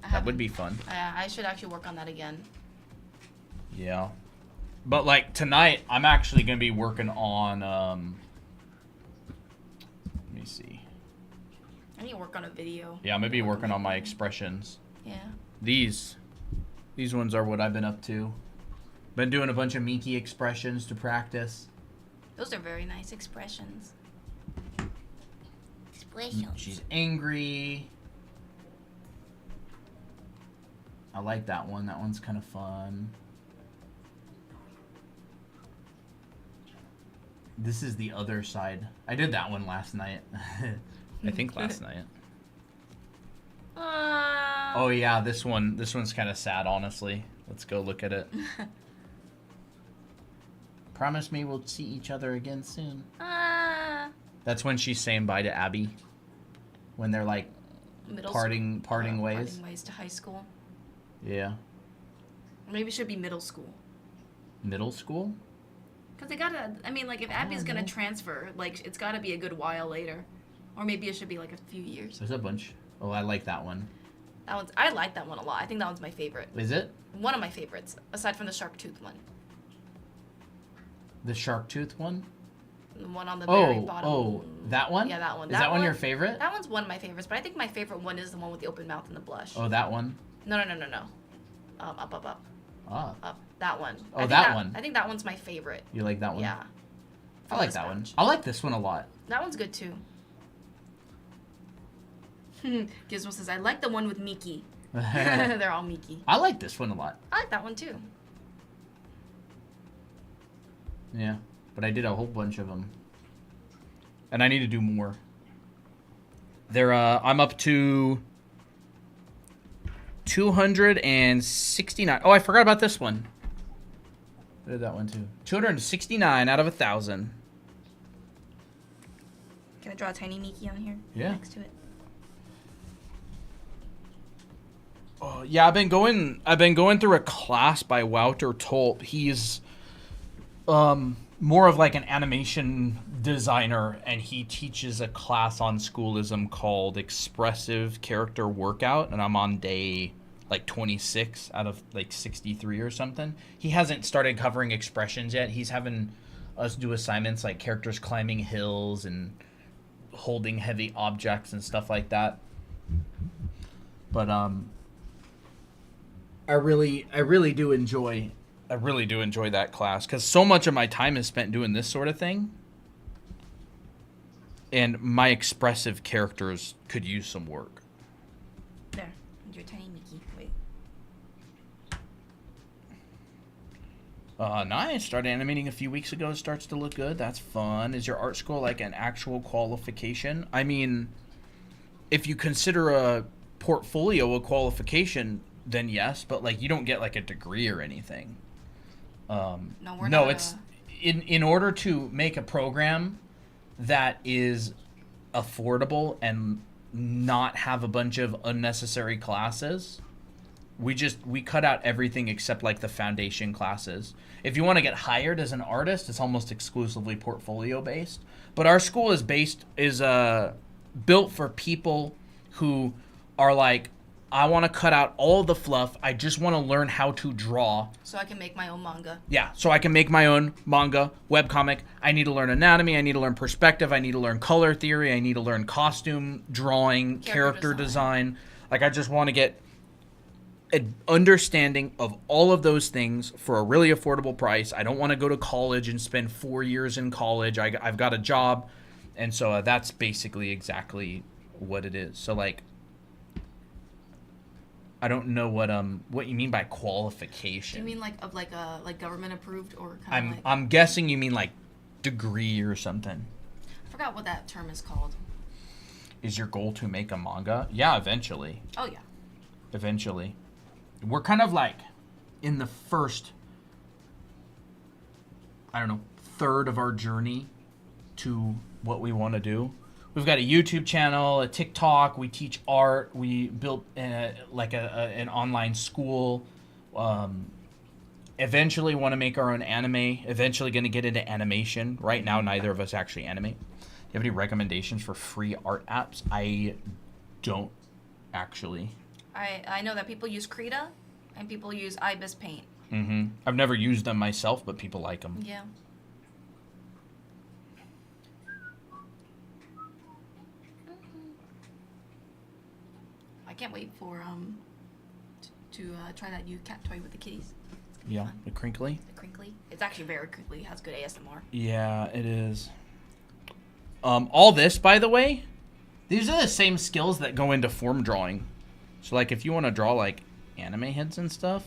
That would be fun. I should actually work on that again. Yeah. But like tonight, I'm actually going to be working on, let me see. I need to work on a video. Yeah, I'm going to be working on my expressions. Yeah. These ones are what I've been up to. Been doing a bunch of Miki expressions to practice. Those are very nice expressions. She's angry. I like that one. That one's kind of fun. This is the other side. I did that one last night. I think last night. Oh yeah, this one's kind of sad, honestly. Let's go look at it. Promise me we'll see each other again soon. That's when she's saying bye to Abby. When they're like parting ways. Parting ways to high school. Yeah. Maybe it should be middle school. Middle school? Because they gotta, I mean, like, if Abby's gonna transfer, like, it's gotta be a good while later. Or maybe it should be, like, a few years. There's a bunch. Oh, I like that one. I like that one a lot. I think that one's my favorite. Is it? One of my favorites, aside from the shark tooth one. The shark tooth one? The one on the very bottom. Oh, that one? Yeah, that one. Is that one your favorite? That one's one of my favorites, but I think my favorite one is the one with the open mouth and the blush. Oh, that one? No. Up. Ah. Up. That one. Oh, that one. I think that one's my favorite. You like that one? Yeah. I like that one. I like this one a lot. That one's good too. Gizmo says, I like the one with Miki. They're all Miki. I like this one a lot. I like that one too. Yeah, but I did a whole bunch of them. And I need to do more. I'm up to 269. Oh, I forgot about this one. I did that one too. 269 out of 1,000. Can I draw a tiny Miki on here? Yeah. Next to it. Oh, yeah, I've been going through a class by Wouter Tolp. He's more of like an animation designer, and he teaches a class on Schoolism called Expressive Character Workout, and I'm on day like 26 out of like 63 or something. He hasn't started covering expressions yet. He's having us do assignments like characters climbing hills and holding heavy objects and stuff like that. But I really do enjoy that class, because so much of my time is spent doing this sort of thing, and my expressive characters could use some work. There, your tiny Miki. Wait. Nice. Started animating a few weeks ago. It starts to look good. That's fun. Is your art school like an actual qualification? I mean, if you consider a portfolio a qualification, then yes, but like you don't get like a degree or anything. No, it's in order to make a program that is affordable and not have a bunch of unnecessary classes. We cut out everything except like the foundation classes. If you want to get hired as an artist, it's almost exclusively portfolio based. But our school is built for people who are like, I want to cut out all the fluff. I just want to learn how to draw. So I can make my own manga. Yeah, so I can make my own manga, webcomic. I need to learn anatomy. I need to learn perspective. I need to learn color theory. I need to learn costume drawing, character design. Like, I just want to get an understanding of all of those things for a really affordable price. I don't want to go to college and spend 4 years in college. I've got a job. And so that's basically exactly what it is. So, like, I don't know what you mean by qualification. Do you mean like government approved, or kind of like... I'm guessing you mean like degree or something. I forgot what that term is called. Is your goal to make a manga? Yeah, eventually. Oh yeah. Eventually. We're kind of like in the first, I don't know, third of our journey to what we want to do. We've got a YouTube channel, a TikTok. We teach art. We built an online school. Eventually want to make our own anime. Eventually going to get into animation. Right now, neither of us actually animate. Do you have any recommendations for free art apps? I don't actually. I know that people use Krita and people use Ibis Paint. Mm-hmm. I've never used them myself, but people like them. Yeah. I can't wait for to try that new cat toy with the kitties. Yeah, fun. The crinkly. The crinkly. It's actually very crinkly. It has good ASMR. Yeah, it is. All this, by the way, these are the same skills that go into form drawing. So, like, if you want to draw like anime heads and stuff,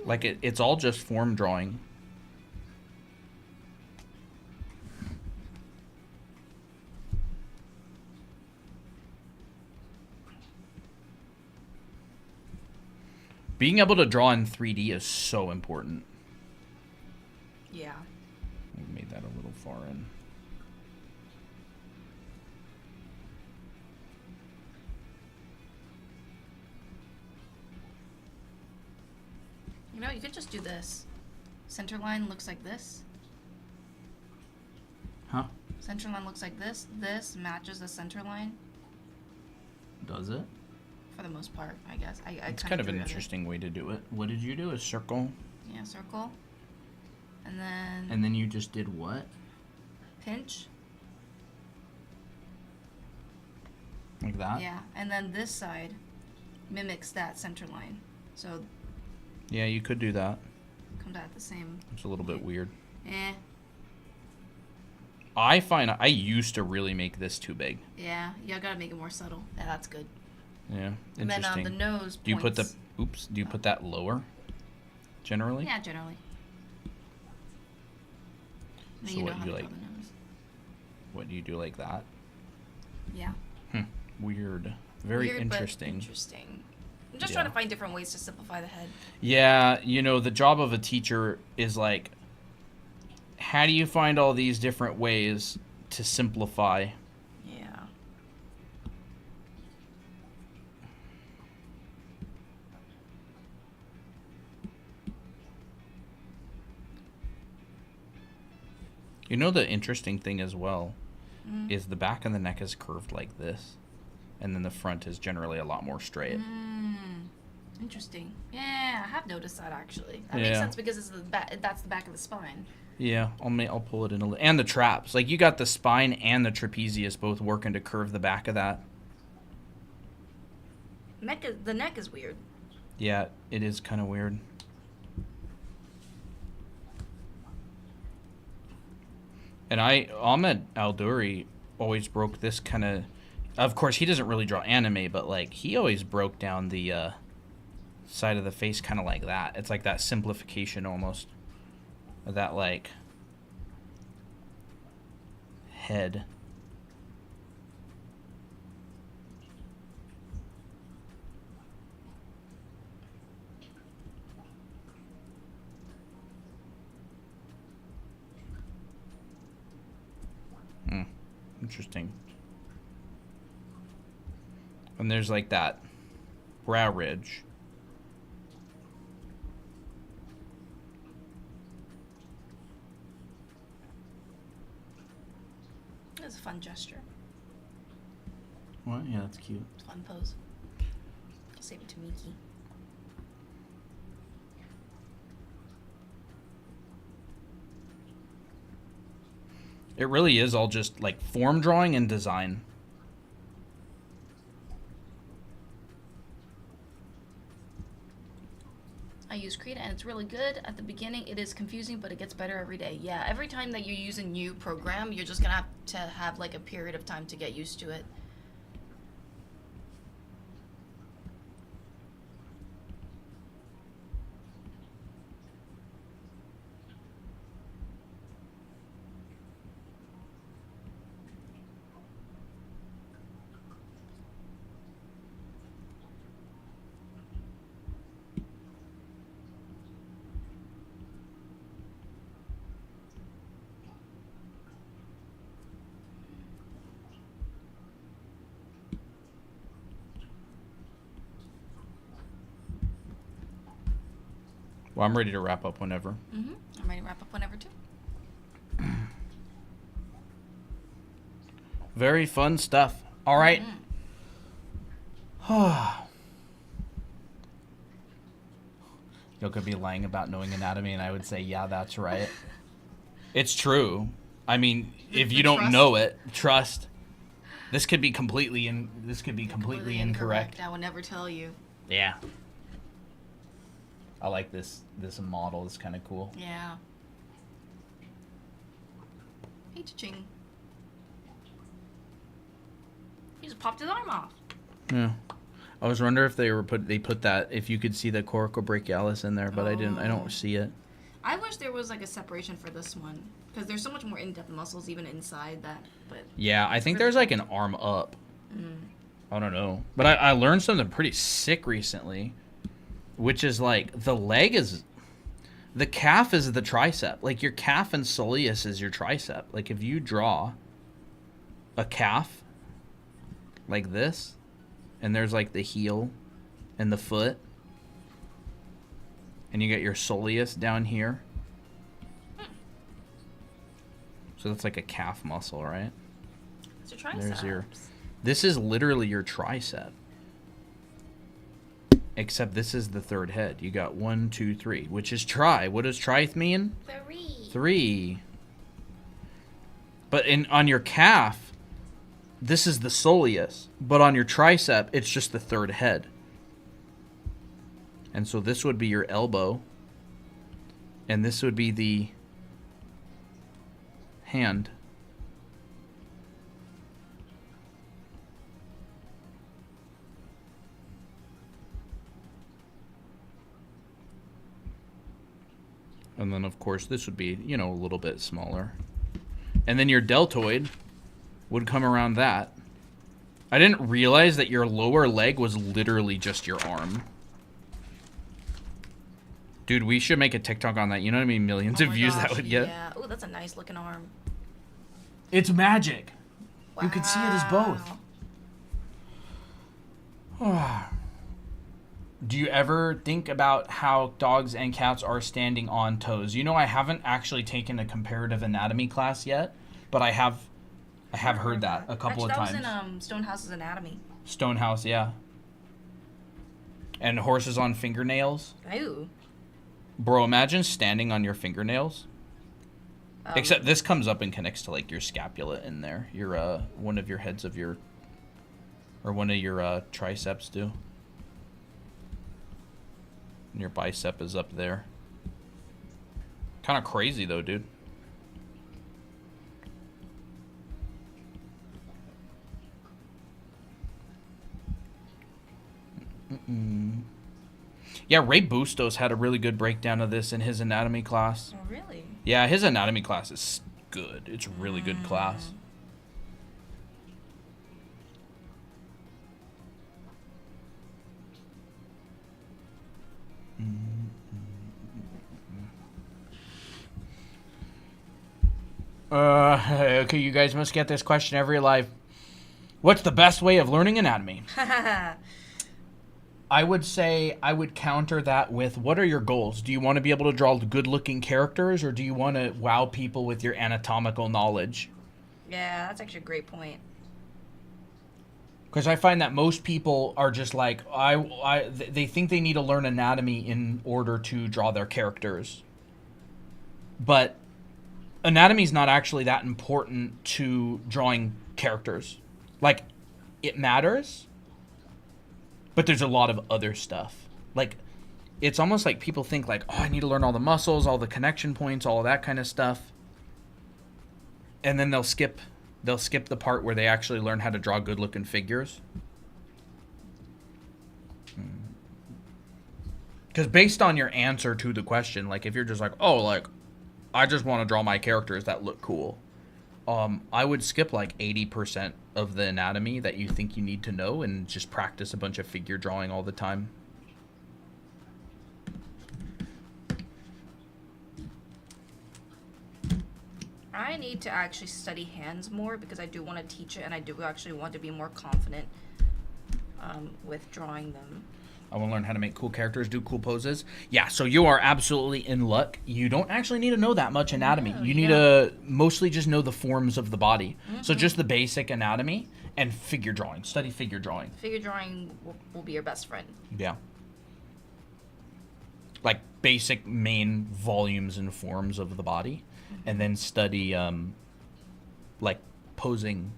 like it's all just form drawing. Being able to draw in 3D is so important. Yeah. I made that a little far in. You know, you could just do this. Center line looks like this. Huh? Center line looks like this. This matches the center line. Does it? For the most part, I guess. It's kind of an interesting way to do it. What did you do? A circle? Yeah, circle. And then... And then you just did what? Pinch. Like that? Yeah, and then this side mimics that center line. So... Yeah, you could do that. Comes out the same... It's a little bit weird. Eh. I find I used to really make this too big. Yeah, you gotta make it more subtle. Yeah, that's good. Yeah, And then interesting. the nose. Do you put the points. oops? Do you put that lower? Generally. Yeah, generally. Now So you know what how you to like? draw the nose. What do you do like that? Yeah. Weird. Very Weird, but interesting. interesting. I'm just Yeah. trying to find different ways to simplify the head. Yeah, you know, the job of a teacher is like, how do you find all these different ways to simplify? Yeah. You know, the interesting thing as well is the back of the neck is curved like this, and then the front is generally a lot more straight. Interesting. Yeah, I have noticed that actually. That makes Yeah. sense because it's the back. That's the back of the spine. Yeah, I'll pull it in and the traps. Like, you got the spine and the trapezius both working to curve the back of that. The neck is weird. Yeah, it is kind of weird. And Ahmed Al-Duri always broke this kind of course, he doesn't really draw anime, but like, he always broke down the side of the face kind of like that. It's like that simplification almost of that, like, head. Interesting. And there's like that brow ridge. It's a fun gesture. Well, yeah, that's cute. It's a fun pose. Save it to Miki. It really is all just like form drawing and design. I use Krita and it's really good. At the beginning, it is confusing, but it gets better every day. Yeah, every time that you use a new program, you're just gonna have to have like a period of time to get used to it. Well, I'm ready to wrap up whenever. I'm ready to wrap up whenever too. Very fun stuff. All right. You could be lying about knowing anatomy, and I would say, yeah, that's right. It's true. I mean, if you don't trust. know it, trust. This could be completely incorrect. I will never tell you. Yeah. I like this model. It's kind of cool. Yeah. Hey, cha-ching. He just popped his arm off. Yeah. I was wondering if they put that, if you could see the coracobrachialis in there, but I don't see it. I wish there was like a separation for this one because there's so much more in-depth muscles even inside that. But Yeah, I think there's like an arm up. I don't know. But I learned something pretty sick recently, which is like the calf is the tricep. Like, your calf and soleus is your tricep. Like, if you draw a calf like this, and there's like the heel and the foot, and you got your soleus down here. So that's like a calf muscle, right? it's your triceps. This is literally your tricep. Except this is the third head. You got 1, 2, 3, which is tri. What does tri mean? 3. But on your calf, this is the soleus. But on your tricep, it's just the third head. And so this would be your elbow. And this would be the hand. And then, of course, this would be, you know, a little bit smaller. And then your deltoid would come around that. I didn't realize that your lower leg was literally just your arm. Dude, we should make a TikTok on that. You know what I mean? Millions of views that would get. Yeah. Oh, that's a nice looking arm. It's magic. Wow. You could see it as both. Do you ever think about how dogs and cats are standing on toes? You know, I haven't actually taken a comparative anatomy class yet, but I have heard that a couple of times. That was in Stonehouse's Anatomy. Stonehouse, yeah. And horses on fingernails. Ooh. Bro, imagine standing on your fingernails. Except this comes up and connects to like your scapula in there. Your one of your heads of your, or one of your triceps do. And your bicep is up there. Kind of crazy though, dude. Yeah, Ray Bustos had a really good breakdown of this in his anatomy class. Oh, really? Yeah, his anatomy class is good. It's a really good class. Okay, you guys must get this question every live. What's the best way of learning anatomy? I would say I would counter that with, what are your goals? Do you want to be able to draw good-looking characters, or do you want to wow people with your anatomical knowledge? Yeah, that's actually a great point. Because I find that most people are just like, they think they need to learn anatomy in order to draw their characters. But anatomy is not actually that important to drawing characters. Like, it matters, but there's a lot of other stuff. Like, it's almost like people think like, oh, I need to learn all the muscles, all the connection points, all of that kind of stuff. And then they'll skip the part where they actually learn how to draw good looking figures. Because based on your answer to the question, like if you're just like, oh, like I just want to draw my characters that look cool, I would skip like 80% of the anatomy that you think you need to know and just practice a bunch of figure drawing all the time. I need to actually study hands more because I do want to teach it, and I do actually want to be more confident with drawing them. I want to learn how to make cool characters, do cool poses. Yeah, so you are absolutely in luck. You don't actually need to know that much anatomy. You need to mostly just know the forms of the body. Mm-hmm. So just the basic anatomy and figure drawing. Study figure drawing. Figure drawing will be your best friend. Yeah. Like basic main volumes and forms of the body. Mm-hmm. And then study like posing,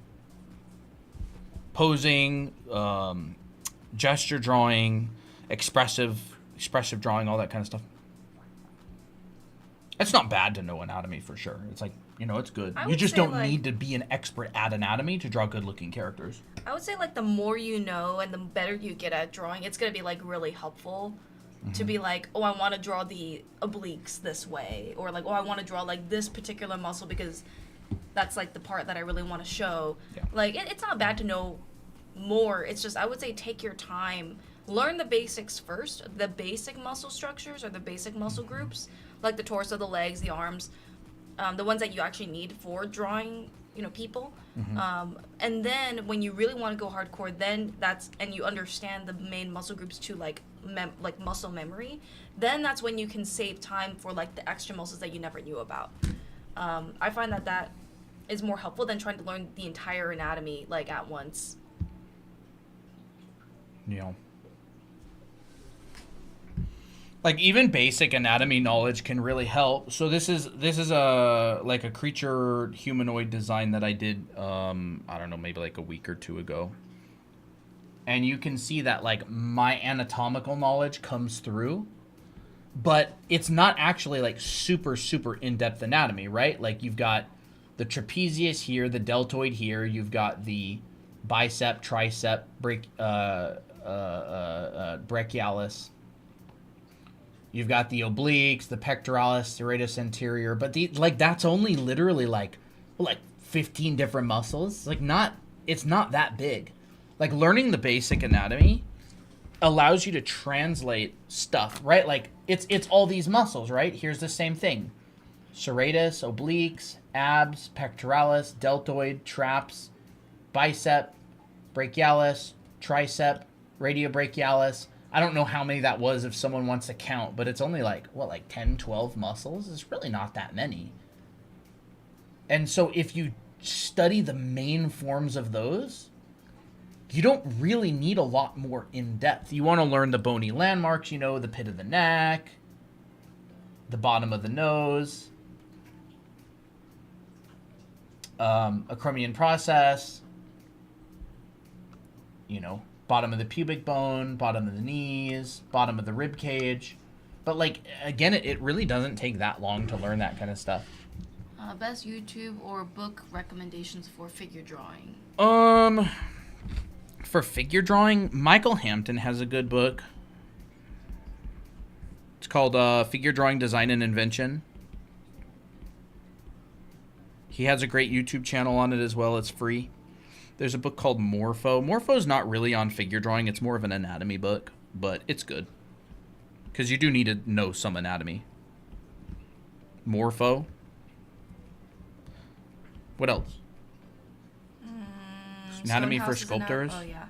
gesture drawing, expressive drawing, all that kind of stuff. It's not bad to know anatomy for sure. It's like, you know, it's good. You just don't need to be an expert at anatomy to draw good looking characters. I would say like the more you know and the better you get at drawing, it's going to be like really helpful to be like, oh, I want to draw the obliques this way, or like, oh, I want to draw like this particular muscle because that's like the part that I really want to show. Yeah. Like it's not bad to know more. It's just, I would say, take your time, learn the basics first, the basic muscle structures or the basic muscle groups, like the torso, the legs, the arms, the ones that you actually need for drawing, you know, people. And then when you really want to go hardcore, then and you understand the main muscle groups to like muscle memory, then that's when you can save time for like the extra muscles that you never knew about. I find that is more helpful than trying to learn the entire anatomy like at once. Yeah. Like even basic anatomy knowledge can really help. So this is a like a creature humanoid design that I did I don't know, maybe like a week or two ago. And you can see that like my anatomical knowledge comes through, but it's not actually like super in-depth anatomy, right? Like you've got the trapezius here, the deltoid here, you've got the bicep, tricep, brachialis. You've got the obliques, the pectoralis, serratus anterior, but that's only literally like 15 different muscles. It's not that big. Like, learning the basic anatomy allows you to translate stuff, right? Like, it's all these muscles, right? Here's the same thing. Serratus, obliques, abs, pectoralis, deltoid, traps, bicep, brachialis, tricep, radiobrachialis. I don't know how many that was if someone wants to count, but it's only like 10, 12 muscles? It's really not that many. And so if you study the main forms of those, you don't really need a lot more in depth. You want to learn the bony landmarks, the pit of the neck, the bottom of the nose, acromion process, bottom of the pubic bone, bottom of the knees, bottom of the rib cage. But again, it really doesn't take that long to learn that kind of stuff. Best YouTube or book recommendations for figure drawing? For figure drawing, Michael Hampton has a good book. It's called Figure Drawing Design and Invention. He has a great YouTube channel on it as well. It's free. There's a book called Morpho. Morpho's not really on figure drawing. It's more of an anatomy book, but it's good. Because you do need to know some anatomy. Morpho. What else? Anatomy for sculptors. Oh, yeah.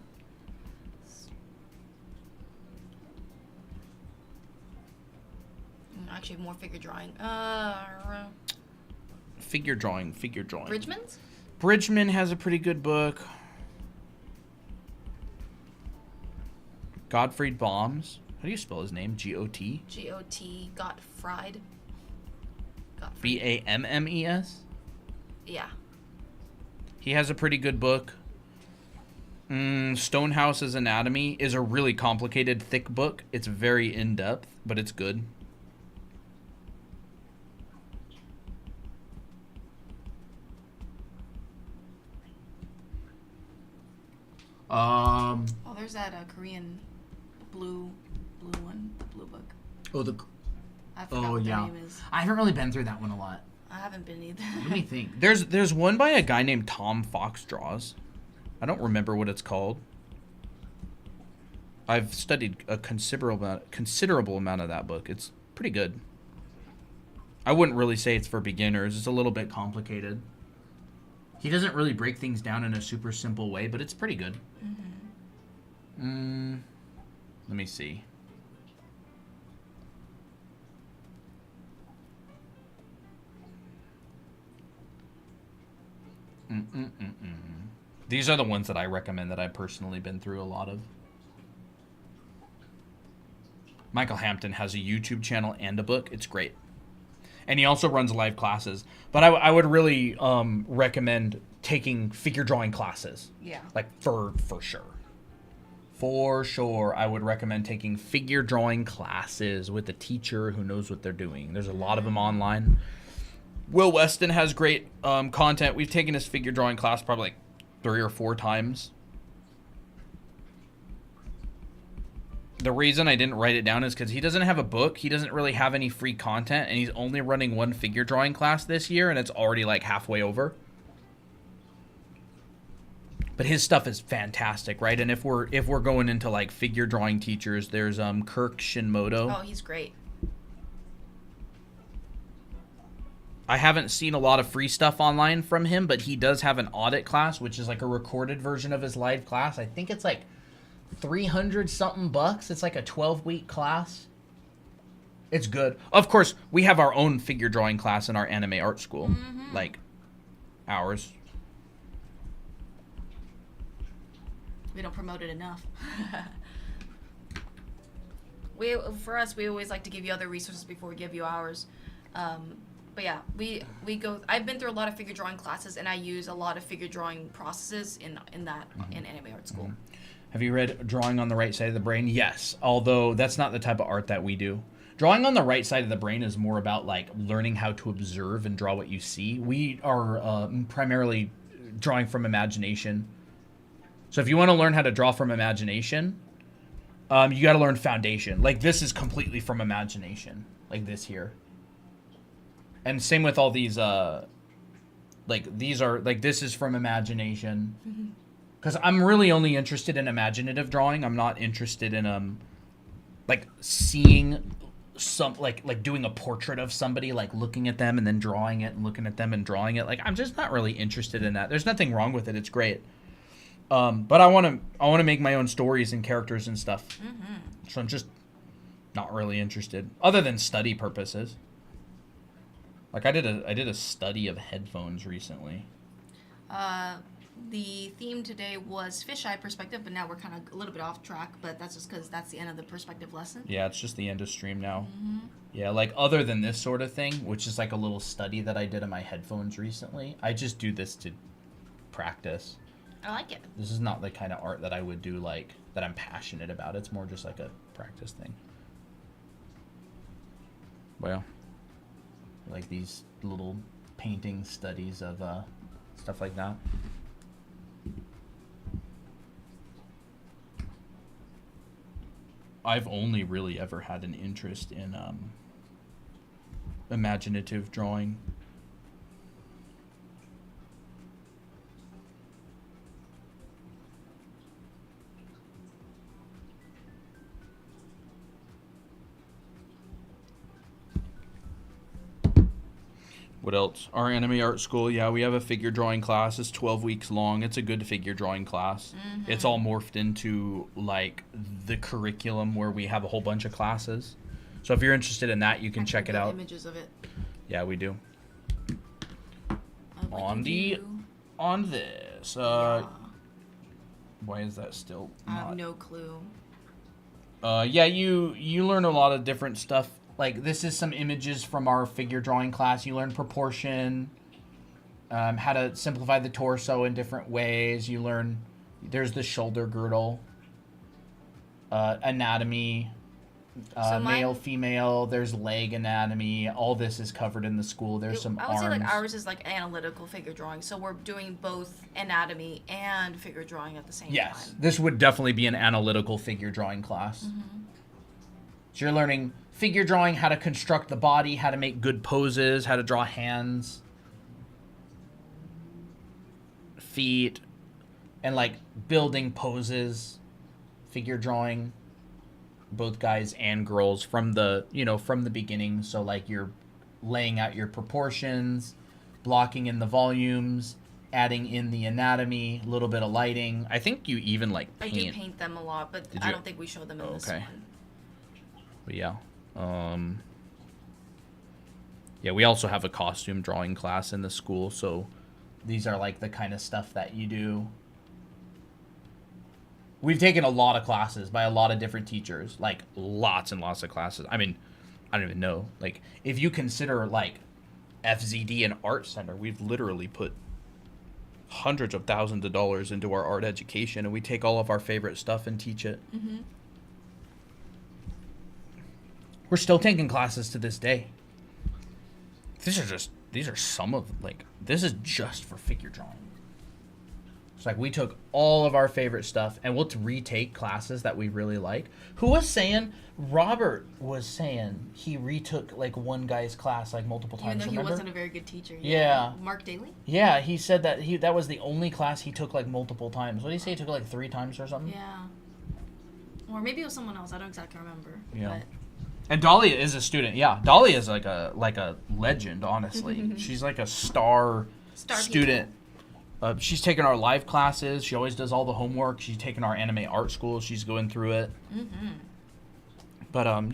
Actually, more figure drawing. Figure drawing. Bridgman's? Bridgman has a pretty good book. Gottfried Bombs. How do you spell his name? G-O-T? G-O-T. Gottfried. B-A-M-M-E-S? Yeah. He has a pretty good book. Stonehouse's Anatomy is a really complicated, thick book. It's very in-depth, but it's good. There's that Korean blue book. I forgot what the name is. I haven't really been through that one a lot. I haven't been either. Let me think. There's one by a guy named Tom Fox Draws. I don't remember what it's called. I've studied a considerable amount of that book. It's pretty good. I wouldn't really say it's for beginners. It's a little bit complicated. He doesn't really break things down in a super simple way, but it's pretty good. Let me see. These are the ones that I recommend that I've personally been through a lot of. Michael Hampton has a YouTube channel and a book. It's great. And he also runs live classes. But I would really recommend taking figure drawing classes. Yeah. For sure. For sure, I would recommend taking figure drawing classes with a teacher who knows what they're doing. There's a lot of them online. Will Weston has great content. We've taken his figure drawing class probably 3 or 4 times. The reason I didn't write it down is because he doesn't have a book. He doesn't really have any free content, and he's only running one figure drawing class this year, and it's already halfway over. But his stuff is fantastic, right? And if we're going into figure drawing teachers, there's Kirk Shinmoto. Oh, he's great. I haven't seen a lot of free stuff online from him, but he does have an audit class, which is a recorded version of his live class. I think it's 300 something bucks. It's a 12-week class. It's good. Of course, we have our own figure drawing class in our anime art school, ours. We don't promote it enough. For us, we always like to give you other resources before we give you ours. But yeah, we go. I've been through a lot of figure drawing classes, and I use a lot of figure drawing processes in anime art school. Have you read Drawing on the Right Side of the Brain? Yes, although that's not the type of art that we do. Drawing on the right side of the brain is more about learning how to observe and draw what you see. We are primarily drawing from imagination. So if you want to learn how to draw from imagination, You got to learn foundation. Like, this is completely from imagination. Like this here. And same with all these, like, these are, like, this is from imagination. Because I'm really only interested in imaginative drawing. I'm not interested in, like, seeing some, like doing a portrait of somebody, like, looking at them and then drawing it and looking at them and drawing it. Like, I'm just not really interested in that. There's nothing wrong with it. It's great. But I want to make my own stories and characters and stuff. So I'm just not really interested, other than study purposes. Like, I did a study of headphones recently. The theme today was fisheye perspective, but now we're kind of a little bit off track, but that's just because that's the end of the perspective lesson. Yeah, it's just the end of stream now. Yeah, like, other than this sort of thing, which is like a little study that I did on my headphones recently, I just do this to practice. I like it. This is not the kind of art that I would do, like, that I'm passionate about. It's more just like a practice thing. Well, like these little painting studies of stuff like that. I've only really ever had an interest in imaginative drawing. What else? Our anime art school, yeah, we have a figure drawing class. It's 12 weeks long. It's a good figure drawing class. It's all morphed into, like, the curriculum where we have a whole bunch of classes. So if you're interested in that, you can check it out. Images of it. Yeah, we do. On this. Yeah. Why is that still I have not? no clue. Yeah, you learn a lot of different stuff. Like, this is some images from our figure drawing class. You learn proportion, how to simplify the torso in different ways. You learn, there's the shoulder girdle, anatomy, male, female. There's leg anatomy. All this is covered in the school. There's some I would arms. say, like, ours is, like, analytical figure drawing. So we're doing both anatomy and figure drawing at the same Yes, time. this would definitely be an analytical figure drawing class. So you're learning figure drawing, how to construct the body, how to make good poses, how to draw hands, feet, and, like, building poses, figure drawing, both guys and girls from the, from the beginning. So, like, you're laying out your proportions, blocking in the volumes, adding in the anatomy, a little bit of lighting. I think you even, like, paint. I do paint them a lot, but I don't think we show them in this one. But yeah. Yeah, we also have a costume drawing class in the school, so these are, like, the kind of stuff that you do. We've taken a lot of classes by a lot of different teachers, like, lots and lots of classes. I mean, I don't even know. Like, if you consider, like, FZD and Art Center, we've literally put hundreds of thousands of dollars into our art education, and we take all of our favorite stuff and teach it. We're still taking classes to this day. These are some of, like, this is just for figure drawing. It's like we took all of our favorite stuff and we'll retake classes that we really like. Who was saying, Robert was saying he retook, like, one guy's class, like, multiple times. Even though he wasn't a very good teacher. Yeah. Mark Daly? Yeah, he said that that was the only class he took, like, multiple times. What did he say? He took it, like, 3 times or something? Yeah. Or maybe it was someone else. I don't exactly remember. Yeah. But and Dahlia is a student. Yeah, Dahlia is like a legend, honestly. She's like a star student. She's taken our live classes. She always does all the homework. She's taken our anime art school. She's going through it. But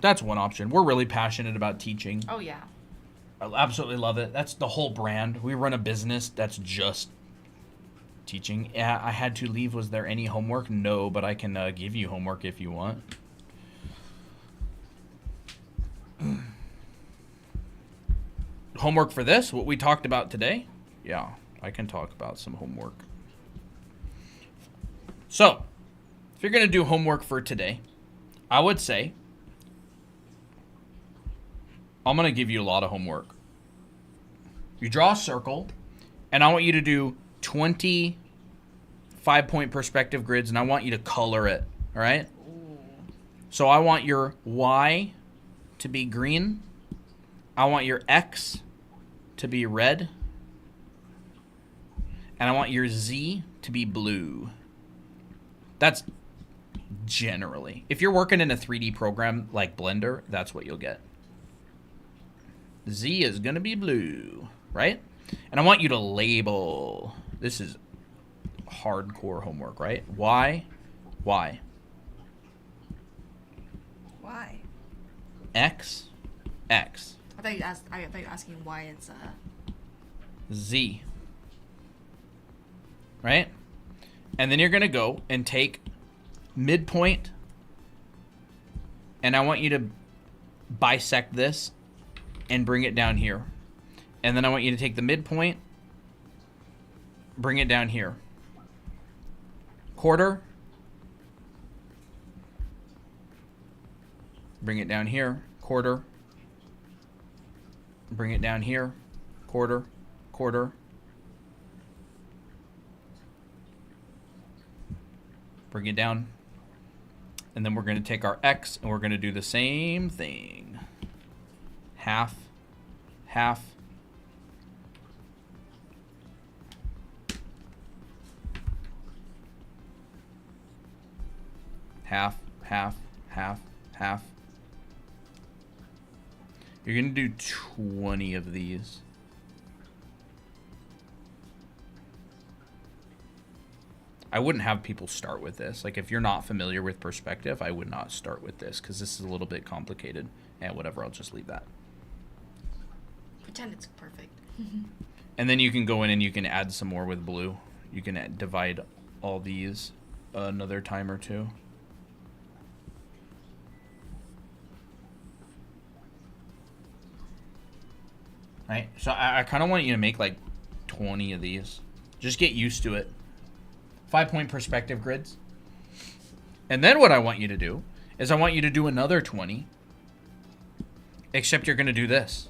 that's one option. We're really passionate about teaching. Oh yeah. I absolutely love it. That's the whole brand. We run a business that's just teaching. Yeah, I had to leave. Was there any homework? No, but I can give you homework if you want. Homework for this, what we talked about today? Yeah, I can talk about some homework. So, if you're going to do homework for today, I would say I'm going to give you a lot of homework. You draw a circle, and I want you to do 20 5-point perspective grids, and I want you to color it, all right? Ooh. So I want your Y to be green. I want your X to be red. And I want your Z to be blue. That's generally. If you're working in a 3D program like Blender, that's what you'll get. Z is going to be blue, right? And I want you to label. This is hardcore homework, right? Y, Y. Why? X, X. I thought you were asking why it's Z. Right? And then you're going to go and take midpoint, and I want you to bisect this and bring it down here. And then I want you to take the midpoint, bring it down here. Quarter, bring it down here. Quarter, bring it down here. Quarter, quarter. Bring it down. And then we're going to take our X and we're going to do the same thing. Half, half. Half, half, half, half. You're going to do 20 of these. I wouldn't have people start with this. Like, if you're not familiar with perspective, I would not start with this because this is a little bit complicated. And whatever, I'll just leave that. Pretend it's perfect. And then you can go in and you can add some more with blue. You can divide all these another time or two. Right? So I kind of want you to make like 20 of these. Just get used to it. 5-point perspective grids. And then what I want you to do is I want you to do another 20. Except you're going to do this.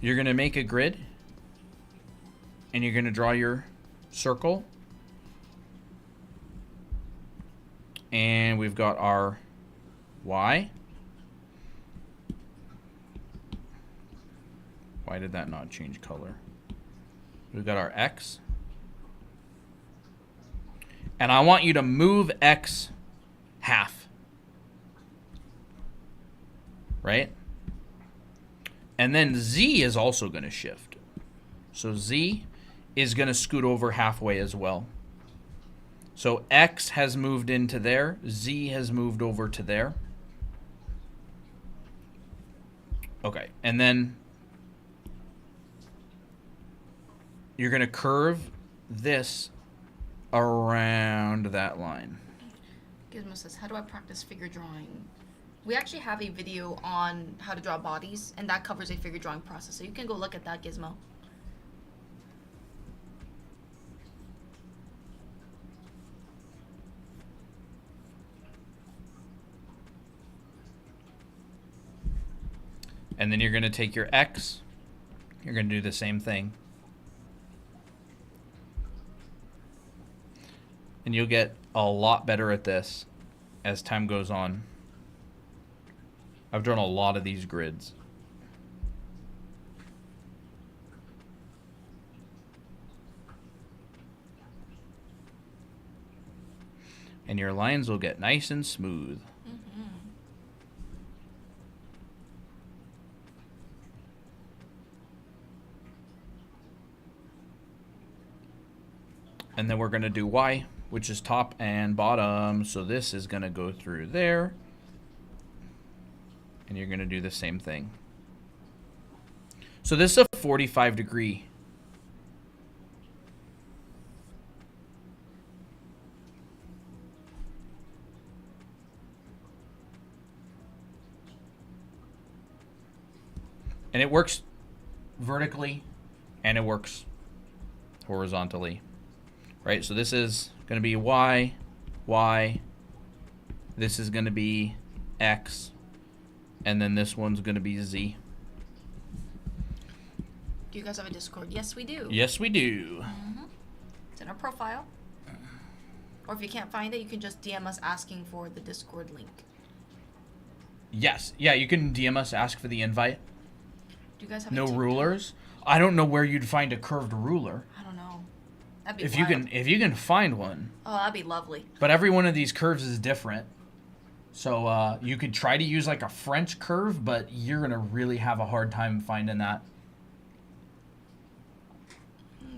You're going to make a grid. And you're going to draw your circle. And we've got our Y. Why did that not change color? We've got our X. And I want you to move X half. Right? And then Z is also going to shift. So Z is going to scoot over halfway as well. So X has moved into there. Z has moved over to there. Okay. And then you're going to curve this around that line. Gizmo says, how do I practice figure drawing? We actually have a video on how to draw bodies, and that covers a figure drawing process. So you can go look at that, Gizmo. And then you're going to take your X. You're going to do the same thing. And you'll get a lot better at this as time goes on. I've drawn a lot of these grids. And your lines will get nice and smooth. Mm-hmm. And then we're going to do Y, which is top and bottom. So this is going to go through there. And you're going to do the same thing. So this is a 45-degree. And it works vertically and it works horizontally. Right? So this is going to be Y, Y. This is going to be X. And then this one's going to be Z. Do you guys have a Discord? Yes, we do. Yes, we do. Mm-hmm. It's in our profile. Or if you can't find it, you can just DM us asking for the Discord link. Yes. Yeah, you can DM us, ask for the invite. Do you guys have no a TikTok? rulers? I don't know where you'd find a curved ruler. I don't know. That'd be If wild. you can find one. Oh, that'd be lovely. But every one of these curves is different. So you could try to use like a French curve, but you're going to really have a hard time finding that.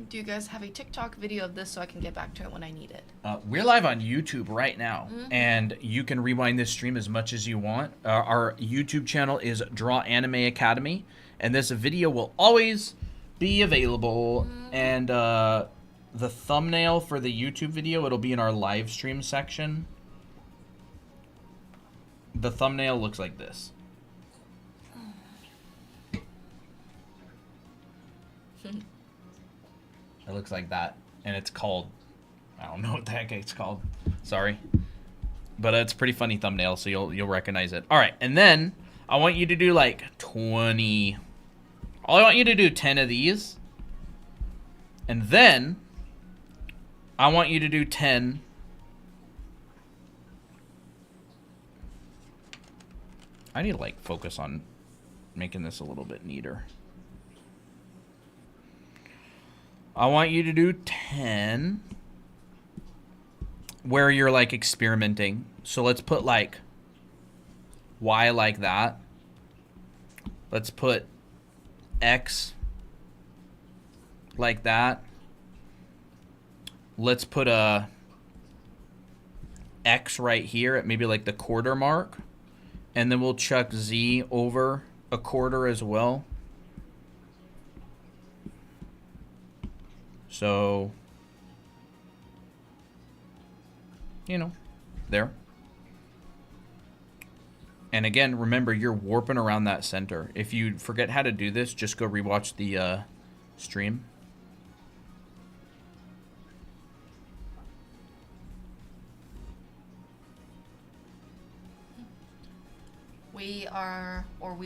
Do you guys have a TikTok video of this so I can get back to it when I need it? We're live on YouTube right now, and you can rewind this stream as much as you want. Our YouTube channel is Draw Anime Academy, and this video will always be available. And the thumbnail for the YouTube video, it'll be in our live stream section. The thumbnail looks like this. It looks like that, and it's called, I don't know what the heck it's called. Sorry, but it's a pretty funny thumbnail, so you'll recognize it. All right, and then I want you to do like 20. I want you to do 10 of these, and then I want you to do 10. I need to like focus on making this a little bit neater. I want you to do 10 where you're like experimenting. So let's put like Y like that. Let's put X like that. Let's put a X right here at maybe like the quarter mark. And then we'll chuck Z over a quarter as well. So, you know, there. And again, remember, you're warping around that center. If you forget how to do this, just go rewatch the stream. We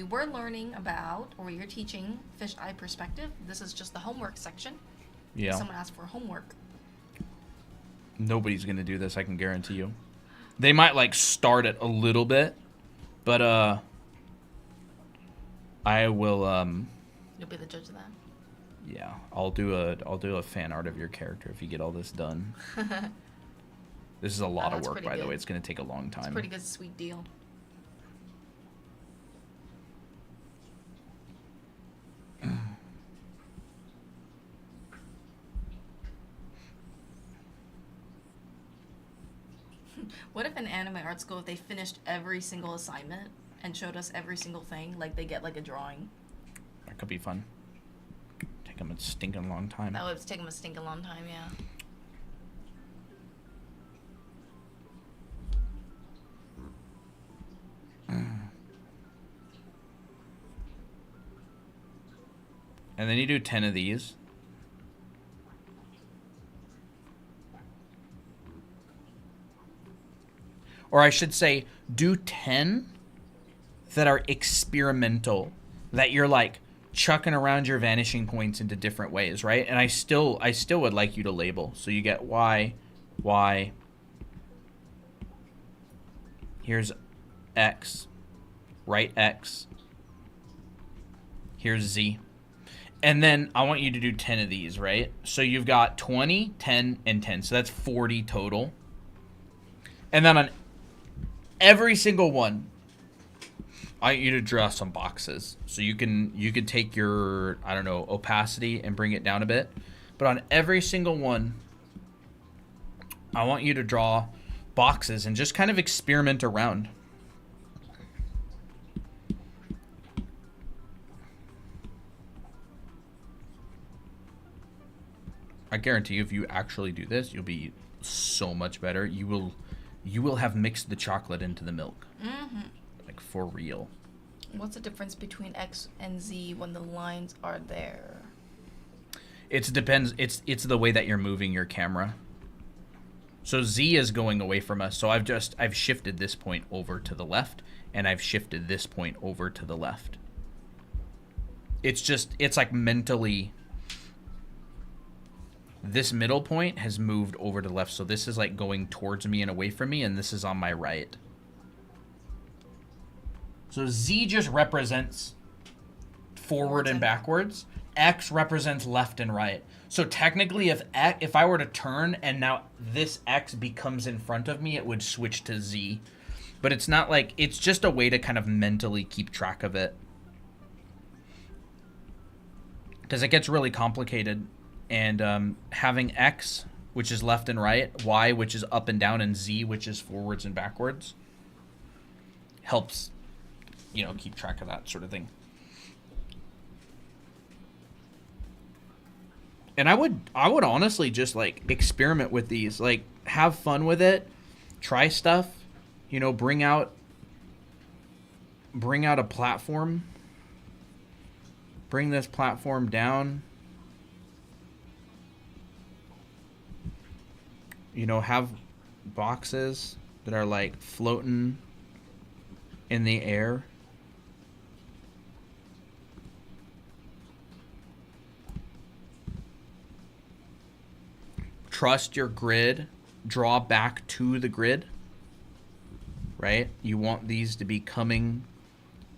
were learning about, or we were teaching fisheye perspective. This is just the homework section. Yeah. Someone asked for homework. Nobody's going to do this, I can guarantee you. They might like start it a little bit, but I will You'll be the judge of that. Yeah, I'll do a fan art of your character if you get all this done. This is a lot of work, by the way. It's going to take a long time. It's a pretty good, sweet deal. What if in anime art school, if they finished every single assignment and showed us every single thing, like they get like a drawing? That could be fun. Take them a stinking long time. That would take them a stinking long time, yeah. And then you do 10 of these. Or I should say, do 10 that are experimental, that you're like chucking around your vanishing points into different ways, right? And I still would like you to label. So you get Y, Y. Here's X, right X. Here's Z. And then I want you to do 10 of these, right? So you've got 20, 10, and 10. So that's 40 total. And then on every single one, I want you to draw some boxes. So you can take your, I don't know, opacity and bring it down a bit. But on every single one, I want you to draw boxes and just kind of experiment around. I guarantee you, if you actually do this, you'll be so much better. You will have mixed the chocolate into the milk. Mm-hmm. Like, for real. What's the difference between X and Z when the lines are there? It depends. It's the way that you're moving your camera. So Z is going away from us. So I've shifted this point over to the left, and I've shifted this point over to the left. It's like mentally, this middle point has moved over to the left. So this is like going towards me and away from me, and this is on my right. So Z just represents forward and backwards. X represents left and right. So technically, if I were to turn and now this X becomes in front of me, it would switch to Z. But it's not like, it's just a way to kind of mentally keep track of it. Because it gets really complicated. And having X, which is left and right, Y, which is up and down, and Z, which is forwards and backwards, helps, you know, keep track of that sort of thing. And I would honestly just like experiment with these, like have fun with it, try stuff, you know, bring out a platform, bring this platform down, you know, have boxes that are like floating in the air. Trust your grid, draw back to the grid, right? You want these to be coming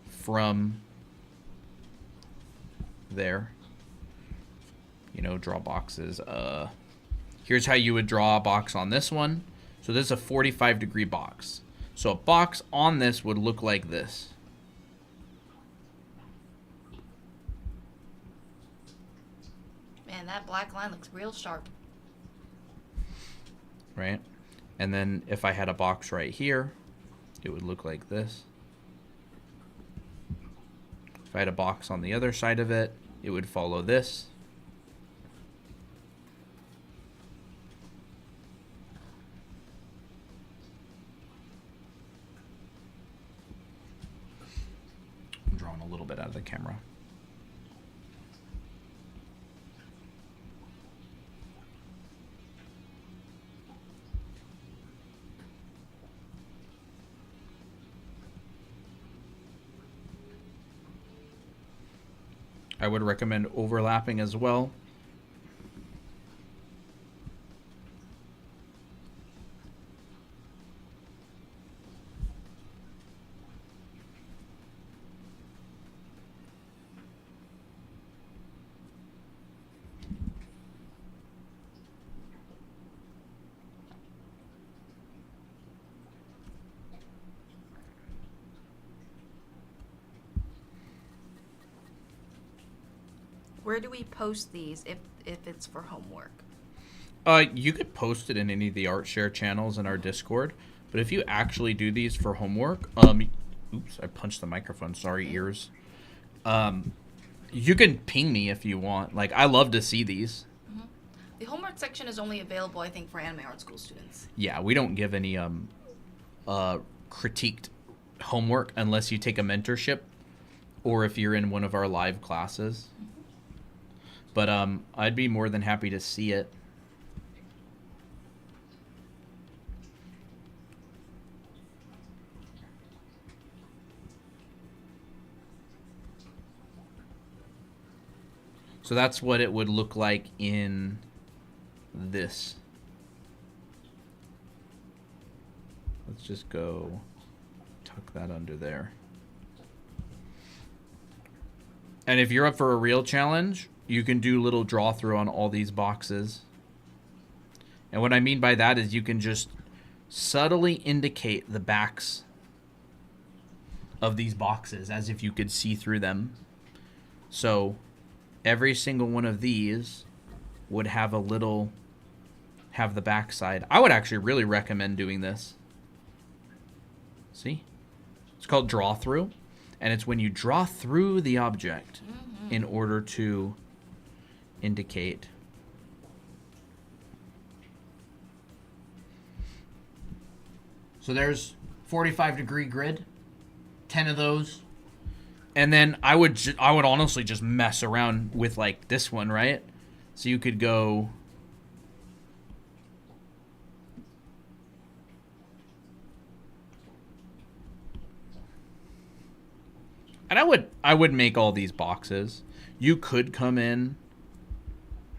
from there. You know, draw boxes. Here's how you would draw a box on this one. So this is a 45-degree box. So a box on this would look like this. Man, that black line looks real sharp. Right? And then if I had a box right here, it would look like this. If I had a box on the other side of it, it would follow this. I'm drawing a little bit out of the camera. I would recommend overlapping as well. Where do we post these if it's for homework? You could post it in any of the ArtShare channels in our Discord, but if you actually do these for homework, oops, I punched the microphone. Sorry, ears. You can ping me if you want. Like, I love to see these. Mm-hmm. The homework section is only available, I think, for anime art school students. Yeah, we don't give any critiqued homework unless you take a mentorship or if you're in one of our live classes. Mm-hmm. But I'd be more than happy to see it. So that's what it would look like in this. Let's just go tuck that under there. And if you're up for a real challenge, you can do little draw through on all these boxes. And what I mean by that is you can just subtly indicate the backs of these boxes as if you could see through them. So every single one of these would have the back side. I would actually really recommend doing this. See? It's called draw through. And it's when you draw through the object in order to indicate. So there's 45-degree grid, 10 of those. And then I would honestly just mess around with like this one, right? So you could go and I would make all these boxes. You could come in.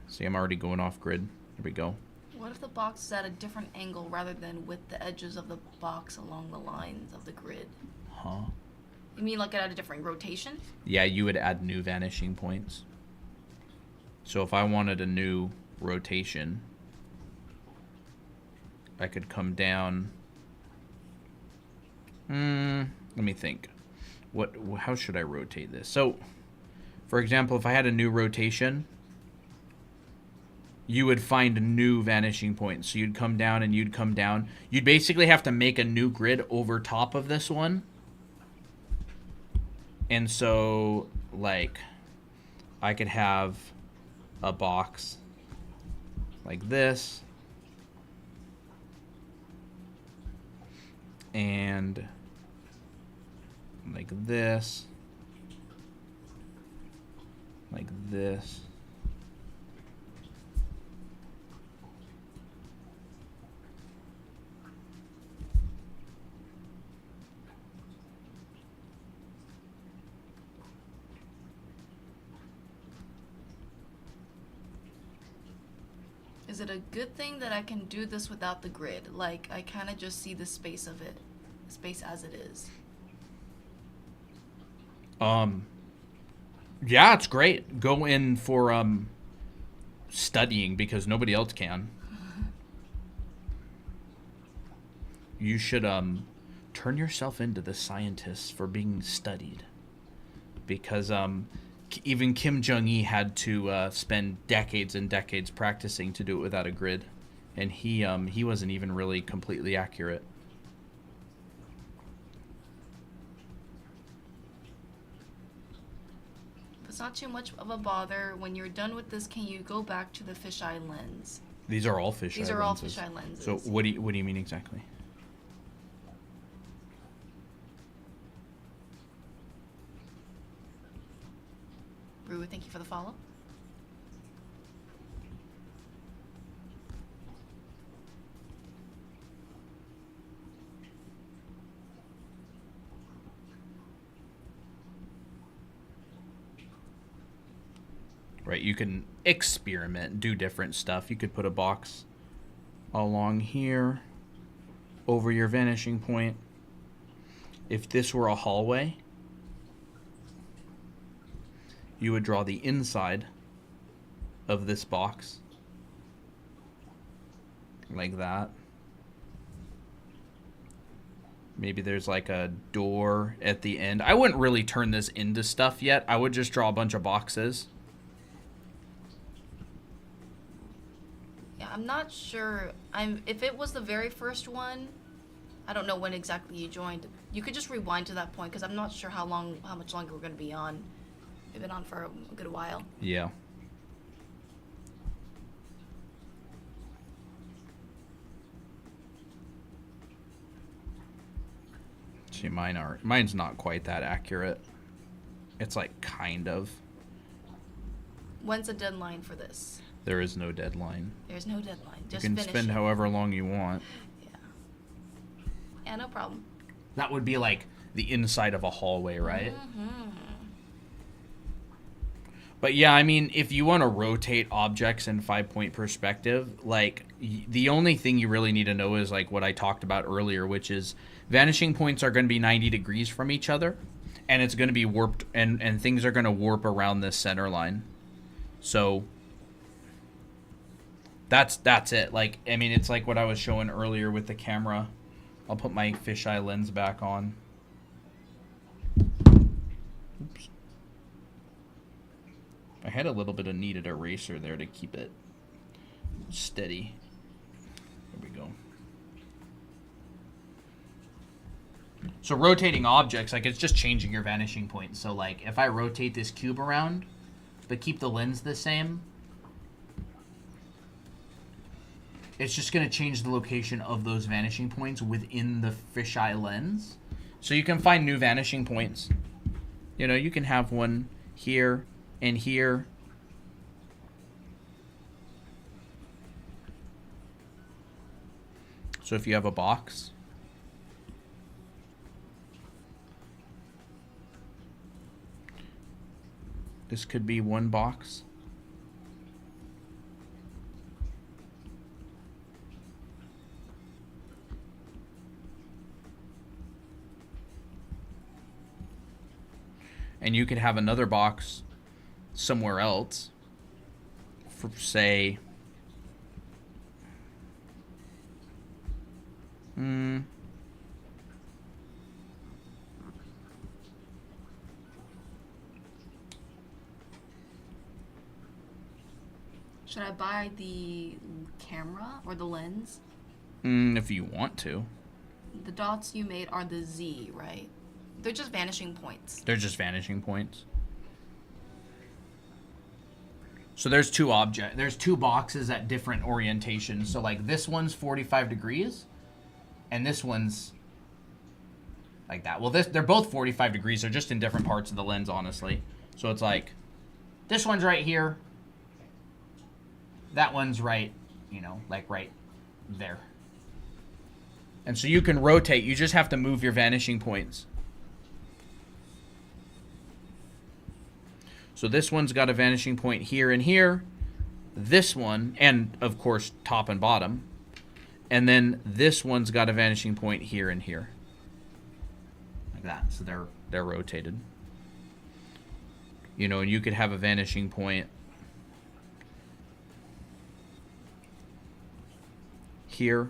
See, I'm already going off grid. There we go. What if the box is at a different angle rather than with the edges of the box along the lines of the grid? Huh? You mean like at a different rotation? Yeah, you would add new vanishing points. So if I wanted a new rotation, I could come down. Let me think. How should I rotate this? So, for example, if I had a new rotation, you would find new vanishing points. So you'd come down and you'd come down. You'd basically have to make a new grid over top of this one. And so, like, I could have a box like this. And like this. Like this. Is it a good thing that I can do this without the grid? Like, I kind of just see the space of it. Space as it is. Yeah, it's great. Go in for studying because nobody else can. You should turn yourself into the scientists for being studied, because even Kim Jong-il had to spend decades and decades practicing to do it without a grid, and he wasn't even really completely accurate. It's not too much of a bother. When you're done with this, can you go back to the fisheye lens? These are all fisheye lenses. These are all fisheye lenses. So what do you mean exactly? Rue, thank you for the follow. Right, you can experiment, do different stuff. You could put a box along here over your vanishing point. If this were a hallway, you would draw the inside of this box like that. Maybe there's like a door at the end. I wouldn't really turn this into stuff yet. I would just draw a bunch of boxes. Yeah, I'm not sure. If it was the very first one, I don't know when exactly you joined. You could just rewind to that point because I'm not sure how much longer we're going to be on. We've been on for a good while. Yeah. See, mine's not quite that accurate. It's like kind of. When's the deadline for this? There is no deadline. There's no deadline. Just you can finish spend it. however long you want. Yeah. Yeah, no problem. That would be like the inside of a hallway, right? Mm-hmm. But yeah, I mean, if you want to rotate objects in 5-point perspective, like the only thing you really need to know is like what I talked about earlier, which is vanishing points are going to be 90 degrees from each other, and it's going to be warped, and things are going to warp around this center line. So that's it. Like, I mean, it's like what I was showing earlier with the camera. I'll put my fisheye lens back on. Oops. I had a little bit of needed eraser there to keep it steady. There we go. So rotating objects, like it's just changing your vanishing point. So like if I rotate this cube around, but keep the lens the same, it's just going to change the location of those vanishing points within the fisheye lens. So you can find new vanishing points. You know, you can have one here and here. So if you have a box, this could be one box. And you could have another box somewhere else for, say, Should I buy the camera or the lens? If you want to. The dots you made are the Z, right? They're just vanishing points. They're just vanishing points. So there's two boxes at different orientations. So like this one's 45 degrees and this one's like that. Well, they're both 45 degrees. They're just in different parts of the lens, honestly. So it's like this one's right here. That one's right, you know, like right there. And so you can rotate. You just have to move your vanishing points. So this one's got a vanishing point here and here. This one, and of course, top and bottom. And then this one's got a vanishing point here and here. Like that. So they're rotated. You know, and you could have a vanishing point here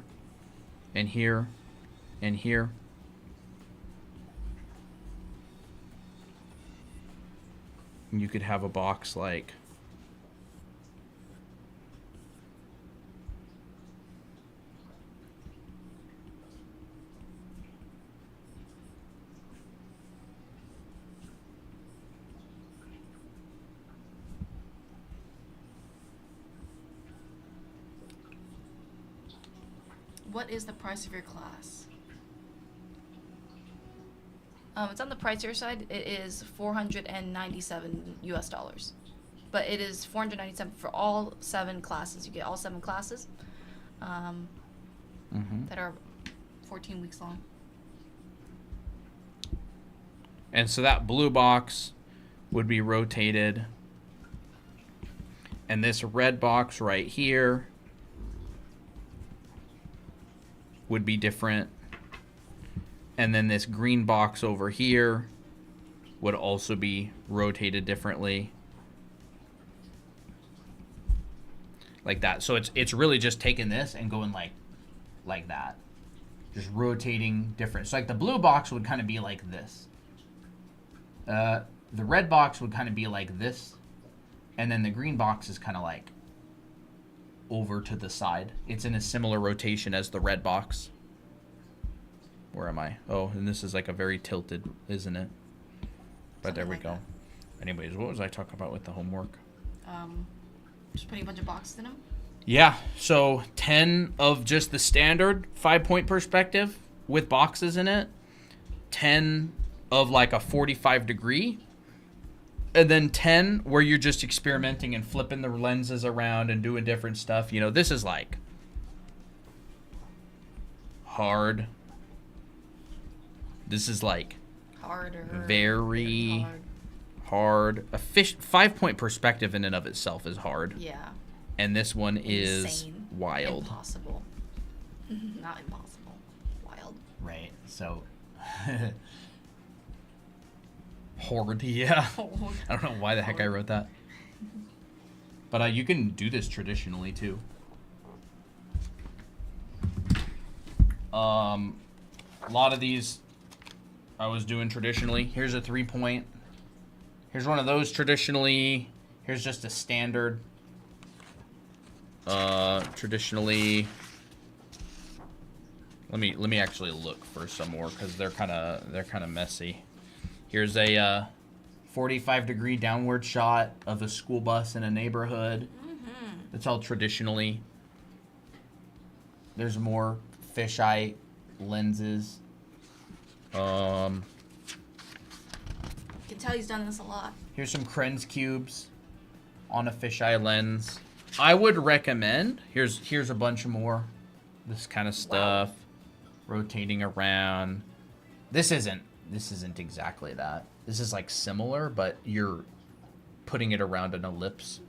and here and here. And you could have a box like What is the price of your class? It's on the pricier side. It is $497 US, but it is $497 for all 7 classes. You get all 7 classes that are 14 weeks long. And so that blue box would be rotated. And this red box right here would be different. And then this green box over here would also be rotated differently. Like that. So it's really just taking this and going like that. Just rotating different. So like the blue box would kind of be like this. The red box would kind of be like this. And then the green box is kind of like over to the side. It's in a similar rotation as the red box. Where am I? Oh, and this is like a very tilted, isn't it? But there we go. Anyways, what was I talking about with the homework? Just putting a bunch of boxes in them. Yeah, so 10 of just the standard 5-point perspective with boxes in it. 10 of like a 45 degree. And then 10 where you're just experimenting and flipping the lenses around and doing different stuff. You know, this is like hard. This is like Harder. Very hard. A 5-point perspective in and of itself is hard. Yeah. And this one is Insane. wild. Impossible. Not impossible. Wild. Right. So hard, yeah. I don't know why the heck I wrote that. But you can do this traditionally too. A lot of these I was doing traditionally. Here's a 3-point. Here's one of those traditionally. Here's just a standard. Traditionally. Let me actually look for some more because they're kind of messy. Here's a 45 degree downward shot of a school bus in a neighborhood. That's all traditionally. There's more fisheye lenses. You can tell he's done this a lot. Here's some Krenz cubes on a fisheye lens. I would recommend. Here's a bunch more. This kind of stuff. Wow. Rotating around. This isn't exactly that. This is like similar, but you're putting it around an ellipse.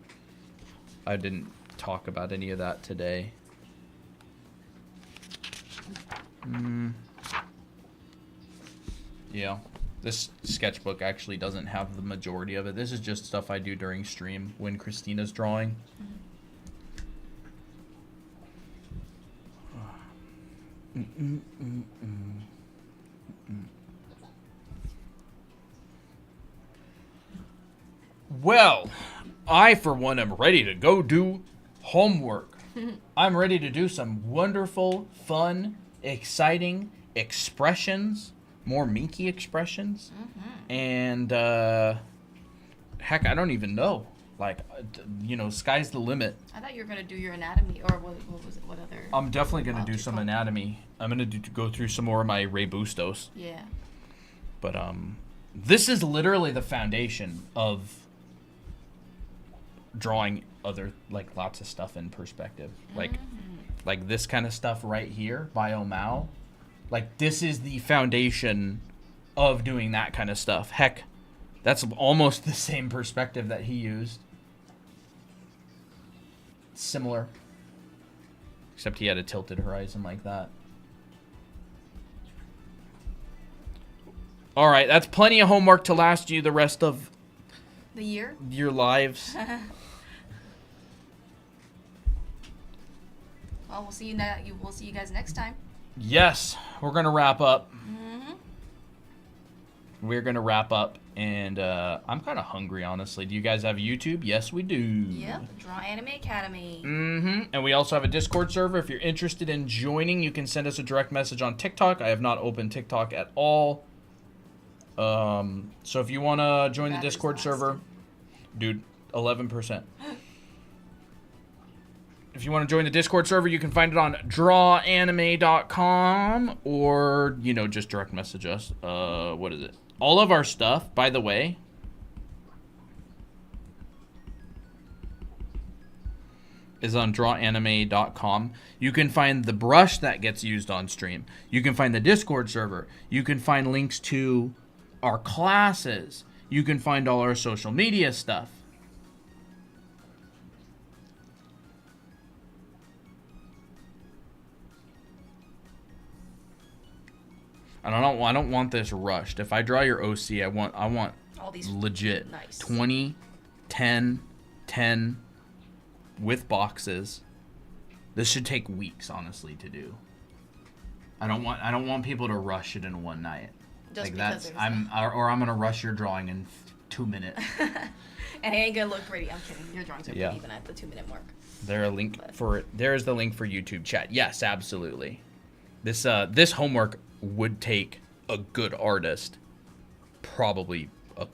I didn't talk about any of that today. Yeah. This sketchbook actually doesn't have the majority of it. This is just stuff I do during stream when Christina's drawing. Well, I, for one, am ready to go do homework. I'm ready to do some wonderful, fun, exciting expressions, more minky expressions. And, heck, I don't even know. Like, you know, sky's the limit. I thought you were going to do your anatomy, or what was it? What other? I'm definitely going to do some anatomy. I'm going to go through some more of my Ray Bustos. Yeah. But, this is literally the foundation of drawing other, like, lots of stuff in perspective. Like this kind of stuff right here, Bio Mao. Like, this is the foundation of doing that kind of stuff. Heck, that's almost the same perspective that he used. Similar. Except he had a tilted horizon like that. All right, that's plenty of homework to last you the rest of the year, your lives. Well, we'll see you we'll see you guys next time. Yes, we're gonna wrap up. We're gonna wrap up, and I'm kind of hungry, honestly. Do you guys have YouTube? Yes, we do. Yep, Draw Anime Academy. And we also have a Discord server. If you're interested in joining, you can send us a direct message on TikTok. I have not opened TikTok at all. So if you want to join the Discord server, dude, 11%. If you want to join the Discord server, you can find it on drawanime.com, or, you know, just direct message us. What is it? All of our stuff, by the way, is on drawanime.com. You can find the brush that gets used on stream. You can find the Discord server. You can find links to our classes. You can find all our social media stuff. I don't want this rushed. If I draw your OC, I want all these legit. Nice. 20, 10, 10 with boxes. This should take weeks, honestly, to do. I don't want people to rush it in one night. Just like because that's I'm gonna rush your drawing in 2 minutes. And it ain't gonna look pretty. I'm kidding. Your drawings are pretty even at the 2-minute mark. There's the link for YouTube chat. Yes, absolutely. This homework would take a good artist probably a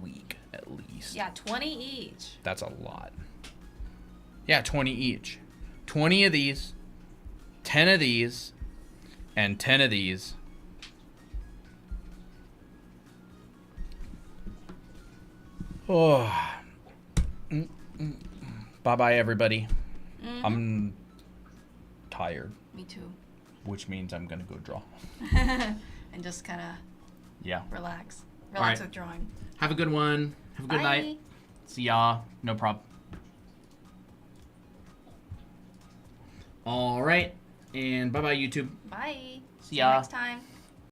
week at least. Yeah, 20 each. That's a lot. Yeah, 20 each. 20 of these, 10 of these, and 10 of these. Oh. Bye-bye, everybody. I'm tired. Me too. Which means I'm going to go draw. And just kind of relax. Relax with drawing. Have a good one. Have a good night. See ya. No problem. All right. And bye-bye, YouTube. Bye. See See you ya. next time.